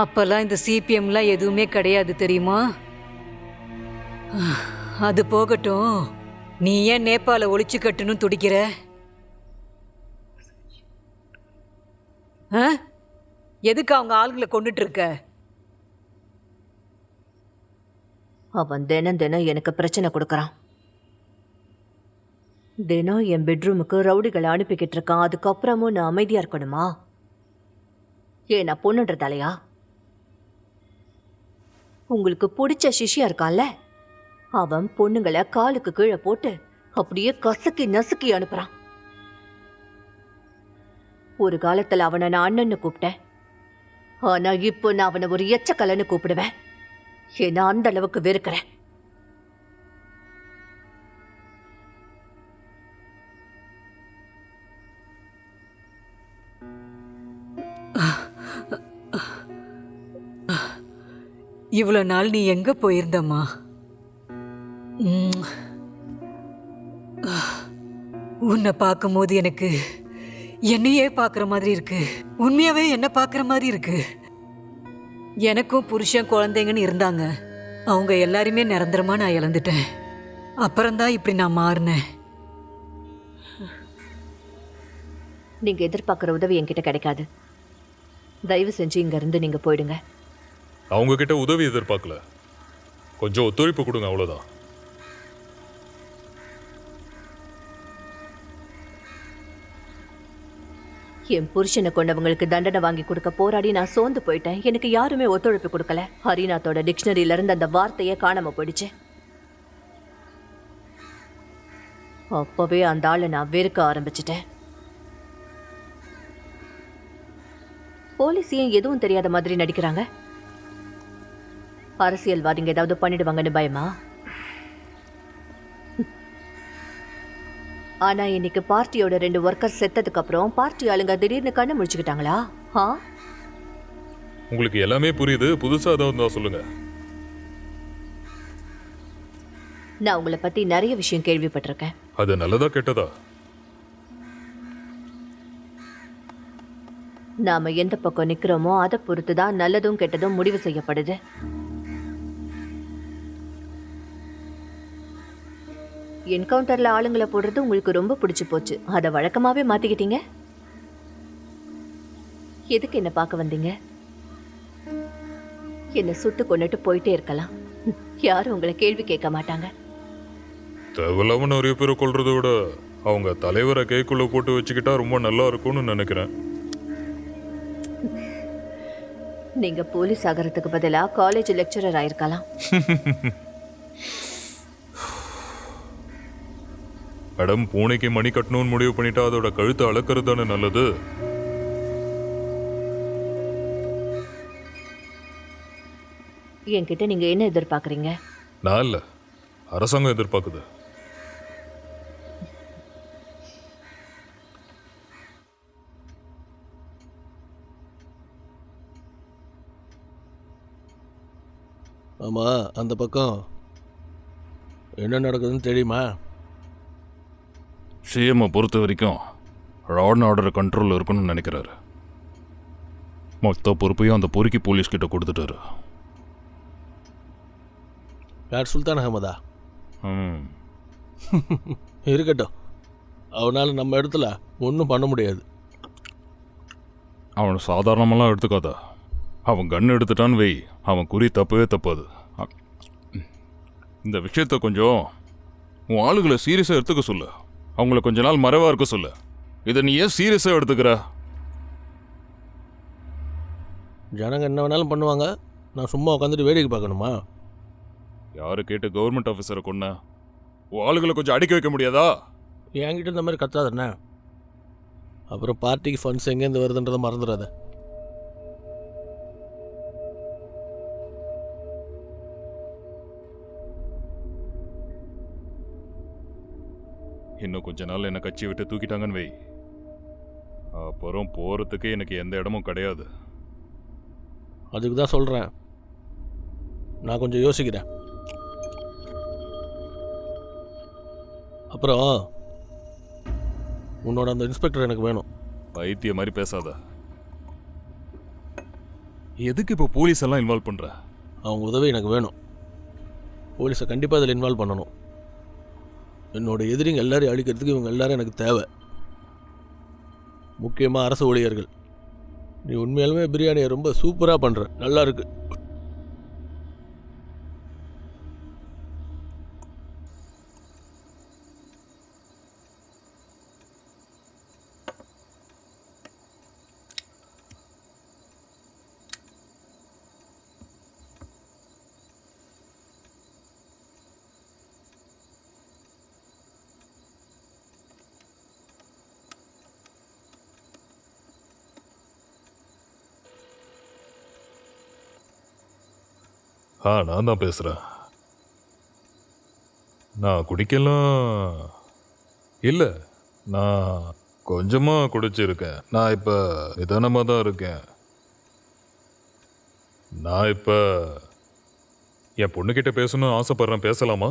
அப்பெல்லாம் இந்த சிபிஎம்லாம் எதுவுமே கிடையாது தெரியுமா? அது போகட்டும், நீ ஏன் நேபாள ஒழிச்சு கட்டணும் துடிக்கிற? எதுக்கு அவங்க ஆளுங்களை கொண்டுட்டு இருக்க? அவன் தினம் தினம் எனக்கு பிரச்சனை கொடுக்கறான். தினம் என் பெட்ரூமுக்கு ரவுடிகளை அனுப்பிக்கிட்டு இருக்கான். அதுக்கப்புறமும் நான் அமைதியா இருக்கணுமா? ஏன் நான் பொண்ணுன்றதாலையா? உங்களுக்கு பிடிச்ச சிஷ்யா இருக்கான்ல, அவன் பொண்ணுங்களை காலுக்கு கீழே போட்டு அப்படியே கசக்கி நசுக்கி அனுப்புறான். ஒரு காலத்துல அவனை நான் அண்ணன்னு கூப்பிட்டேன். ஆனா இப்போ நான் அவனை ஒரு எச்சக்கலன்னு கூப்பிடுவேன். ஏன்னா அந்த அளவுக்கு வெறுக்கிறேன். இவ்வளோ நாள் நீ எங்க போயிருந்தம்மா? உன்னை பார்க்கும்போது எனக்கு என்னையே பார்க்குற மாதிரி இருக்கு. உண்மையாவே என்ன பார்க்குற மாதிரி இருக்கு. எனக்கும் புருஷன் குழந்தைங்கன்னு இருந்தாங்க. அவங்க எல்லாருமே நிரந்தரமா நான் இழந்துட்டேன். அப்புறம்தான் இப்படி நான் மாறினேன். நீங்க எதிர்பார்க்குற உதவி என்கிட்ட கிடைக்காது. தயவு செஞ்சு இங்க இருந்து நீங்க போயிடுங்க. அவங்க கிட்ட உதவி எதிர்பார்க்கல, கொஞ்சம் ஒத்துழைப்பு கொடுங்க, அவ்வளோதான். என் புருஷனை கொண்டவங்களுக்கு தண்டனை வாங்கி கொடுக்க போராடி நான் சோர்ந்து போயிட்டேன். எனக்கு யாருமே ஒத்துழைப்பு கொடுக்கல. ஹரிநாத்தோட டிக்ஷனரியில இருந்து அந்த வார்த்தையே காணாம போயிடுச்சு. அப்பவே அந்த ஆளை நான் வெறுக்க ஆரம்பிச்சிட்டேன். போலீஸ் ஏன் எதுவும் தெரியாத மாதிரி நடிக்கிறாங்க? அரசியல்வாதிங்க ஏதாவது பண்ணிடுவாங்கன்னு பயமா? ஆனா இன்னைக்கு பார்ட்டியோட 2 ஒர்க்கர் செத்ததுக்கு அப்புறம் பார்ட்டி ஆளுங்க திடீர்னு கண்ணு முடிச்சுக்கிட்டாங்களா? உங்களுக்கு எல்லாமே புரியுது, புதுசா ஏதாவது இருந்தா சொல்லுங்க. நான் உங்களை பத்தி நிறைய விஷயம் கேள்விப்பட்டிருக்கேன். அது நல்லதா கெட்டதா? நாம எந்த பக்கம் நிக்கிறோமோ அதை பொறுத்துதான் நல்லதும் கெட்டதும் முடிவு செய்யப்படுது. என்கவுண்டர்ல ஆளுங்களை போடுறது உங்களுக்கு ரொம்ப பிடிச்சு போச்சு. அதை வழக்கமாவே மாத்திக்கிட்டீங்க. எதுக்கு என்ன பார்க்க வந்தீங்க? என்ன சுட்டு கொண்டுட்டு போயிட்டே இருக்கலாம். யாரும் உங்களை கேள்வி கேட்க மாட்டாங்க. தேவையில்லாம நிறைய பேரை கொள்றதை விட அவங்க தலைவரை கைக்குள்ள போட்டு வச்சுக்கிட்டா ரொம்ப நல்லா இருக்கும்னு நினைக்கிறேன். நீங்க போலீஸ் ஆகிறதுக்கு பதிலா காலேஜ் லெக்சரர் ஆயிருக்கலாம். மேடம், பூனைக்கு மணி கட்டணும்னு முடிவு பண்ணிட்டா அதோட கழுத்தை அளக்கிறது தானே நல்லது. என்கிட்ட நீங்க என்ன எதிர்பார்க்கறீங்க? நான் இல்ல, அரசாங்கம் எதிர்பார்க்குது. ஆமா, அந்த பக்கம் என்ன நடக்குதுன்னு தெரியுமா? சிஎம்ஐ பொறுத்த வரைக்கும் லா அண்ட் ஆர்டர் கண்ட்ரோலில் இருக்கணும்னு நினைக்கிறாரு. மொத்த பொறுப்பையும் அந்த பொறுக்கி போலீஸ் கிட்ட கொடுத்துட்டாரு. யார், சுல்தான் அகமதா? இருக்கட்டும், அவனால் நம்ம இடத்துல ஒன்றும் பண்ண முடியாது. அவனை சாதாரணமெல்லாம் எடுத்துக்காத. அவன் கன் எடுத்துட்டான்னு வை, அவன் குறி தப்பவே தப்பாது. இந்த விஷயத்த கொஞ்சம் உன் ஆளுகளை சீரியஸாக எடுத்துக்க சொல்லு. அவங்கள கொஞ்ச நாள் மறைவா இருக்க சொல்லு. இதை நீ ஏன் சீரியஸாக எடுத்துக்கிற? ஜனங்க என்ன வேணாலும் பண்ணுவாங்க, நான் சும்மா உட்காந்துட்டு வேடிக்கை பார்க்கணுமா? யாரு கேட்டு கவர்மெண்ட் ஆஃபீஸரை கொன்ன? உன் ஆளுகளை கொஞ்சம் அடிக்க வைக்க முடியாதா? என்கிட்ட இந்த மாதிரி கத்தாதண்ணே. அப்புறம் பார்ட்டிக்கு ஃபண்ட்ஸ் எங்கேருந்து வருதுன்றதை மறந்துடாத. இன்னும் கொஞ்ச நாள் என்னை கட்சி விட்டு தூக்கிட்டாங்கன்னு வை, அப்புறம் போகிறதுக்கு எனக்கு எந்த இடமும் கிடையாது. அதுக்கு தான் சொல்கிறேன், நான் கொஞ்சம் யோசிக்கிறேன். அப்புறம் உன்னோட அந்த இன்ஸ்பெக்டர் எனக்கு வேணும். பைத்திய மாதிரி பேசாத. எதுக்கு இப்போ போலீஸ் எல்லாம் இன்வால்வ் பண்ணுற? அவங்க உதவி எனக்கு வேணும். போலீஸை கண்டிப்பாக அதில் இன்வால்வ் பண்ணணும். என்னோட எதிரிங்க எல்லாரையும் அழிக்கிறதுக்கு இவங்க எல்லாரும் எனக்கு தேவை. முக்கியமாக அரசு ஊழியர்கள். நீ உண்மையாலுமே பிரியாணியை ரொம்ப சூப்பராக பண்ணுற, நல்லா இருக்கு. நான் தான் பேசுகிறேன். நான் குடிக்கலாம் இல்லை, நான் கொஞ்சமாக குடிச்சிருக்கேன். நான் இப்போ நிதானமாக தான் இருக்கேன். நான் இப்போ என் பொண்ணுகிட்ட பேசணும்னு ஆசைப்படுறேன், பேசலாமா?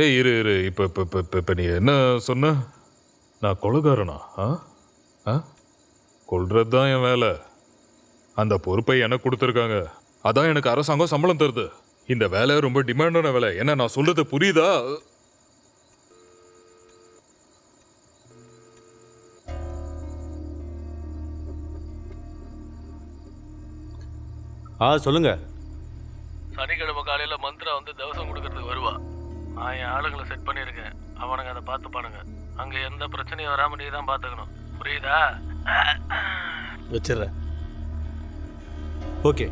ஏய் இரு இரு, இப்போ நீ என்ன சொன்ன? நான் கொலைகாரனா? கொல்றது தான் என் வேலை. அந்த பொறுப்பை எனக்கு கொடுத்துருக்காங்க. அதான் எனக்கு அரசாங்கம் சம்பளம் தருது. இந்த வேலை ரொம்ப டிமாண்டான வேலை. என்ன நான் சொல்றது புரியுதா? சொல்லுங்க. சனிக்கிழமை காலையில மந்த்ரா வந்து தவசம் கொடுக்கறதுக்கு வருவா. நான் என் ஆளுங்களை செட் பண்ணியிருக்கேன். அவனுங்க அதை பார்த்துப்பானுங்க. அங்க எந்த பிரச்சனையும் வராம நீ தான் பார்த்துக்கணும். புரியுதா? வச்சிடுறேன். ஓகே.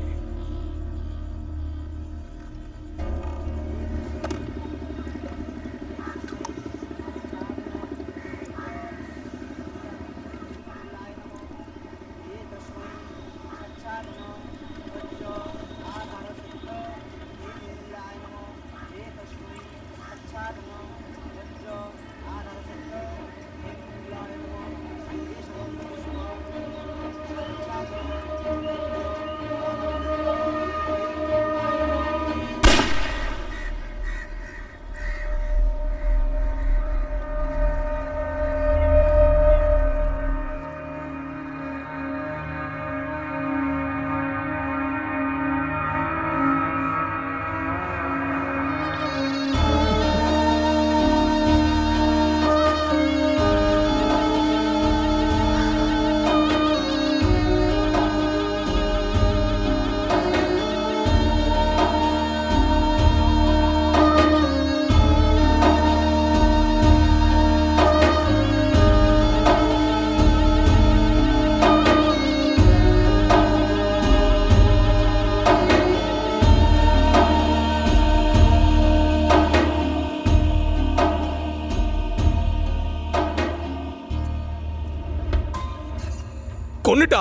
கொன்னுட்டா.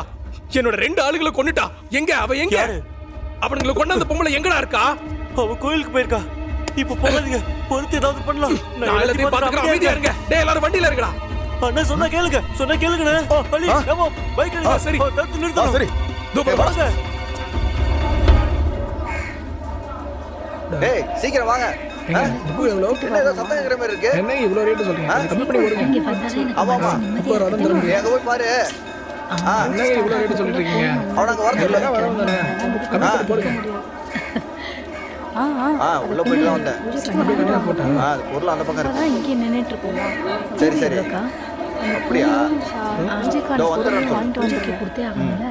என்னோட 2 ஆளுகளை கொன்னுட்டா. எங்க அவ? எங்க அவனுங்களை கொண்டு அந்த பொம்பளை எங்கடா இருக்கா? அவ கோயிலுக்கு போயிருக்கா. இப்ப போகாதீங்க, பொறுத்து ஏதாவது பண்ணலாம். நான் எல்லாத்தையும் பாத்துக்கிறேன். அமைதியா இருங்க. டேய் எல்லாரும் வண்டியில இருக்கடா. அண்ணா சொன்னா கேளுங்க, சொன்னா கேளுங்கண்ணே. வழி நம்ம பைக் எடுங்க. சரி தடுத்து நிறுத்தணும். சரி வாங்க. டேய் சீக்கிரம் வாங்க. என்ன ஏதோ சத்தம் கேக்குற மாதிரி இருக்கு. இவ்வளவு ரேட் சொல்றீங்க? அது கம்மி பண்ணி கொடுங்க. இங்க வந்தாலே எனக்கு ஆமா ஆமா. முப்பது ரூபா தான் தர முடியும். எங்க போய் பாரு. என்னங்க இவ்வளவு ரேட் சொல்லிட்டு இருக்கீங்க? அவனாங்க வரது இல்ல. வரவங்க தானே. கம்மி பண்ணி போடுங்க. உள்ள போயிட்டு தான் வந்தேன். அது பொருள் அந்த பக்கம் இருக்கு. இங்கே நின்றுட்டு இருக்கோமா? சரி சரி. அப்படியா? இதோ வந்துடுறேன்னு சொல்லு. கொடுத்தே ஆகணும்ல.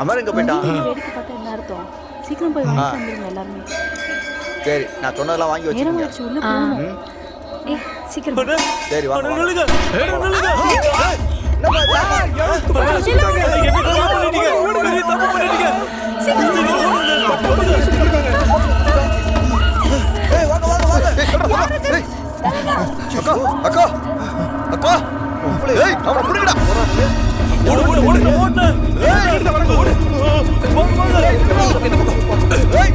அமர் எங்க போயிட்டான்? வேடிக்கை பார்த்தா என்ன அர்த்தம்? சீக்கிரம் போய் வாங்கிட்டு வந்துருங்க எல்லாருமே. சரி நான் சொன்னதெல்லாம் வாங்கி நேரம் வச்சிருக்கேன். ஆயிடுச்சு, உள்ள போகணும். ஏய் சீக்கிரம் வா. சரி வாங்க வாங்க. நில்லுங்க. நில்லுங்க. அக்கா அக்கா ஏய் அவன புடிங்கடா. ஓடு ஓடு ஓடு ஓடு. ஏய் எடுத்து வரங்க ஓடு. போங்க போங்க. இந்த பக்கம். ஏய்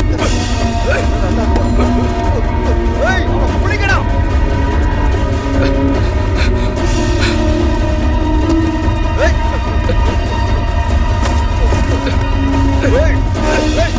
ஏய் அவன புடிங்கடா. ஏய் ஏய் ஏய்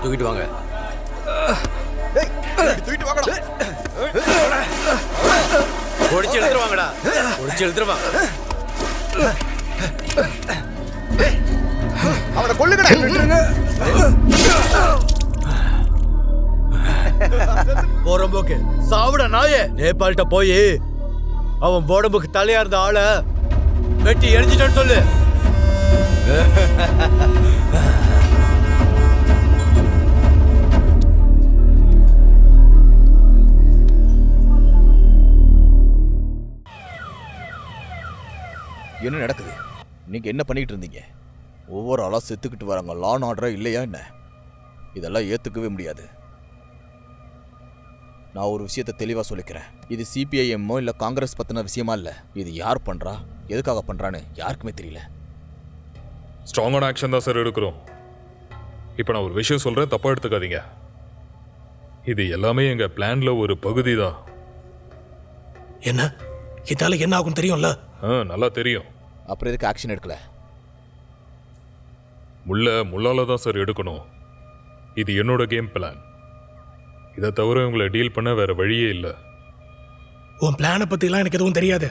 தூக்கிட்டு வாங்க. தூக்கிட்டு வாங்கடா. ஒடிச்சு எழுதுருவாங்கடா. ஒடிச்சு எழுதுருவாங்க. அவனை கொல்லுங்கடா. போறம்போக்கு சாவுட நாயே. நேபாள்கிட்ட போய் அவன் போடம்புக்கு தலையா இருந்த ஆளை வெட்டி எரிஞ்சிட்டான்னு சொல்லு. என்ன நடக்குது? நீங்க என்ன பண்ணிட்டு இருந்தீங்க? ஒவ்வொரு ஆளா செத்துக்கிட்டு வராங்க. லா அண்ட் ஆர்டரா இல்லையா என்ன? இதெல்லாம் ஏத்துக்கவே முடியாது. நான் ஒரு விஷயத்தை தெளிவாக சொல்லிக்கிறேன். இது சிபிஐஎம்மோ இல்லை காங்கிரஸ் பற்றின விஷயமா இல்லை. இது யார் பண்ணுறா, எதுக்காக பண்ணுறான்னு யாருக்குமே தெரியல. ஸ்ட்ராங்கான ஆக்ஷன் தான் சார் எடுக்கிறோம். இப்போ நான் ஒரு விஷயம் சொல்கிறேன், தப்பாக எடுத்துக்காதீங்க. இது எல்லாமே எங்கள் பிளானில் ஒரு பகுதி தான். என்ன இதால என்ன ஆகும் தெரியும்ல? நல்லா தெரியும். அப்புறம் எதுக்கு ஆக்ஷன் எடுக்கல? முள்ளால தான் சார் எடுக்கணும். இது என்னோட கேம் பிளான். இதை தவிர உங்களை டீல் பண்ண வேற வழியே இல்லை. உன் பிளானை பற்றிலாம் எனக்கு எதுவும் தெரியாது.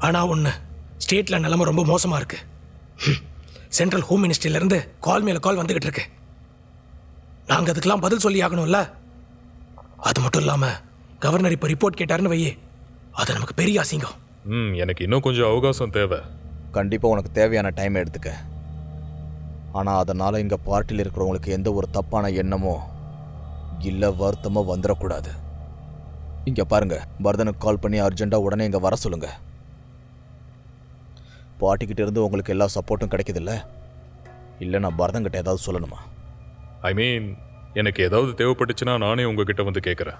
ஆனால் ஒன்று, ஸ்டேட்டில் நிலைமை ரொம்ப மோசமாக இருக்கு. சென்ட்ரல் ஹோம் மினிஸ்ட்ரியிலேருந்து கால் மேலே கால் வந்துக்கிட்டு இருக்கு. நாங்கள் அதுக்கெல்லாம் பதில் சொல்லி ஆகணும்ல. அது மட்டும் இல்லாமல் கவர்னர் இப்போ ரிப்போர்ட் கேட்டாருன்னு வையே, அது நமக்கு பெரிய அசிங்கம். எனக்கு இன்னும் கொஞ்சம் அவகாசம் தேவை. கண்டிப்பாக உனக்கு தேவையான டைம் எடுத்துக்க. ஆனால் அதனால் இங்கே பார்ட்டியில் இருக்கிறவங்களுக்கு எந்த ஒரு தப்பான எண்ணமோ இல்லை வருத்தமோ வந்துடக்கூடாது. இங்கே பாருங்க, பரதனுக்கு கால் பண்ணி அர்ஜென்ட்டாக உடனே இங்கே வர சொல்லுங்க. பார்ட்டிக்கிட்ட இருந்து உங்களுக்கு எல்லா சப்போர்ட்டும் கிடைக்குதில்ல? இல்லை நான் பரதன்கிட்ட ஏதாவது சொல்லணுமா? ஐ மீன், எனக்கு ஏதாவது தேவைப்பட்டுச்சுன்னா நானே உங்ககிட்ட வந்து கேட்குறேன்.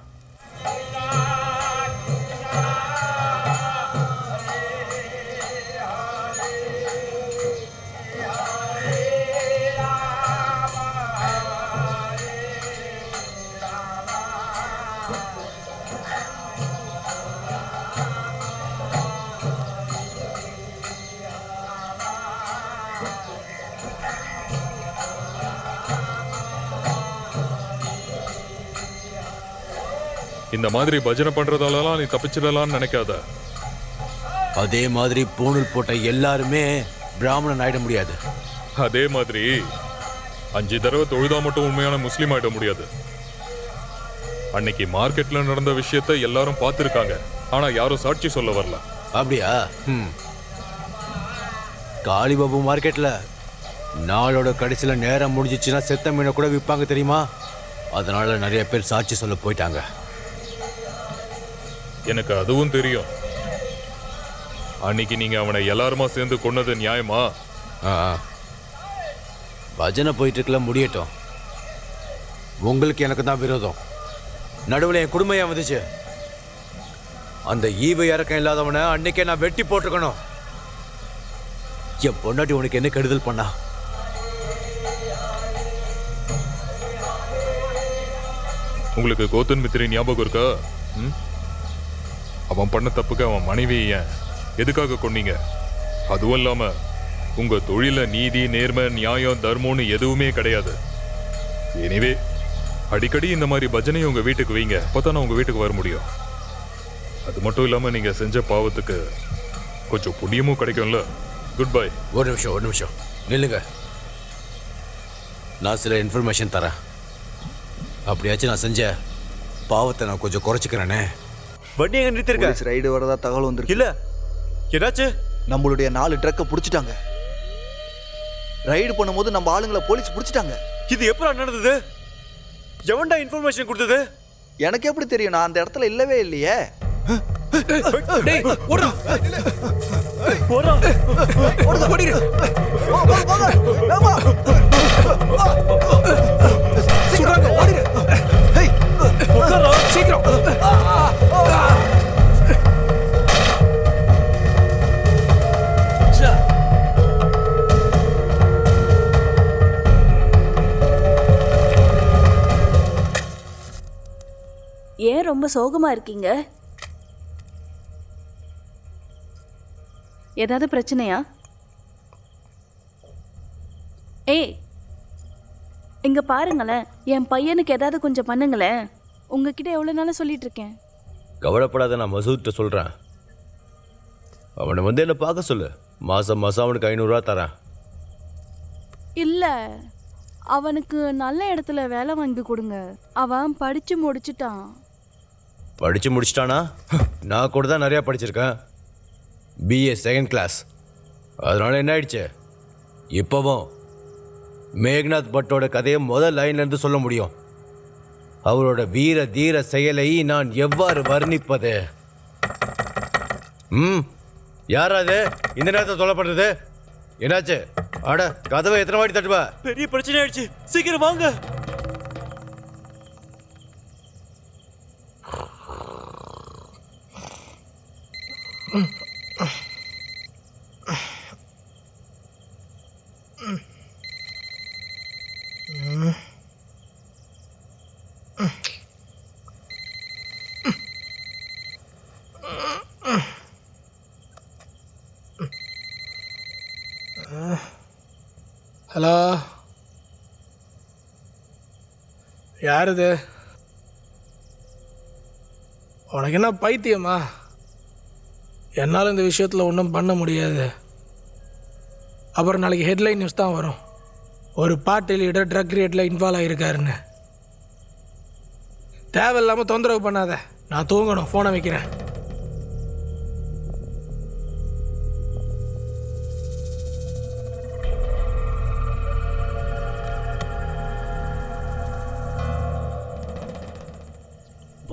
இந்த மாதிரி பஜனை பண்றதாலலாம் நீ தப்பிச்சிடலான்னு நினைக்காத. அதே மாதிரி பூணூல் போட்ட எல்லாருமே பிராமணன் ஆயிட முடியாது. அதே மாதிரி 5 தடவை தொழுதா மட்டும் உண்மையான முஸ்லீம் ஆயிட முடியாது. அன்னைக்கு மார்க்கெட்ல நடந்த விஷயத்தை எல்லாரும் பார்த்திருக்காங்க, ஆனா யாரும் சாட்சி சொல்ல வரல. அப்படியா? காளிபாபு மார்க்கெட்ல நாளோட கடைசியில் நேரம் முடிஞ்சிச்சுன்னா செத்த மீனை கூட விற்பாங்க தெரியுமா? அதனால நிறைய பேர் சாட்சி சொல்ல போயிட்டாங்க. எனக்கு அதுவும் தெரியும். அன்னைக்கு நீங்க அவனை எல்லாருமா சேர்ந்து கொன்னது நியாயமா? பஜனை போயிட்டு இருக்கல, முடியட்டும். உங்களுக்கு எனக்கு தான் விரோதம். நடுவில் என் குடும்பம் ஏன் வந்துச்சு? அந்த ஈவு இறக்கம் இல்லாதவனை அன்னைக்கே நான் வெட்டி போட்டிருக்கணும். என் பொண்டாட்டி உனக்கு என்ன கெடுதல் பண்ணா? உங்களுக்கு கோத்தன் மித்திரி ஞாபகம் இருக்கா? அவன் பண்ண தப்புக்கு அவன் மனைவி ஏன் எதுக்காக கொன்னீங்க? அதுவும் இல்லாம உங்க தொழில நீதி, நேர்மை, நியாயம், தர்மம்னு எதுவுமே கிடையாது. எனிவே, அடிக்கடி இந்த மாதிரி பஜனை உங்க வீட்டுக்கு வைங்க, அப்பதான் உங்க வீட்டுக்கு வர முடியும். அது மட்டும் இல்லாம நீங்க செஞ்ச பாவத்துக்கு கொஞ்சம் புண்ணியமும் கிடைக்கும்ல. Good bye. ஒரு நிமிஷம் நில்லுங்க. நான் சில இன்ஃபர்மேஷன் தரேன். அப்படியாச்சும் நான் செஞ்ச பாவத்தை நான் கொஞ்சம் குறைச்சிக்கிறேனே. வண்டி எங்க நிறுத்திருக்க? ரைடு வரதா தகவல் வந்துருக்கு. இல்ல, என்னாச்சு? நம்மளுடைய 4 ட்ரக்கை பிடிச்சிட்டாங்க. ரைடு பண்ணும்போது நம்ம ஆளுங்களை போலீஸ் பிடிச்சிட்டாங்க. இது எப்படா நடந்தது? எவன்டா இன்ஃபர்மேஷன் கொடுத்தது? எனக்கு எப்படி தெரியும்? நான் அந்த இடத்துல இல்லவே இல்லையே. ஏன் ரொம்ப சோகமா இருக்கீங்க? ஏதாவது பிரச்சனையா? ஏய், இங்க பாருங்களேன், என் பையனுக்கு ஏதாவது கொஞ்சம் பண்ணுங்களேன். உங்ககிட்ட எவ்வளவு நாளா சொல்லிட்டு இருக்கேன். கவலைப்படாத, நான் மசூத்கிட்ட சொல்றேன். அவனை வந்து என்ன பார்க்க சொல்லு. மாசம் அவனுக்கு 500 ரூபா தரேன். இல்ல, அவனுக்கு நல்ல இடத்துல வேலை வாங்கி கொடுங்க. அவன் படிச்சு முடிச்சுட்டான். படிச்சு முடிச்சிட்டானா? நான் கூட தான் நிறையா படிச்சிருக்கேன். BA 2nd class. அதனால என்ன ஆயிடுச்சு? இப்போவும் மேக்நாத் பட்டோட கதையை முதல் லைன்லேருந்து சொல்ல முடியும். அவரோட வீர தீர செயலை நான் எவ்வாறு வர்ணிப்பது? யாராவது இந்த நேரத்தை சொல்லப்படுறது? என்னாச்சு? அட, கதவை எத்தனை வாட்டி தட்டுவா? பெரிய பிரச்சனை ஆயிடுச்சு, சீக்கிரம் வாங்க. ஹலோ, யார் இது? உனக்கு என்ன பைத்தியமா? என்னால் இந்த விஷயத்தில் ஒன்றும் பண்ண முடியாது. அப்புறம் நாளைக்கு ஹெட்லைன் நியூஸ் தான் வரும், ஒரு பார்ட்டி லீடர் ட்ரக் ரேட்டில் இன்வால்வ் ஆகியிருக்காருன்னு. தேவையில்லாமல் தொந்தரவு பண்ணாத, நான் தூங்கணும். ஃபோனை வைக்கிறேன்.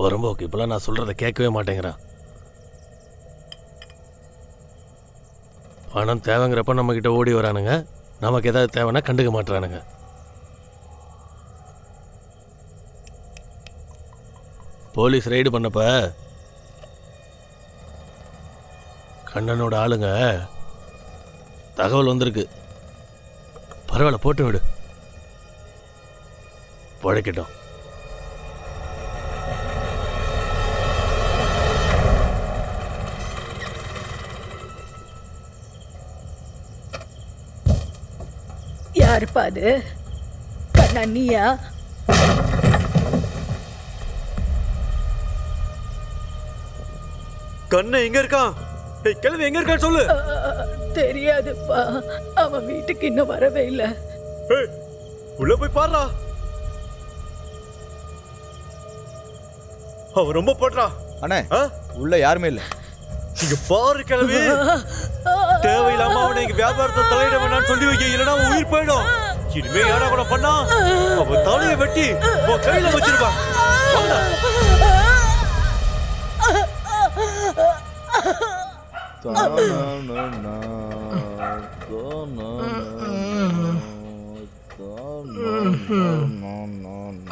வரும்போக்கு இப்பெல்லாம் நான் சொல்கிறத கேட்கவே மாட்டேங்கிறான். பணம் தேவைங்கிறப்ப நம்மக்கிட்ட ஓடி வரானுங்க, நமக்கு ஏதாவது தேவைன்னா கண்டுக்க மாட்டுறானுங்க. போலீஸ் ரெய்டு பண்ணப்ப கண்ணனோட ஆளுங்க தகவல் வந்திருக்கு. பரவாயில்ல, போட்டு விடு, பழைக்கட்டும். யாருப்பா அது? கண்ணா நீயா? கண்ணு எங்க இருக்கான்? கிழவி எங்க இருக்கான்னு சொல்லு. தெரியாதுப்பா, அவன் வீட்டுக்கு இன்னும் வரவே இல்லை. உள்ள போய் பாருடா, அவன் ரொம்ப போடுறா. அண்ணே, உள்ள யாருமே இல்லை. இங்க பாரு கிழவி, தேவையில்லாம அவனை இங்க வியாபாரத்தை தலையிட வேணாம்னு சொல்லி வைக்க, இல்லைன்னா அவன் உயிர் போயிடும். இனிமே யாரா கூட பண்ணா அவன் தலையை வெட்டி உன் கையில வச்சிருப்பான்.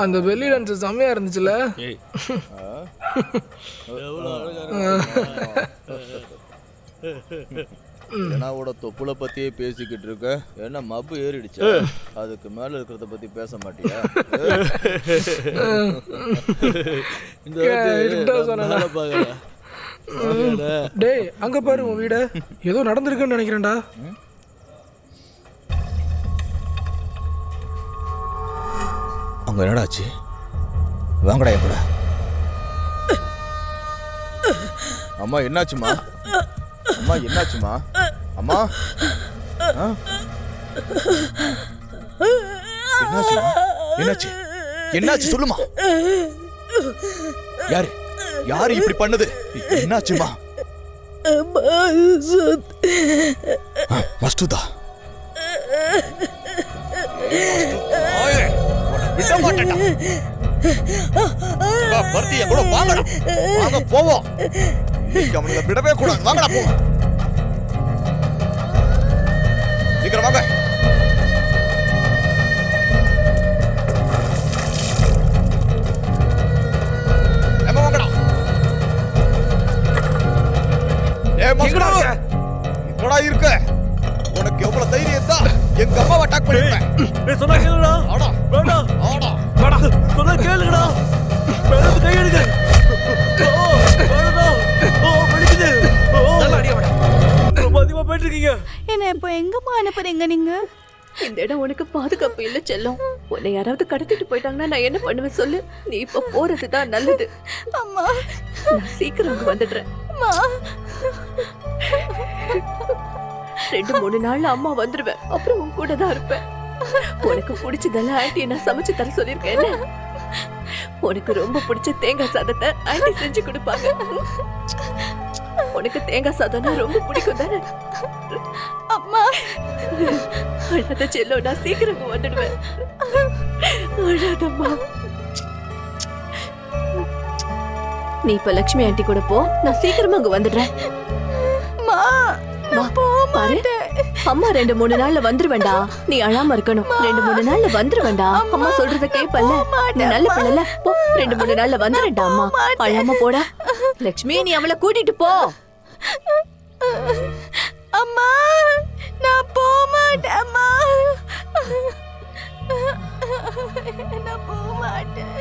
அந்த வெளி டான்ஸ் செம்மையா இருந்துச்சுல. என்னோட தொப்புல பத்தியே பேசிக்கிட்டு இருக்க. என்ன மப்பு ஏறிடுச்சு, அதுக்கு மேல இருக்கிறத பத்தி பேச மாட்டியா? டேய், அங்க பாரு உன் வீட, ஏதோ நடந்திருக்குன்னு நினைக்கிறேன்டா. அங்க என்னடாச்சு? வாங்கடா என் கூட. அம்மா என்னாச்சுமா? அம்மா என்னாச்சுமா? அம்மா என்னாச்சுமா? என்னாச்சு? என்னாச்சு சொல்லுமா? யாரு யாரு இப்படி பண்ணது? என்னாச்சுமா? மஸ்துதா விட மாட்டேன்டா. பர்த்திய கூட வாங்கடா, வாங்க போவோம். அவனுங்களை விடவே கூடாது. வாங்கடா போவோம், சீக்கிரம் வாங்க. வாங்கடா. எங்கடா இருக்க? உனக்கு எவ்வளவு தைரியம் தான் எங்க அம்மாவை அட்டாக் பண்ணிருப்பேன். சொன்னா கேளுடா. ஆடா வேண்டாம், ஆடா வாடா, சொன்னா கேளுடா. வேறது கை எடுங்க. ரொம்ப அதிகமா போயிட்டு இருக்கீங்க. என்ன இப்போ எங்கம்மா அனுப்புறீங்க நீங்க? இந்த இடம் உனக்கு பாதுகாப்பு இல்ல செல்லம். உன்னை யாராவது கடத்திட்டு போயிட்டாங்கன்னா நான் என்ன பண்ணுவேன் சொல்லு? நீ இப்ப போறதுதான் நல்லது. அம்மா, நான் சீக்கிரம் அங்க வந்துடுறேன். அம்மா, 2-3 நாள்ல அம்மா வந்துருவேன். அப்புறம் உன் கூட தான் இருப்பேன். உனக்கு பிடிச்சதெல்லாம் ஆன்ட்டி நான் சமைச்சு தர சொல்லியிருக்கேன். உனக்கு ரொம்ப பிடிச்ச தேங்காய் சாதத்தை ஆன்ட்டி செஞ்சு கொடுப்பாங்க. உனக்கு தேங்காய் சாதம்னா ரொம்ப பிடிக்கும் தானே? அம்மா, அழாத செல்லம், நான் சீக்கிரம் வந்துடுவேன். அழாதம்மா. நீ இப்ப லட்சுமி ஆன்ட்டி கூட போ, நான் சீக்கிரமா அங்க வந்துடுறேன். பாரு, அம்மா 2-3 நாள்ல வந்துருவேண்டா. நீ அழாம இருக்கணும். 2-3 நாள்ல வந்துருவேண்டா. அம்மா சொல்றத கேப்பல்ல, நீ நல்ல பிள்ளை. போ, 2-3 நாள்ல வந்துருடா. அம்மா அழாம போடா. லட்சுமி, நீ அவளை கூட்டிட்டு போ. அம்மா நான் போக மாட்டேன் அம்மா. நான் போக மாட்டேன்.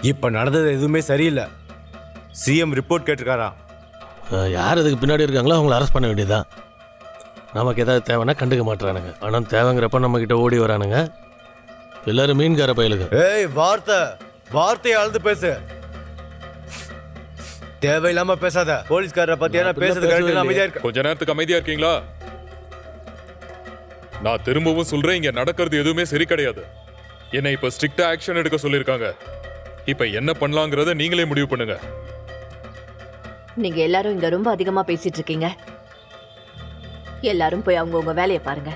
இப்ப நடந்தது எதுவுமே சரியில்லை. சிஎம் ரிப்போர்ட் கேட்டிருக்காரா? யார் இதுக்கு பின்னாடி இருக்காங்களோ அவங்கள அரெஸ்ட் பண்ண வேண்டியதுதான். நமக்கு ஏதாவது தேவைன்னா கண்டுக்க மாட்டுறானுங்க. ஆனால் தேவைங்கிறப்ப நம்மக்கிட்ட ஓடி வரானுங்க. எல்லாரும் மீன்கார பயலுங்க. ஏய், வார்த்தையை அளந்து பேசு. தேவையில்லாம பேசாத. போலீஸ்காரரை பத்தியான பேசுறது கரெக்ட். அமைதியா இருக்க. கொஞ்ச நேரத்துக்கு அமைதியா இருக்கீங்களா? நான் திரும்பவும் சொல்றேன், இங்க நடக்கிறது எதுவுமே சரி கிடையாது. என்னை இப்ப ஸ்ட்ரிக்டா ஆக்ஷன் எடுக்க சொல்லிருக்காங்க. இப்ப என்ன பண்ணலாங்கிறத நீங்களே முடிவு பண்ணுங்க. நீங்க எல்லாரும் இங்க ரொம்ப அதிகமா பேசிட்டு இருக்கீங்க. எல்லாரும் போய் அவங்க வேலையை பாருங்க.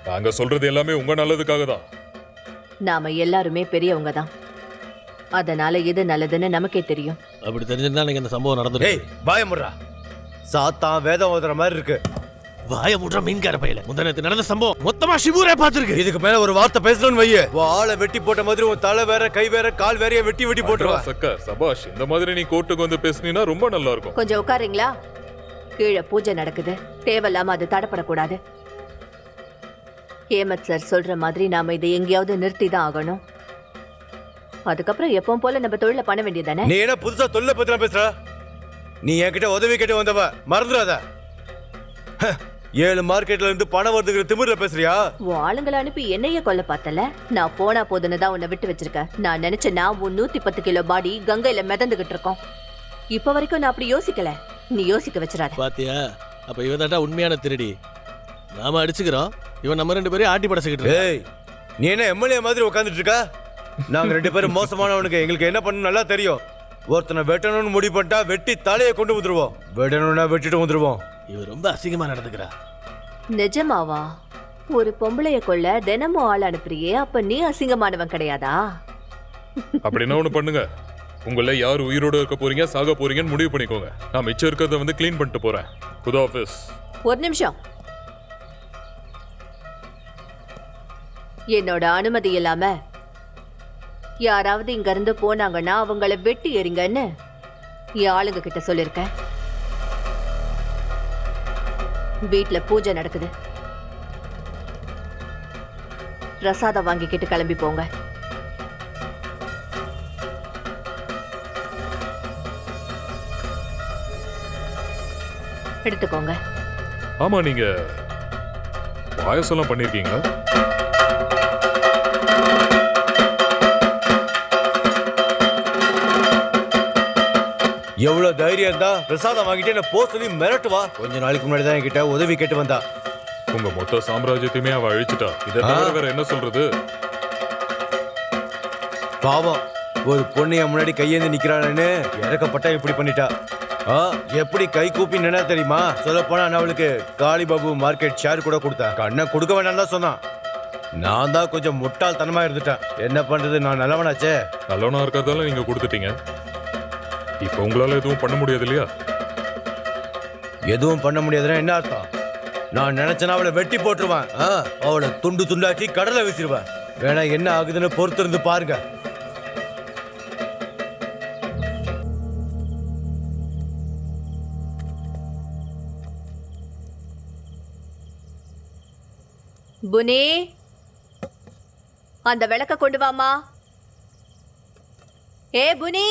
நாங்க சொல்றது எல்லாமே உங்க நல்லதுக்காக தான். நாம எல்லாருமே பெரியவங்க தான். அதனால எது நல்லதுன்னு நமக்கே தெரியும். அப்படி தெரிஞ்சிருந்தா நீங்க இந்த சம்பவம் நடந்துருக்கு. ஏய், வாய முடுறா. சாத்தான் வேதம் ஓதுற மாதிரி இருக்கு. வாய முடுற மீன்கார பையல. முந்தனத்து நடந்த சம்பவம் மொத்தமா ஷிபூரே பாத்துருக்கு. இதுக்கு மேல ஒரு வார்த்தை பேசணும்னு வையே, ஆளை வெட்டி போட்ட மாதிரி உன் தலை வேற கை வேற கால் வேறைய வெட்டி போட்டுருவா. சக்க சபாஷ், இந்த மாதிரி நீ கோர்ட்டுக்கு வந்து பேசுனீனா ரொம்ப நல்லா இருக்கும். கொஞ்சம் உட்காருங்களா? கீழே பூஜை நடக்குது, தேவையில்லாம அது தடப்படக்கூடாது. ஹேமத் சார் சொல்ற மாதிரி நாம இதை எங்கேயாவது நிறுத்தி தான் ஆகணும். அதுக்கப்புறம் எப்பவும் போல நம்ம தொழில பண்ண வேண்டியதானே. நீ என்ன புதுசா தொழில பத்தினா பேசுற? நீ என்கிட்ட உதவி கேட்டு வந்தவ, மறந்துடாத. 7 மார்க்கெட்ல இருந்து பணம் வருதுங்கிற திமிர்ல பேசுறியா? உன் ஆளுங்களை அனுப்பி என்னையே கொல்ல பார்த்தல. நான் போனா போதுன்னு தான் உன்னை விட்டு வச்சிருக்கேன். நான் நினைச்சேன்னா உன் 110 கிலோ பாடி கங்கையில மிதந்துகிட்டு இருக்கோம். இப்ப வரைக்கும் நான் அப்படி யோசிக்கல. நீ யோசிக்க வச்சிடாத. பாத்தியா, அப்ப இவதாட்டா உண்மையான திருடி. நாம அடிச்சுக்கிறோம், இவன் நம்ம 2 பேரையும் ஆட்டி படைச்சுக்கிட்டு. ஏய், நீ என்ன எம்எல்ஏ மாதிரி உட்காந்துட்டு இருக்க? நாங்க 2 பேரும் மோசமானவனுக்கு. எங்களுக்கு என்ன பண்ணணும் நல்லா தெரியும். ஒருத்தனை வெட்டணும்னு முடிவு பண்ணிட்டா வெட்டி தலையை கொண்டு வந்துருவோம். வெட்டணும்னா வெட்டிட்டு வந்துருவோம். இவன் ரொம்ப அசிங்கமா நடந்துக்கிறா. நிஜமாவா? ஒரு பொம்பளைய கொள்ள தினமும் ஆள் அனுப்புறியே, அப்ப நீ அசிங்கமானவன் கிடையாதா? அப்படின்னா ஒண்ணு பண்ணுங்க, உங்கள யார் உயிரோட இருக்க போறீங்க சாக போறீங்கன்னு முடிவு பண்ணிக்கோங்க. நான் மிச்சம் இருக்கிறத வந்து கிளீன் பண்ணிட்டு போறேன். Good office. ஒரு நிமிஷம். என்னோட அனுமதி இல்லாம யாராவது இங்க இருந்து போனாங்கன்னா அவங்கள வெட்டி எறிங்கன்னு என் ஆளுங்க கிட்ட சொல்லிருக்கேன். வீட்ல பூஜை நடக்குது. பிரசாதம் வாங்கிக்கிட்டு கிளம்பி போங்க. எடுத்துக்கோங்க. ஆமா, நீங்க பாயசம்லாம் பண்ணிருக்கீங்களா? எவ்வளவு தைரியம் இருந்தா பிரசாதம் வாங்கிட்டு என்ன போ சொல்லி மிரட்டுவா. கொஞ்ச நாளைக்கு முன்னாடி தான் என்கிட்ட உதவி கேட்டு வந்தா. உங்க மொத்த சாம்ராஜ்யத்தையுமே அவ அழிச்சிட்டா. இதை தவிர வேற என்ன சொல்றது? பாவம், ஒரு பொண்ணு என் முன்னாடி கையேந்து நிக்கிறான்னு இறக்கப்பட்டா இப்படி பண்ணிட்டா. எப்படி கை கூப்பி நின்னா தெரியுமா? சொல்ல போனா நான் அவளுக்கு காளிபாபு மார்க்கெட் ஷேர் கூட கொடுத்தேன். கண்ணை கொடுக்க வேண்டாம் தான் சொன்னான். நான் தான் கொஞ்சம் முட்டாள்தனமா இருந்துட்டேன். என்ன பண்றது, நான் நல்லவனாச்சே. நல்லவனா இருக்கிறதால நீங்க கொடுத்துட்டீங்க. இப்ப உங்களால எதுவும் பண்ண முடியாது இல்லையா? எதுவும் பண்ண முடியாதுன்னா என்ன அர்த்தம்? நான் நினைச்சேன்னா அவளை வெட்டி போட்டுருவேன். அவளை துண்டு துண்டாக்கி கடலை வீசிடுவேன். வேணா என்ன ஆகுதுன்னு பொறுத்திருந்து பாருங்க. புனி, அந்த விளக்க கொண்டு வாமா. ஏ புனி.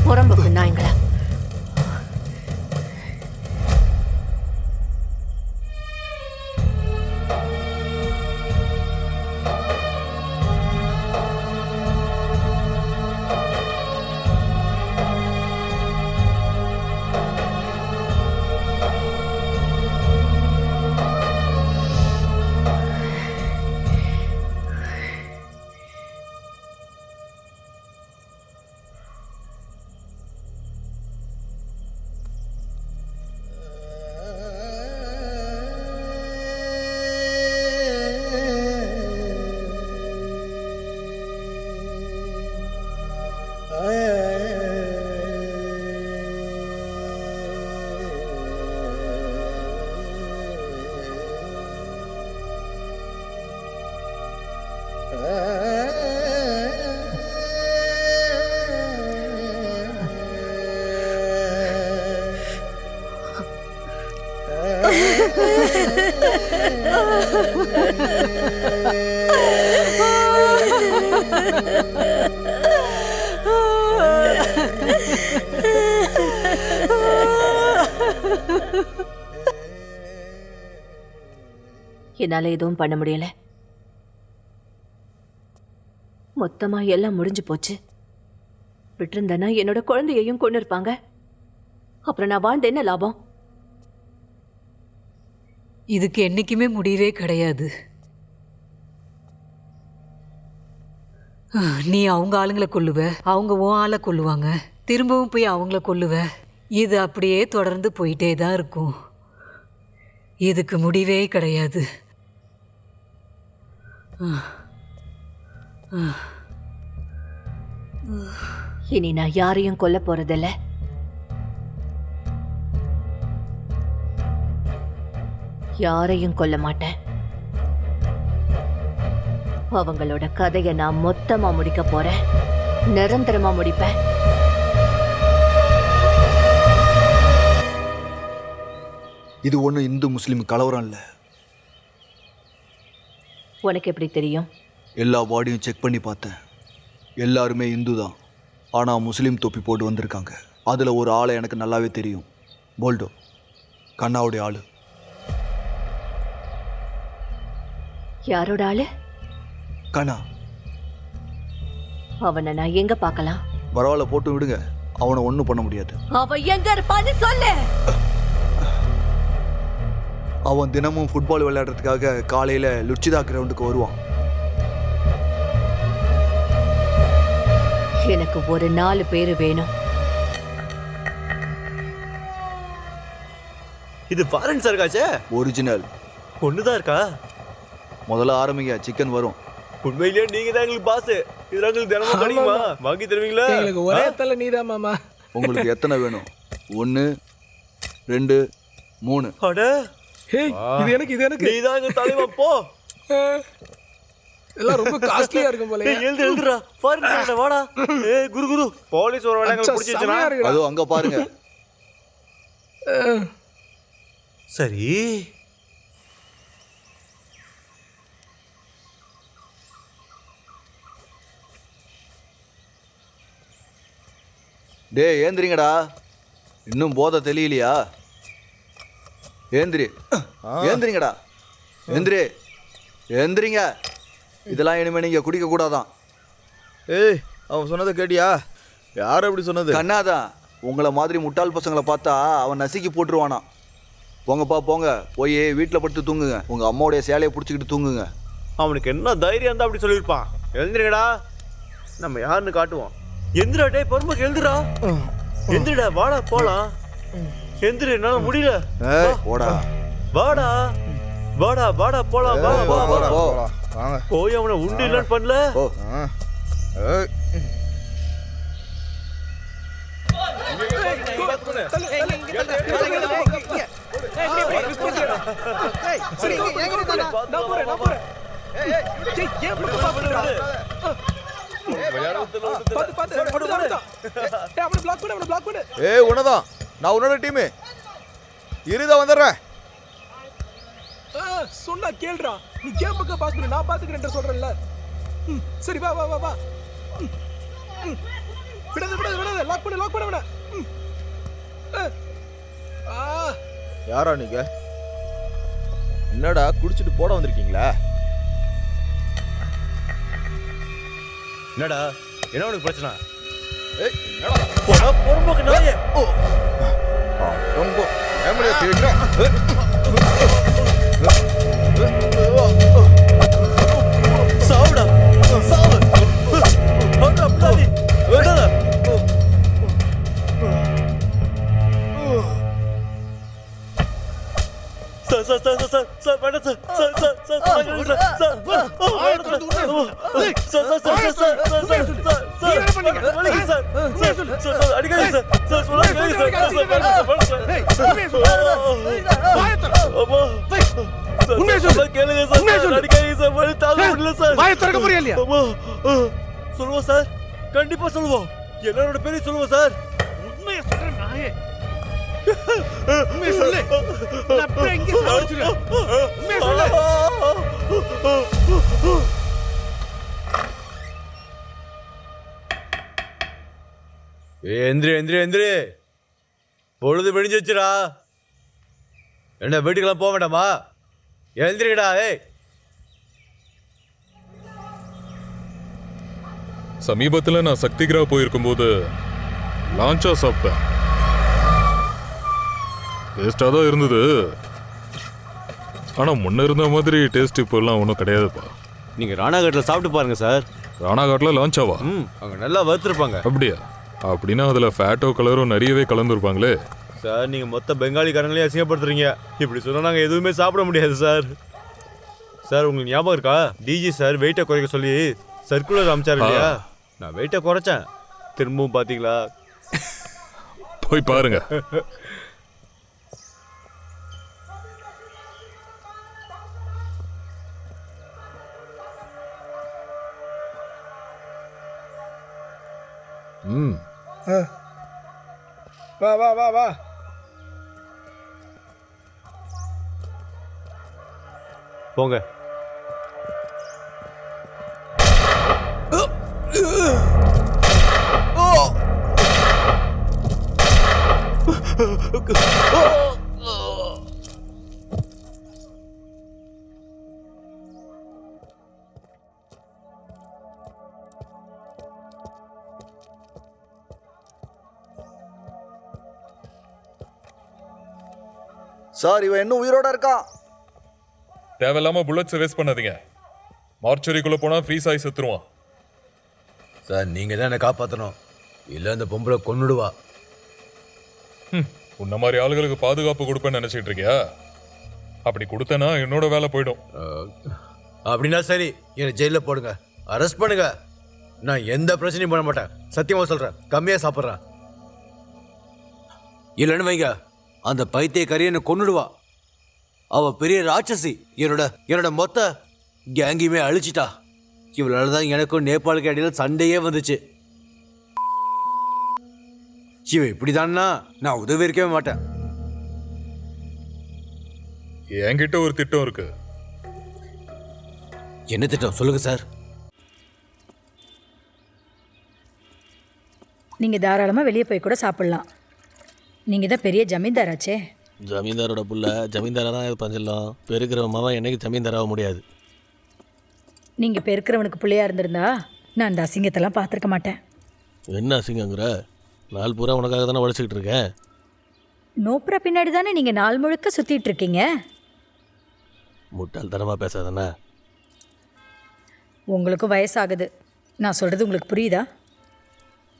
புறம்புக்கு நாய்ங்களா. என்னால எதுவும் பண்ண முடியல. மொத்தமா எல்லாம் முடிஞ்சு போச்சு. விட்டிருந்தனா என்னோட குழந்தையையும் கொண்டு இருப்பாங்க. அப்புறம் நான் வாழ்ந்த என்ன லாபம்? இதுக்கு என்னைக்குமே முடிவே கிடையாது. நீ அவங்க ஆளுங்களை கொல்லுவ, அவங்க உன் ஆளை கொல்லுவாங்க, திரும்பவும் போய் அவங்கள கொல்லுவ. இது அப்படியே தொடர்ந்து போயிட்டே தான் இருக்கும். இதுக்கு முடிவே கிடையாது. இனி நான் யாரையும் கொல்ல போறதில்ல. யாரையும் கொல்ல மாட்டேன். அவங்களோட கதையை நான் மொத்தமா முடிக்க போறேன். நிரந்தரமா முடிப்பேன். இது ஒன்றும் இந்து முஸ்லீம் கலவரம் இல்லை. உனக்கு எப்படி தெரியும்? எல்லா பாடியும் செக் பண்ணி பார்த்தேன். எல்லாருமே இந்து தான். ஆனால் முஸ்லீம் தொப்பி போட்டு வந்திருக்காங்க. அதில் ஒரு ஆளை எனக்கு நல்லாவே தெரியும். போல்டோ, கண்ணாவுடைய ஆளு. யாரோட ஆளு? கண்ணா. அவனை நான் எங்க பார்க்கலாம்? பரவாயில்ல, போட்டு விடுங்க. அவனை ஒன்றும் பண்ண முடியாது. அவன் எங்க இருப்பான்னு சொல்லு. அவன் தினமும் ஃபுட்பால் விளையாடுறதுக்காக காலையில் லுச்சிதா கிரவுண்டுக்கு வருவான். எனக்கு ஒரு 4 பேர் வேணும். இது ஃபாரின் சர்க்காச்சே. ஒரிஜினல் ஒண்ணுதான் இருக்கா? முதல்ல ஆரம்பிங்க, சிக்கன் வரும். உண்மையிலேயே நீங்க தான் எங்களுக்கு பாஸ். இது எங்களுக்கு தினமும் கிடைக்குமா? வாங்கி தருவீங்களா? எங்களுக்கு ஒரே தலை நீதான் மாமா. உங்களுக்கு எத்தனை வேணும்? 1, 2, 3. அட, இது எனக்கு நீ தான் எங்க தலைவன். போ. எல்லாம் ரொம்ப காஸ்ட்லியா இருக்கும் போல. எழுதுறா ஃபாரின் சர்க்காச்சே. வாடா. குரு போலீஸ் ஒரு வேளை பிடிச்சிச்சுனா அதோ அங்க பாருங்க. சரி. டே ஏந்திரிங்கடா. இன்னும் போதை தெரியலையா? ஏந்திரிங்கடா. ஏந்திரிங்க. இதெல்லாம் இனிமே நீங்க குடிக்க கூடாதான். ஏய், அவன் சொன்னதை கேட்டியா? யார் அப்படி சொன்னது? கண்ணாதான். உங்களை மாதிரி முட்டாள் பசங்களை பார்த்தா அவன் நசுக்கி போட்டுருவானா. போங்கப்பா போங்க, போய் வீட்டில் படுத்து தூங்குங்க. உங்கள் அம்மாவுடைய சேலையை பிடிச்சிக்கிட்டு தூங்குங்க. அவனுக்கு என்ன தைரியம் இருந்தா அப்படி சொல்லியிருப்பான். எழுந்துருங்கடா, நம்ம யாருன்னு காட்டுவோம். எந்திரா டே பொறுமைக்கு எழுந்துடா. எந்திரடா, வாடா போலாம். எந்திர, என்னால முடியல. போடா வாடா வாடா வாடா போலாம். வா வா வா. வாங்க. போய் அவனை உண்டு இல்லைன்னு பண்ணல. உன்னதான் நான் உன்னோட டீமு இருதா வந்துடுறேன். சொன்னா கேளுடா. நீ கேம் பக்கம் பாஸ் பண்ணு, நான் பாத்துக்கிறேன் சொல்றேன்ல. சரி வா வா வா வா. விடாத விடாத விடாத. லாக் பண்ண விட. யாரா நீங்க? என்னடா குடிச்சிட்டு போட வந்திருக்கீங்களா? என்னடா, என்ன உனக்கு பிரச்சனை? ஏய், என்னடா போடா பொறுமைக்கு நாயே. ரொம்ப ஏமடியா கேக்குறேன். சாவுடா, சாவு. அடடா பிளாடி. அடடா. சார் வேண்டாம் சார். சொல்லுவோம் சார், கண்டிப்பா சொல்லுவோம். எல்லாரோட பேரையும் சொல்லுவோம் சார். உண்மையை சொல்றேன் நாயே. உண்மையை சொல்லு. நான் அப்படியே இங்கே சாவடிச்சிடுறேன். உண்மையை சொல்லு. எந்திரி. பொழுது விடிஞ்சிச்சுடா. என்ன வீட்டுக்கெல்லாம் போக வேண்டாமா? எழுந்திரிக்கடா. ஏய், சமீபத்தில் நான் சக்திகிரா போயிருக்கும்போது லான்ச்சா சாப்பிட்டேன். டேஸ்டாக தான் இருந்தது. ஆனால் முன்ன இருந்த மாதிரி டேஸ்ட் இப்போல்லாம் ஒன்றும் கிடையாதுப்பா. நீங்க ராணாகட்டில் சாப்பிட்டு பாருங்க சார். ராணாகாட்டில் லான்ச்சாவா? அங்கே நல்லா வறுத்துருப்பாங்க. அப்படியா? அப்படின்னா அதில் ஃபேட்டோ கலரும் நிறையவே கலந்துருப்பாங்களே. சார், நீங்கள் மொத்த பெங்காலிக்காரங்களையும் அசிங்கப்படுத்துறீங்க. இப்படி சொன்னால் நாங்கள் எதுவுமே சாப்பிட முடியாது சார். சார், உங்களுக்கு ஞாபகம் இருக்கா? டிஜி சார் வெயிட்டை குறைக்க சொல்லி சர்க்குலர் அமைச்சார் இல்லையா? நான் வெயிட்டை குறைச்சேன். திரும்பவும் பார்த்தீங்களா? போய் பாருங்க. வா வா வா வா. போங்க. சார், இவன் இன்னும் உயிரோட இருக்கான். தேவையில்லாம புல்லட்ஸை வேஸ்ட் பண்ணாதீங்க. மார்ச்சரிக்குள்ள போனா ஃப்ரீஸ் ஆகி செத்துருவான். சார், நீங்க தான் என்னை காப்பாற்றணும். இல்லை அந்த பொம்பளை கொன்னுடுவா. உன்ன மாதிரி ஆளுகளுக்கு பாதுகாப்பு கொடுப்பேன்னு நினைச்சிட்டு இருக்கியா? அப்படி கொடுத்தேன்னா என்னோட வேலை போயிடும். அப்படின்னா சரி, என்னை ஜெயிலில் போடுங்க, அரெஸ்ட் பண்ணுங்க. நான் எந்த பிரச்சனையும் பண்ண மாட்டேன். சத்தியமாக சொல்கிறேன், கம்மியாக சாப்பிட்றேன். இல்லைன்னு வைங்க, அந்த பைத்தியக்காரி என்னை கொன்னுடுவா. அவ பெரிய ராட்சசி. என்னோட மொத்த கேங்கையுமே அழிச்சிட்டா. இவளால தான் எனக்கும் நேபாளுக்கு இடையில சண்டையே வந்துச்சு. இவ இப்படிதான்னா நான் உதவி இருக்கவே மாட்டேன். என்கிட்ட ஒரு திட்டம் இருக்கு. என்ன திட்டம் சொல்லுங்க சார். நீங்கள் தாராளமாக வெளியே போய் கூட சாப்பிட்லாம். நீங்கள் தான் பெரிய ஜமீன்தாராச்சே. ஜமீன்தாரோட புள்ள ஜமீன்தாரா தான் இது பஞ்சிடலாம். பெருக்கிற மாமா என்னைக்கு ஜமீன்தாராக முடியாது. நீங்கள் பெருக்கிறவனுக்கு பிள்ளையா இருந்திருந்தா நான் அந்த அசிங்கத்தெல்லாம் பார்த்துருக்க மாட்டேன். என்ன அசிங்கங்கிற? நாள் பூரா உனக்காக தானே உழைச்சிக்கிட்டு இருக்கேன். நோப்புற பின்னாடி தானே நீங்கள் நாள் முழுக்க சுற்றிட்டு இருக்கீங்க. முட்டாள்தனமாக பேசாதானே. உங்களுக்கு வயசாகுது. நான் சொல்கிறது உங்களுக்கு புரியுதா?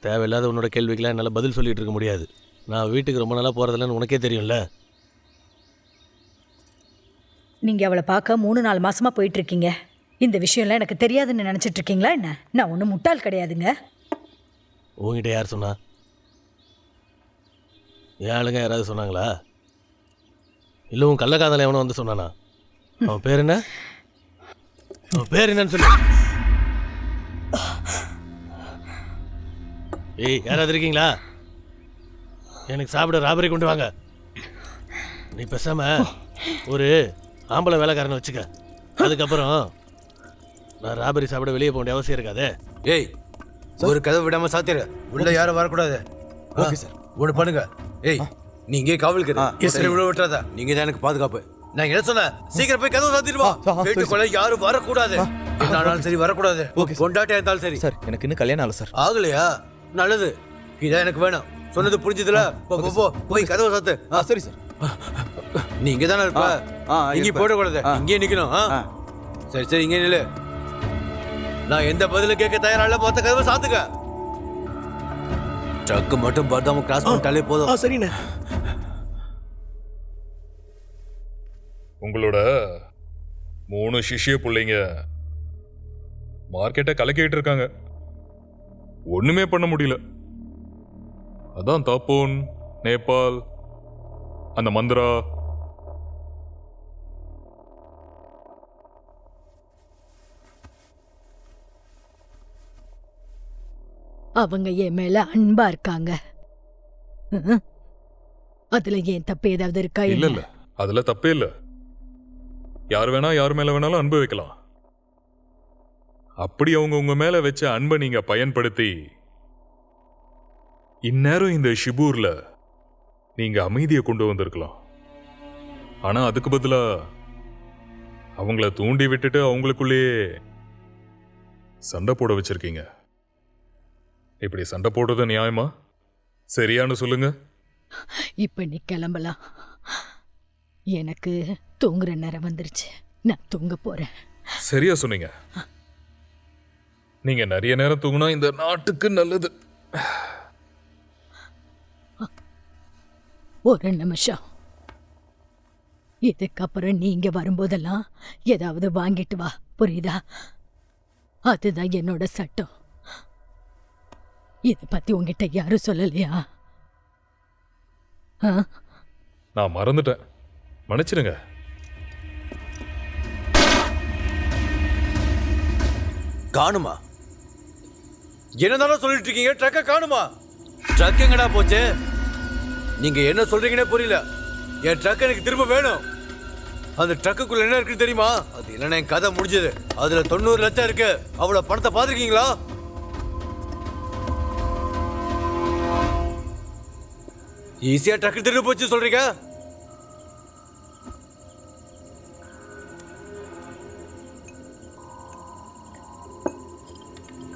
தேவையில்லாத உன்னோட கேள்விக்கெல்லாம் என்னால் பதில் சொல்லிகிட்டு இருக்க முடியாது. நான் வீட்டுக்கு ரொம்ப நாளாக போகிறதில்லன்னு உனக்கே தெரியும்ல. நீங்கள் அவளை பார்க்க 3-4 மாசமாக போயிட்டுருக்கீங்க. இந்த விஷயம்லாம் எனக்கு தெரியாதுன்னு நினச்சிட்டு இருக்கீங்களா என்ன? நான் ஒன்றும் முட்டாள் கிடையாதுங்க. உங்ககிட்ட யார் சொன்னா? என் ஆளுங்க யாராவது சொன்னாங்களா? இல்லை உன் கள்ளக்காதல எவனும் வந்து சொன்னானா? அவன் பேர் என்ன? அவன் பேர் என்னன்னு சொல்லு. ஏய், யாராவது இருக்கீங்களா? எனக்கு சாப்பிட ராபரி கொண்டு வாங்க. நீ பேசாம ஒரு ஆம்பளை வேலைக்காரனை வச்சுக்க. அதுக்கப்புறம் நான் ராபரி சாப்பிட வெளியே போக வேண்டிய அவசியம் இருக்காதே. ஏய், ஒரு கதவு விடாம சாத்திர. உள்ள யாரும் வரக்கூடாது. Okay sir. ஒன்று பண்ணுங்க. ஏய், நீ இங்கே காவலுக்கு சரி உள்ள விட்டுறாதா. நீங்க தான் எனக்கு பாதுகாப்பு. நான் என்ன சொன்னேன்? சீக்கிரம் போய் கதவு சாத்திட்டு வா. வீட்டுக்குள்ள யாரும் வரக்கூடாது. என்னாலும் சரி வரக்கூடாது. கொண்டாட்டியா இருந்தாலும் சரி. சார் எனக்கு இன்னும் கல்யாணம் ஆகல சார். ஆகலையா? நல்லது. இதான் எனக்கு வேணும். சொன்னது புரிஞ்சுதுல? போய் கதவை சாத்து. சரி சார். நீ இங்கே தானே இருப்ப? இங்கே போடக்கூடாது. இங்கே நிக்கணும். சரி சரி, இங்கே நில்லு. நான் எந்த பதிலும் கேட்க தயாரால மொத்த கதவை சாத்துக்க. ட்ரக்கு மட்டும் பார்த்தாம கிராஸ் பண்ணிட்டாலே போதும். சரிண்ணே. உங்களோட 3 சிஷ்ய பிள்ளைங்க மார்க்கெட்டை கலக்கிட்டு இருக்காங்க. ஒண்ணுமே பண்ண முடியல. அதான் தாப்போன், நேபாள், அந்த மந்திரா. அவங்க என் மேல அன்பா இருக்காங்க. அதுல ஏன் தப்பு ஏதாவது இருக்கா? இல்ல இல்ல, அதுல தப்பே இல்ல. யார் வேணா யார் மேல வேணாலும் அன்பு வைக்கலாம். அப்படி அவங்க உங்க மேல வச்ச அன்பை நீங்க பயன்படுத்தி இந்நேரம் இந்த ஷிபூர்ல நீங்க அமைதியை கொண்டு வந்திருக்கலாம். ஆனா அதுக்கு பதிலா அவங்கள தூண்டி விட்டுட்டு அவங்களுக்குள்ளேயே சண்டை போட வச்சிருக்கீங்க. இப்படி சண்டை போடுறது நியாயமா? சரியானு சொல்லுங்க. இப்ப நீ கிளம்பலாம். எனக்கு தூங்குற நேரம் வந்துருச்சு. நான் தூங்க போறேன். சரியா சொன்னீங்க. நீங்க நிறைய நேரம் தூங்கினா இந்த நாட்டுக்கு நல்லது. ஒரு நிமிஷம். இதுக்கப்புறம் நீங்க வரும்போதெல்லாம் ஏதாவது வாங்கிட்டு வா, புரியுதா? அதுதான் என்னோட சட்டம். இதை பத்தி உங்ககிட்ட யாரும் சொல்லலையா? நான் மறந்துட்டேன், மன்னிச்சிடுங்க. காணுமா? என்னதானே சொல்லிட்டு இருக்கீங்க? ட்ரக்க காணுமா? ட்ரக் எங்கடா போச்சு? நீங்க என்ன சொல்றீங்கன்னே புரியல. என் ட்ரக் எனக்கு திரும்ப வேணும். அந்த ட்ரக்குக்குள்ள என்ன இருக்குன்னு தெரியுமா? அது இல்லைன்னா என் கதை முடிஞ்சது. அதுல 90 லட்சம் இருக்கு. அவ்வளவு பணத்தை பாத்துருக்கீங்களா? ஈஸியா ட்ரக் திரும்ப போச்சு சொல்றீங்க?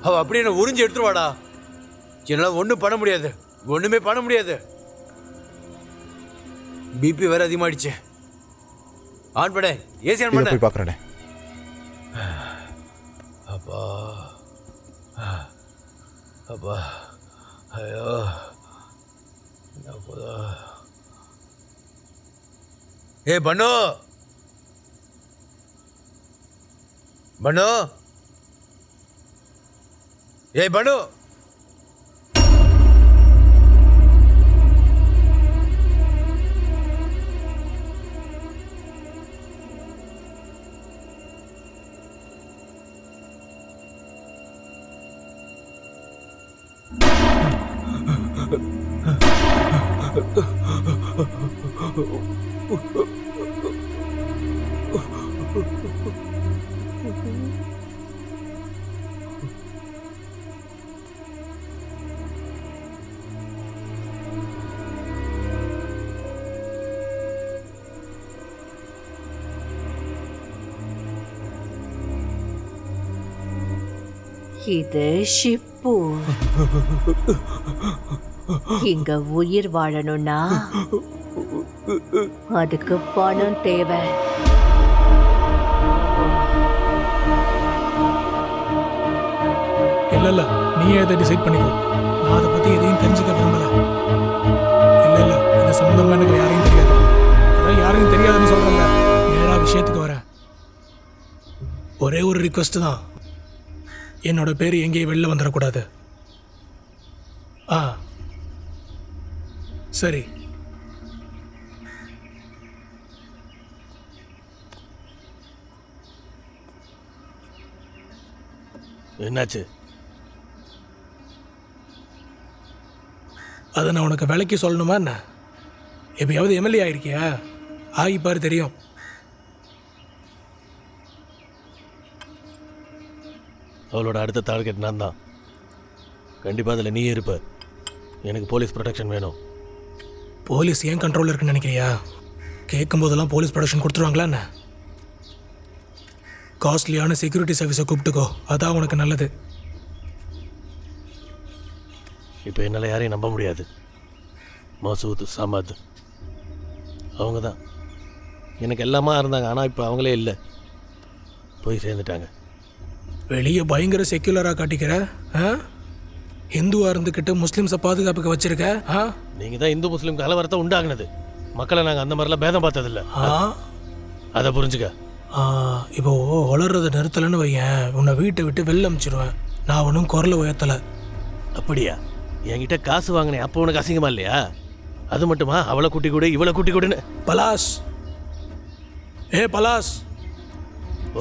அவ அப்படியே என்ன உறிஞ்சி எடுத்துருவாடா. என்னால ஒன்றும் பண்ண முடியாது. ஒண்ணுமே பண்ண முடியாது. பிபி வேற அதிகமாயிடுச்சு. ஆன் பண்ண. ஏசி ஆன் பண்ண. போய் பார்க்கறேன். அப்பா அப்பா, ஐயோ என்ன போதா. ஏ பண்ணு பண்ணு. ஏய் பண்ணு. இது ஷிப்பூர். இங்க உயிர் வாழணும்னா அதுக்கு பணம் தேவை. இல்ல நீயே அதை டிசைட் பண்ணிக்கோ. நான் அதை பத்தி எதையும் தெரிஞ்சுக்க விரும்பல. இல்ல இந்த சம்பந்தமா எனக்கு யாரையும் தெரியாது. அதான் யாரையும் தெரியாதுன்னு சொல்றேன்ல. நேரா விஷயத்துக்கு வரேன். ஒரே ஒரு ரிக்வெஸ்ட் தான். என்னோட பேர் எங்கேயும் வெளில வந்துடக்கூடாது. சரி. என்னாச்சு? அதை நான் உனக்கு விலைக்கு சொல்லணுமா என்ன? எப்பயாவது எம்எல்ஏ ஆயிருக்கியா? ஆகிப்பாரு தெரியும். அவளோட அடுத்த டார்கெட் நான் தான். கண்டிப்பாக அதில் நீ இருப்ப. எனக்கு போலீஸ் ப்ரொடெக்ஷன் வேணும். போலீஸ் ஏன் கண்ட்ரோலில் இருக்குன்னு நினைக்கிறியா? கேட்கும் போதெல்லாம் போலீஸ் ப்ரொடெக்ஷன் கொடுத்துருவாங்களா என்ன? காஸ்ட்லியான செக்யூரிட்டி சர்வீஸை கூப்பிட்டுக்கோ. அதான் உனக்கு நல்லது. இப்போ என்னால் யாரையும் நம்ப முடியாது. மசூத், சமத் அவங்க தான் எனக்கு எல்லாமா இருந்தாங்க. ஆனால் இப்போ அவங்களே இல்லை, போய் சேர்ந்துட்டாங்க. வெளியே பயங்கர செக்யூலராக காட்டிக்கிற, ஹிந்துவாக இருந்துக்கிட்டு முஸ்லீம்ஸை பாதுகாப்புக்கு வச்சிருக்க. நீங்கள் தான் இந்து முஸ்லீம் கலவரத்தை உண்டாக்குனது. மக்களை நாங்கள் அந்த மாதிரிலாம் பேதம் பார்த்ததில்ல. அதை புரிஞ்சுக்க. இப்போ வளர்றதை நிறுத்தலைன்னு வையன், உன்னை வீட்டை விட்டு வெளில அமிச்சிடுவேன். நான் ஒன்றும் குரலை உயர்த்தலை. அப்படியா? என்கிட்ட காசு வாங்கினேன், அப்போ உனக்கு அசிங்கமா இல்லையா? அது மட்டுமா அவளை குட்டி கூட இவளை குட்டி கூடன்னு? Fellas, fellas.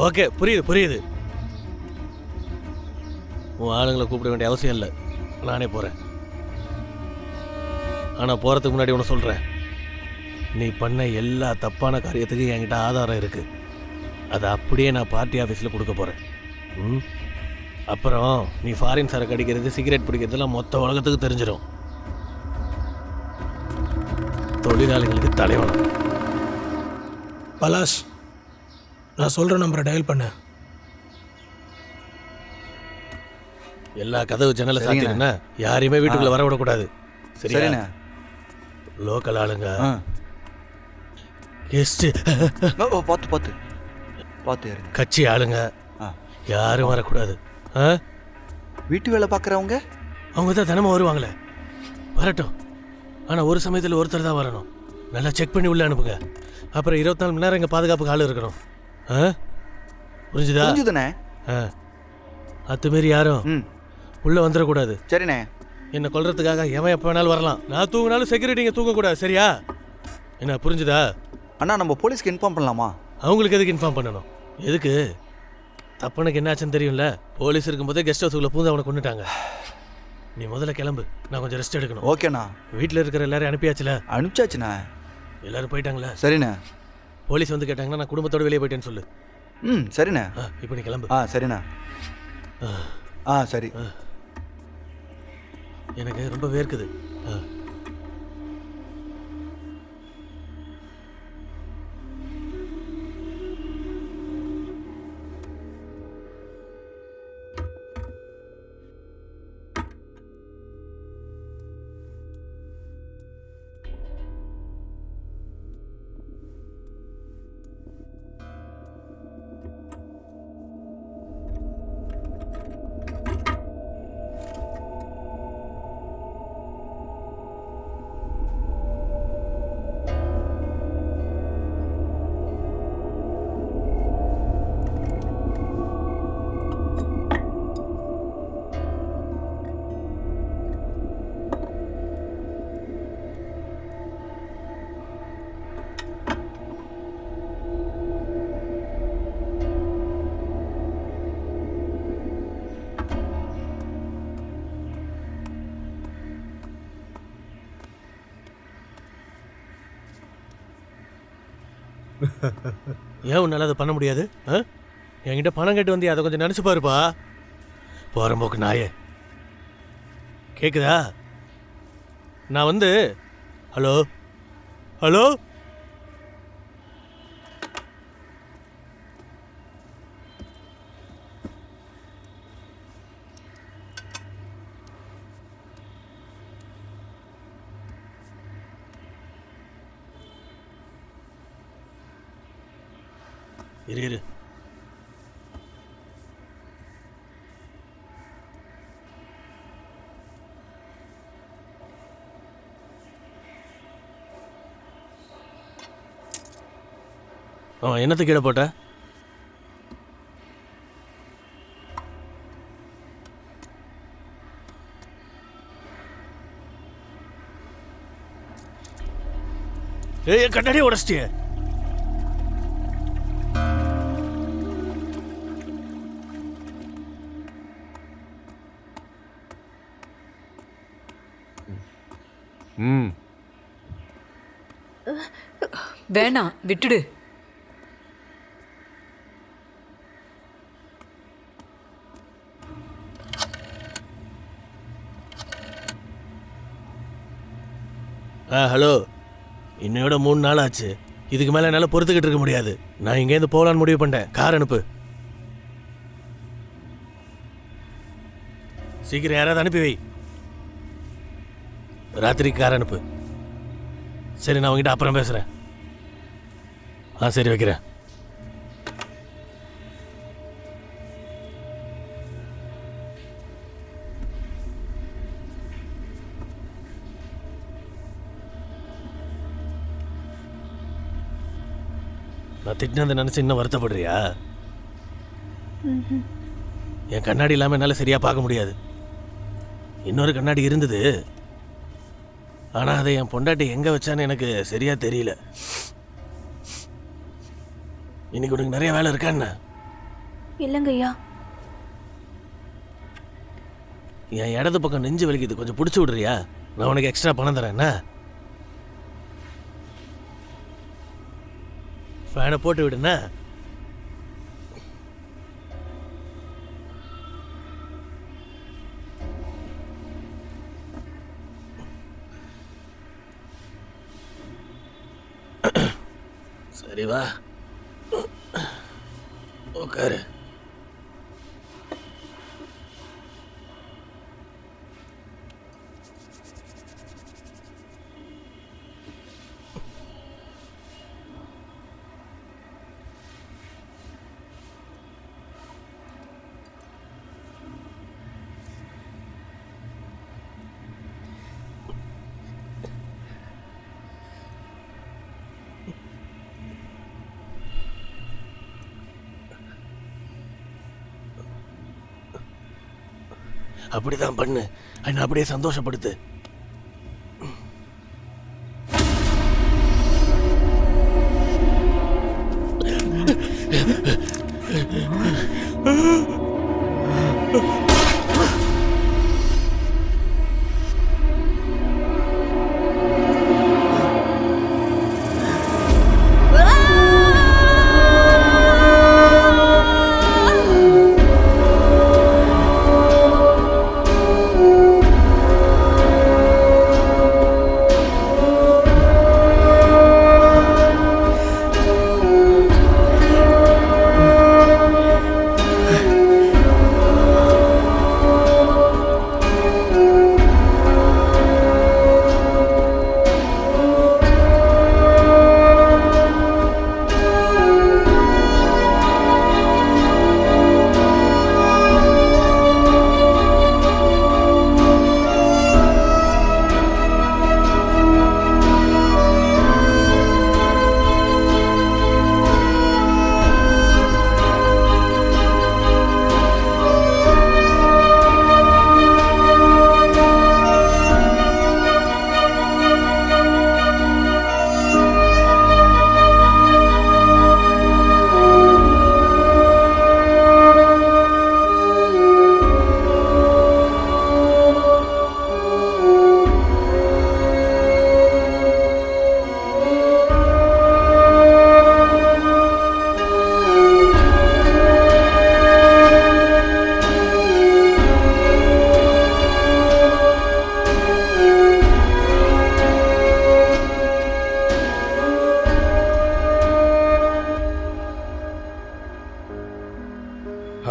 ஓகே, புரியுது. உன் ஆளுங்களை கூப்பிட வேண்டிய அவசியம் இல்லை, நானே போகிறேன். ஆனால் போகிறதுக்கு முன்னாடி ஒன்று சொல்கிறேன். நீ பண்ண எல்லா தப்பான காரியத்துக்கும் என்கிட்ட ஆதாரம் இருக்குது. அதை அப்படியே நான் பார்ட்டி ஆஃபீஸில் கொடுக்க போகிறேன். அப்புறம் நீ ஃபாரின் சரக்கு அடிக்கிறது, சிகரெட் பிடிக்கிறதுலாம் மொத்த உலகத்துக்கு தெரிஞ்சிடும். தொழிலாளிகளுக்கு தலைவனம். பலாஸ், நான் சொல்கிற நம்பரை டயல் பண்ண. எல்லா கதவு ஜன்னலை சாத்தினா யாரையுமே வீட்டுக்குள்ள வர விடக்கூடாது. சரியா? லோக்கல் ஆளுங்க, கெஸ்ட், பார்த்து கட்சி ஆளுங்க யாரும் வரக்கூடாது. வீட்டு வேலை பார்க்குறவங்க அவங்க தான் தினமும் வருவாங்களே, வரட்டும். ஆனால் ஒரு சமயத்தில் ஒருத்தர் தான் வரணும். நல்லா செக் பண்ணி உள்ளே அனுப்புங்க. அப்புறம் 24 மணி நேரம் இங்கே பாதுகாப்புக்கு ஆள் இருக்கணும். புரிஞ்சுதானே? அத்துமாரி யாரும் உள்ளே வந்துடக்கூடாது. சரிண்ணே. என்னை கொல்றதுக்காக எவன் எப்போ வேணாலும் வரலாம். நான் தூங்கினாலும் செக்யூரிட்டிங்க தூங்கக்கூடாது. சரியா? என்ன புரிஞ்சுதா? அண்ணா, நம்ம போலீஸ்க்கு இன்ஃபார்ம் பண்ணலாமா? அவங்களுக்கு எதுக்கு இன்ஃபார்ம் பண்ணணும்? எதுக்கு? தப்பனுக்கு என்னாச்சுன்னு தெரியும்ல. போலீஸ் இருக்கும்போதே கெஸ்ட் ஹவுஸுக்குள்ள பூந்து அவனை கொண்டுட்டாங்க. நீ முதல்ல கிளம்பு, நான் கொஞ்சம் ரெஸ்ட் எடுக்கணும். ஓகேண்ணா. வீட்டில் இருக்கிற எல்லாரும் அனுப்பியாச்சுல? அனுப்பிச்சாச்சுண்ணா. எல்லாரும் போயிட்டாங்களா? சரிண்ணா. போலீஸ் வந்து கேட்டாங்கன்னா நான் குடும்பத்தோடு வெளியே போயிட்டேன்னு சொல்லு. சரிண்ணா. இப்போ நீ கிளம்பு. சரிண்ணா. சரி. எனக்கு ரொம்ப வேர்க்குது. ஏன் உன்னால் அதை பண்ண முடியாது? என்கிட்ட பணம் கட்டு வந்து அதை கொஞ்சம் நினச்சி பாருப்பா. போகிறம்போக்கு நாயே. கேட்குதா? நான் வந்து ஹலோ ஹலோ இரு இரு. என்னத்தை கீழே போட்ட? ஏய், கண்ணாடியே உடச்சிட்டியே. ம் வேணாம், விட்டுடு. ஹலோ, இன்னையோட 3 நாள் ஆச்சு. இதுக்கு மேலே என்னால் பொறுத்துக்கிட்டு இருக்க முடியாது. நான் இங்கேருந்து போகலான்னு முடிவு பண்ணிட்டேன். கார் அனுப்பு. சீக்கிரம் யாராவது அனுப்பி வை. ராத்திரிக்கு கார் அனுப்பு. சரி, நான் உங்ககிட்ட அப்புறம் பேசுகிறேன். சரி, வைக்கிறேன். நான் திட்டினதை நினச்சி இன்னும் வருத்தப்படுறியா? என் கண்ணாடி இல்லாமல் என்னால் சரியாக பார்க்க முடியாது. இன்னொரு கண்ணாடி இருந்தது, ஆனால் அதை என் பொண்டாட்டி எங்கே வச்சான்னு எனக்கு சரியாக தெரியல. இன்னைக்கு உனக்கு நிறைய வேலை இருக்கா என்ன? இல்லைங்க ஐயா. என் இடது பக்கம் நெஞ்சு வலிக்குது, கொஞ்சம் பிடிச்சி விடுறியா? நான் உனக்கு எக்ஸ்ட்ரா பணம் தரேன். என்ன, ஃபேனை போட்டு விடுண்ணா. சரி வா, உட்காரு. அப்படிதான் பண்ணு, என்ன அப்படியே சந்தோஷப்படுத்து.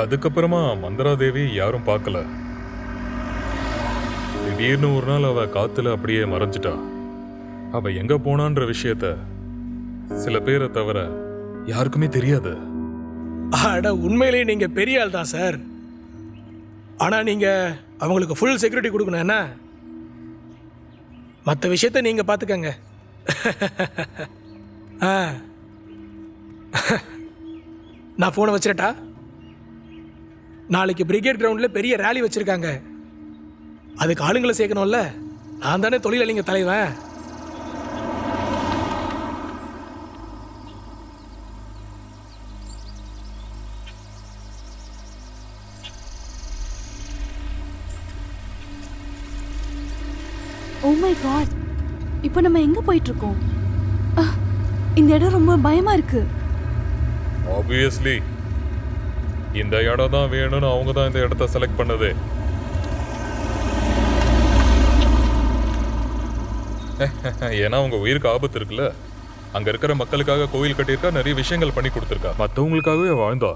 அதுக்கப்புறமா மந்திராதேவி யாரும் பார்க்கல. திடீர்னு ஒரு நாள் அவ காத்துல அப்படியே மறைஞ்சிட்டா. அவ எங்க போனான்ற விஷயத்த சில பேரை தவிர யாருக்குமே தெரியாது. அட உண்மையிலேயே நீங்கள் பெரிய ஆள் தான் சார். ஆனால் நீங்கள் அவங்களுக்கு ஃபுல் செக்யூரிட்டி கொடுக்கணும் என்ன? மற்ற விஷயத்த நீங்கள் பார்த்துக்கங்க. ஆ நான் ஃபோனை வச்சிரட்டா? நாளைக்கு பிரிகேட் கிரவுண்டில் பெரிய ரேலி வச்சுருக்காங்க. அதுக்கு ஆளுங்களை சேர்க்கணும்ல. நான் தானே தொழிலாளிங்க தலைவன். ஓ மை காட், இப்போ நம்ம எங்க போயிட்டு இருக்கோம்? இந்த இடம் ரொம்ப பயமா இருக்கு. ஆப்வியஸ்லி இந்த இடம் தான் வேணும்னு அவங்க தான் இந்த இடத்த செலக்ட் பண்ணது. ஏன்னா உங்க உயிருக்கு ஆபத்து இருக்குல்ல. அங்க இருக்கிற மக்களுக்காக கோயில் கட்டியிருக்கா, நிறைய விஷயங்கள் பண்ணி கொடுத்துருக்கா, மற்றவங்களுக்காகவே வாழ்ந்தா.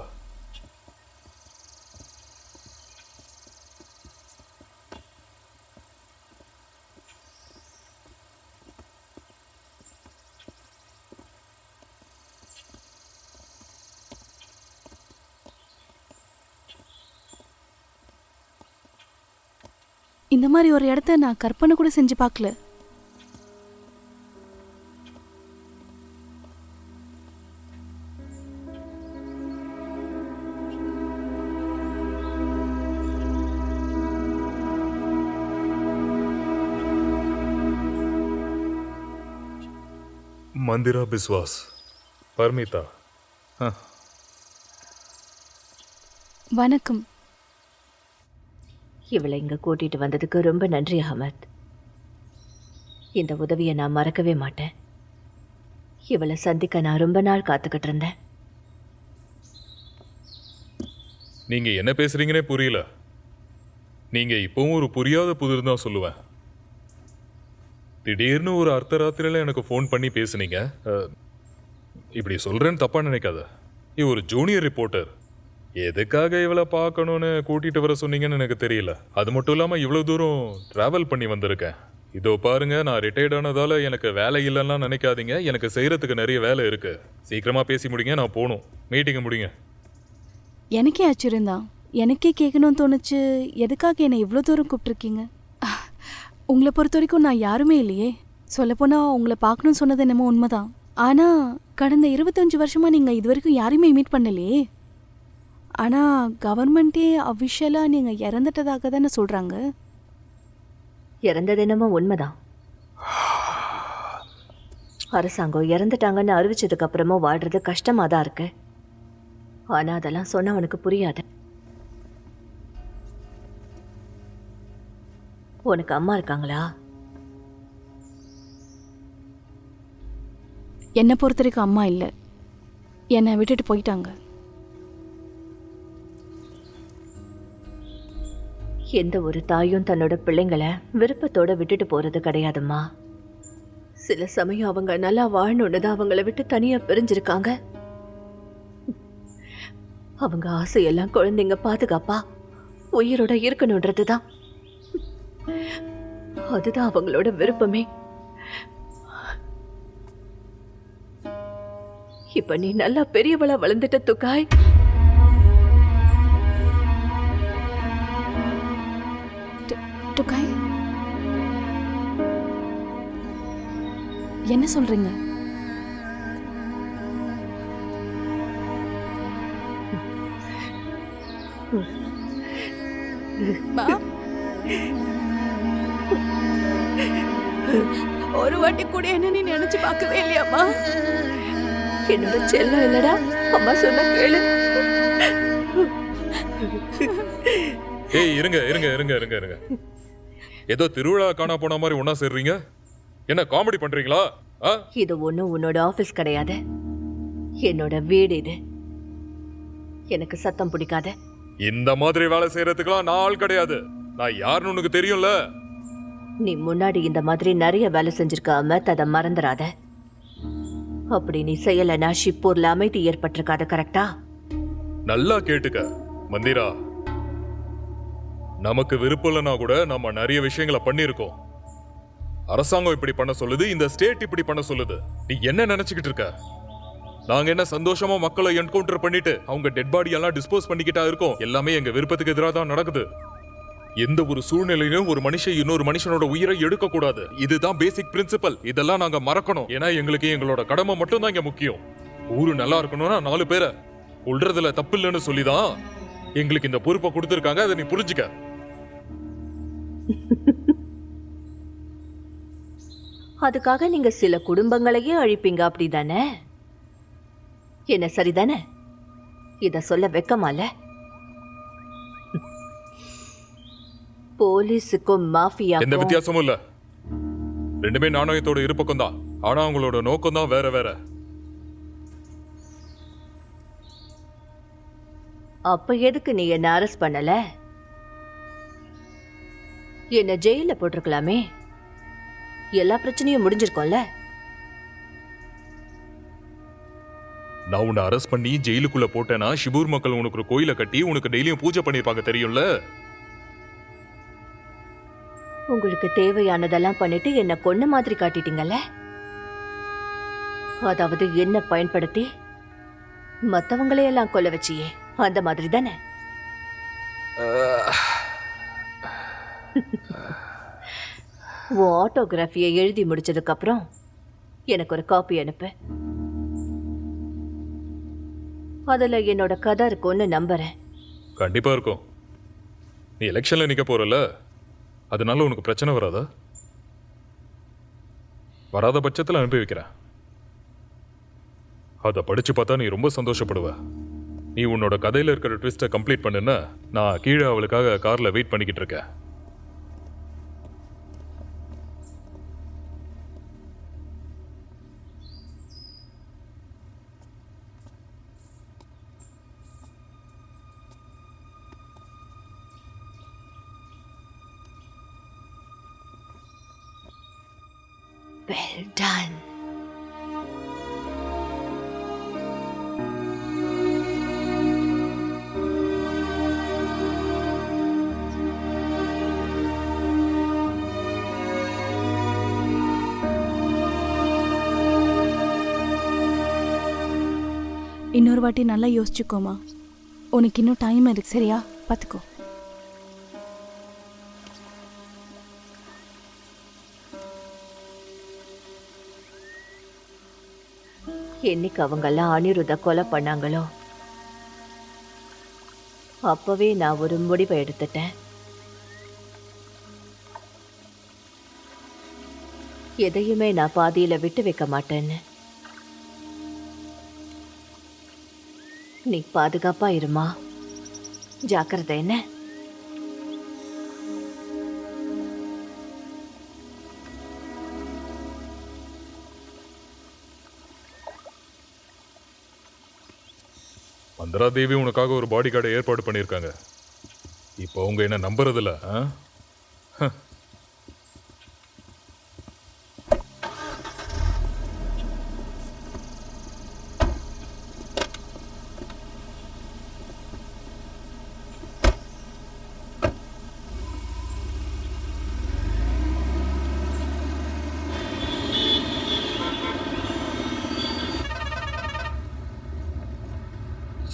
இந்த மாதிரி ஒரு இடத்த நான் கற்பனை கூட செஞ்சு பார்க்கல. மந்திரா பிஸ்வாஸ், பர்மிதா. வணக்கம். இவளை இங்க கூட்டிட்டு வந்ததுக்கு ரொம்ப நன்றி அகமத். இந்த உதவியை நான் மறக்கவே மாட்டேன். இவளை சந்திக்க நான் ரொம்ப நாள் காத்துக்கிட்டு இருந்தேன். நீங்க என்ன பேசுறீங்கன்னே புரியல. நீங்க இப்பவும் ஒரு புரியாத புதிர் தான் சொல்லுவேன். திடீர்னு ஒரு அர்த்தராத்திரியில எனக்கு ஃபோன் பண்ணி பேசுனீங்க. இப்படி சொல்றேன்னு தப்பா நினைக்காத. இவ ஒரு ஜூனியர் ரிப்போர்ட்டர். எதுக்காக இவளை பார்க்கணும்னு கூட்டிட்டு வர சொன்னீங்கன்னு எனக்கு தெரியல. அது மட்டும் இல்லாம இவ்வளவு தூரம் டிராவல் பண்ணி வந்திருக்கேன். இதோ பாருங்க, நான் ரிட்டையர்ட் ஆனதால எனக்கு வேலை இல்லைன்னா நினைக்காதீங்க. எனக்கு செய்யறதுக்கு நிறைய வேலை இருக்கு. சீக்கிரமா பேசி முடிங்க, நான் போகணும். மீட்டிங்க முடிங்க. எனக்கே ஆச்சரியம் தான். எனக்கே கேட்கணும்னு தோணுச்சு, எதுக்காக என்னை இவ்வளோ தூரம் கூப்பிட்டுருக்கீங்க? உங்களை பொறுத்த வரைக்கும் நான் யாருமே இல்லையே. சொல்லப்போனால் உங்களை பார்க்கணும்னு சொன்னது என்னமோ உண்மைதான். ஆனால் கடந்த 25 வருஷமா நீங்கள் இது வரைக்கும் யாரையுமே மீட் பண்ணலையே. ஆனால் கவர்மெண்ட்டே அஃபிஷியலாக நீங்கள் இறந்துட்டதாக தானே சொல்கிறாங்க. இறந்தது என்னமோ உண்மைதான். அரசாங்கம் இறந்துட்டாங்கன்னு அறிவிச்சதுக்கு அப்புறமும் வாழ்றது கஷ்டமாக தான் இருக்கு. ஆனால் அதெல்லாம் சொன்னவனுக்கு புரியாது. உனக்கு அம்மா இருக்காங்களா? என்னை பொறுத்த வரைக்கும் அம்மா இல்லை. என்னை விட்டுட்டு போயிட்டாங்க. எந்த ஒரு தாயும் தன்னோட பிள்ளைங்களை விருப்பத்தோட விட்டுட்டு போறது கிடையாதும்மா. சில சமயம் அவங்க நல்லா வாழணுன்னு தான் அவங்கள விட்டு தனியா பிரிஞ்சிருக்காங்க. அவங்க ஆசையெல்லாம் குழந்தைங்க பாதுகாப்பா உயிரோட இருக்கணும்ன்றது தான். அதுதான் அவங்களோட விருப்பமே. இப்ப நீ நல்லா பெரியவளா வளர்ந்துட்ட துக்காய். டுகாய், என்ன சொல்றீங்க? ஒரு வாட்டி கூட என்ன நீ நினைச்சு பார்க்கவே இல்லையாம்மா? என்னோட செல்லம் இல்லடா, அம்மா சொன்ன கேளு. ஏய் இருங்க இருங்க இருங்க இருங்க இருங்க. ஏதோ திருவிழா காணா போன மாதிரி ஒன்னா சேர்றீங்க. என்ன காமெடி பண்றீங்களா? இது ஒண்ணும் உன்னோட ஆபீஸ் கிடையாது, என்னோட வீடு. இது எனக்கு சத்தம் பிடிக்காத. இந்த மாதிரி வேலை செய்யறதுக்கெல்லாம் நான் ஆள் கிடையாது. நான் யாருன்னு உனக்கு தெரியும்ல. நீ முன்னாடி இந்த மாதிரி நிறைய வேலை செஞ்சிருக்காம அதை மறந்துடாத. அப்படி நீ செய்யலைன்னா ஷிப்பூர்ல அமைதி ஏற்பட்டிருக்காது. கரெக்டா? நல்லா கேட்டுக்க மந்திரா. நமக்கு விருப்பம் இல்லைன்னா கூட நம்ம நிறைய விஷயங்களை பண்ணிருக்கோம். அரசாங்கம் இப்படி பண்ண சொல்லுது, இந்த ஸ்டேட் இப்படி பண்ண சொல்லுது. நீ என்ன நினைச்சுக்கிட்டு இருக்க? நாங்க என்ன சந்தோஷமா மக்களை என்கவுண்டர் பண்ணிட்டு அவங்க டெட் பாடி எல்லாம் டிஸ்போஸ் பண்ணிக்கிட்டா இருக்கோம். எல்லாமே எங்க விருப்பத்துக்கு எதிராக தான் நடக்குது. எந்த ஒரு சூழ்நிலையிலும் ஒரு மனுஷன் இன்னொரு மனுஷனோட உயிரை எடுக்க கூடாது. இதுதான் பேசிக் பிரின்சிபல். இதெல்லாம் நாங்க மறக்கணும். ஏன்னா எங்களுக்கு எங்களோட கடமை மட்டும் தான் இங்க முக்கியம். ஊரு நல்லா இருக்கணும்னா 4 பேரை கொல்றதுல தப்பு இல்லைன்னு சொல்லிதான் எங்களுக்கு இந்த பொறுப்பை கொடுத்திருக்காங்க. அதை நீ புரிஞ்சுக்க. அதுக்காக நீங்க சில குடும்பங்களையே அழிப்பீங்க அப்படிதானே? என்ன சரிதானே? இத சொல்ல வெக்கமால? போலீஸுக்கும் மாஃபியா எந்த வித்தியாசமும் இல்ல. ரெண்டுமே நாணயத்தோட இருபக்கம் தான். ஆனா அவங்களோட நோக்கம் தான் வேற வேற. அப்ப எதுக்கு நீ என்ன அரெஸ்ட் பண்ணல? என்ன ஜெயில போட்டிருக்கலாமே. எல்லா பிரச்சனையும் முடிஞ்சிருக்கோம்ல. நான் உன்னை அரெஸ்ட் பண்ணி ஜெயிலுக்குள்ள போட்டேன்னா ஷிபூர் மக்கள் உனக்கு ஒரு கோயிலை கட்டி உனக்கு டெய்லியும் பூஜை பண்ணிருப்பாங்க, தெரியும்ல? உங்களுக்கு தேவையானதெல்லாம் பண்ணிட்டு என்ன கொன்ன மாதிரி காட்டிட்டீங்கல்ல. அதாவது என்ன பயன்படுத்தி மத்தவங்களையெல்லாம் கொல்ல வச்சியே, அந்த மாதிரி தானே? உன் ஆட்டோகிராஃபியை எழுதி முடிச்சதுக்கு அப்புறம் எனக்கு ஒரு காப்பி அனுப்பு. அதுல என்னோட கதை இருக்கும்னு நம்புறேன். கண்டிப்பா இருக்கும். நீ எலெக்ஷன்ல நிக்க போறல, அதனால உனக்கு பிரச்சனை வராதா? வராத பட்சத்தில் அனுப்பி வைக்கிறேன். அதை படிச்சு பார்த்தா நீ ரொம்ப சந்தோஷப்படுவ. நீ உன்னோட கதையில இருக்கிற ட்விஸ்ட்டை கம்ப்ளீட் பண்ணுன்னா நான் கீழே அவளுக்காக கார்ல வெயிட் பண்ணிக்கிட்டு இருக்கேன். Well done. இன்னொரு வாட்டி நல்லா யோசிச்சுக்கோமா. உனக்கு இன்னும் டைம் இருக்கு, சரியா? பார்த்துக்கோ. என்னைக்கு அவங்கெல்லாம் அனிருத்த கொலை பண்ணாங்களோ அப்பவே நான் ஒரு முடிவை எடுத்துட்டேன். எதையுமே நான் பாதியில விட்டு வைக்க மாட்டேன்னு. நீ பாதுகாப்பா இருமா. ஜாக்கிரதை என்ன? மந்திரா தேவி உனக்காக ஒரு பாடி கார்டை ஏற்பாடு பண்ணியிருக்காங்க. இப்போ அவங்க என்ன நம்புறதில்ல?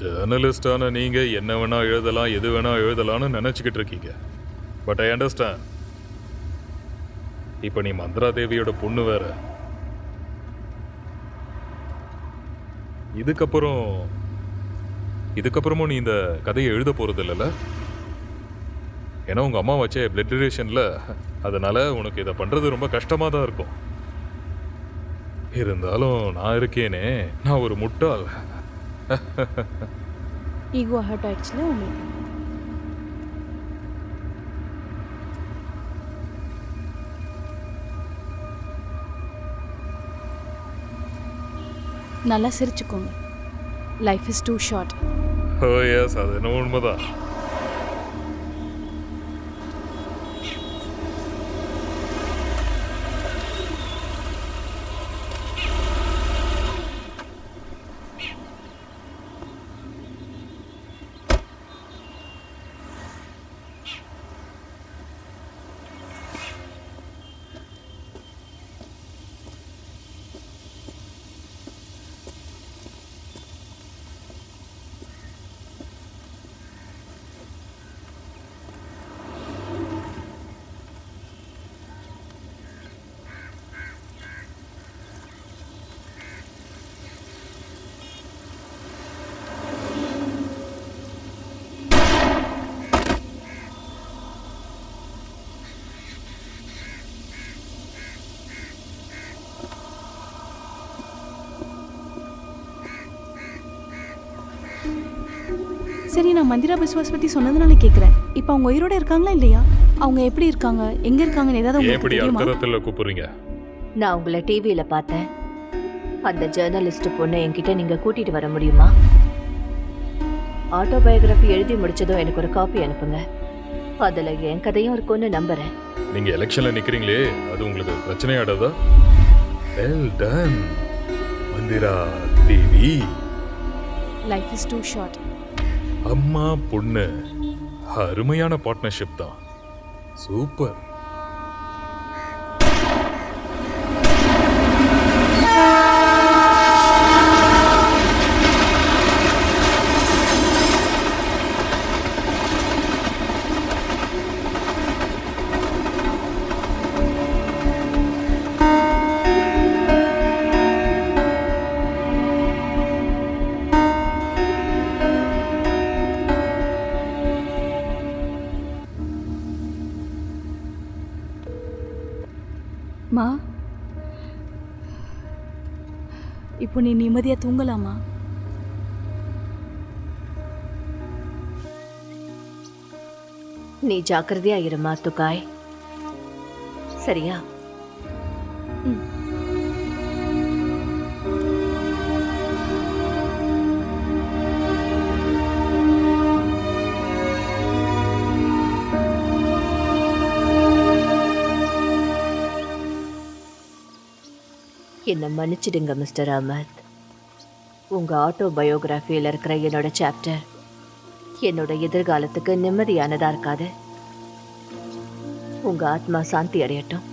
ஜேர்னலிஸ்டான நீங்க என்ன வேணா எழுதலாம், எது வேணா எழுதலாம்னு நினைச்சுக்கிட்டு இருக்கீங்க. But I understand. இப்ப நீ மந்திரா தேவியோட பொண்ணு வேற. இதுக்கப்புறமும் நீ இந்த கதையை எழுத போறது இல்லைல்ல? ஏன்னா உங்க அம்மா வச்ச பிளட் ரிலேஷன்ல, அதனால உனக்கு இதை பண்றது ரொம்ப கஷ்டமா தான் இருக்கும். இருந்தாலும் நான் இருக்கேனே, நான் ஒரு முட்டாள். ஈகோ ஹர்ட் ஆயிடுச்சுல உங்களுக்கு. நல்லா சிரிச்சுக்கோங்க. Life is too short. Oh yes, அது என்ன உண்மைதான். சரி, நான் மந்திரா பிஸ்வாஸ் பற்றி சொன்னதுனால கேட்குறேன். இப்போ அவங்க உயிரோட இருக்காங்களா இல்லையா? அவங்க எப்படி இருக்காங்க, எங்கே இருக்காங்கன்னு ஏதாவது உங்களுக்கு எப்படி தெரியுமா? அர்த்தத்தில் கூப்பிடுறீங்க? நான் உங்களை டிவியில பார்த்தேன். அந்த ஜேர்னலிஸ்ட் பொண்ணை என்கிட்ட நீங்க கூட்டிட்டு வர முடியுமா? ஆட்டோபயோகிராஃபி எழுதி முடிச்சதும் எனக்கு ஒரு காப்பி அனுப்புங்க. அதுல என் கதையும் இருக்கும்னு நம்புறேன். நீங்க எலெக்ஷன்ல நிக்கிறீங்களே, அது உங்களுக்கு பிரச்சனையாடாதா? Well done Mandira Devi. Life is too short. அம்மா பொண்ணு அருமையான பார்ட்னர்ஷிப் தான். சூப்பர். மா, இப்போ நீ நிம்மதியா தூங்கலாமா? நீ ஜாக்கிரதையா இருமா துக்காய். சரியா? என்னை மன்னிச்சிடுங்க மிஸ்டர் அஹமத். உங்க ஆட்டோபயோகிராஃபியில் இருக்கிற என்னோட சாப்டர் என்னோட எதிர்காலத்துக்கு நிம்மதியானதா இருக்காது. உங்க ஆத்மா சாந்தி அடையட்டும்.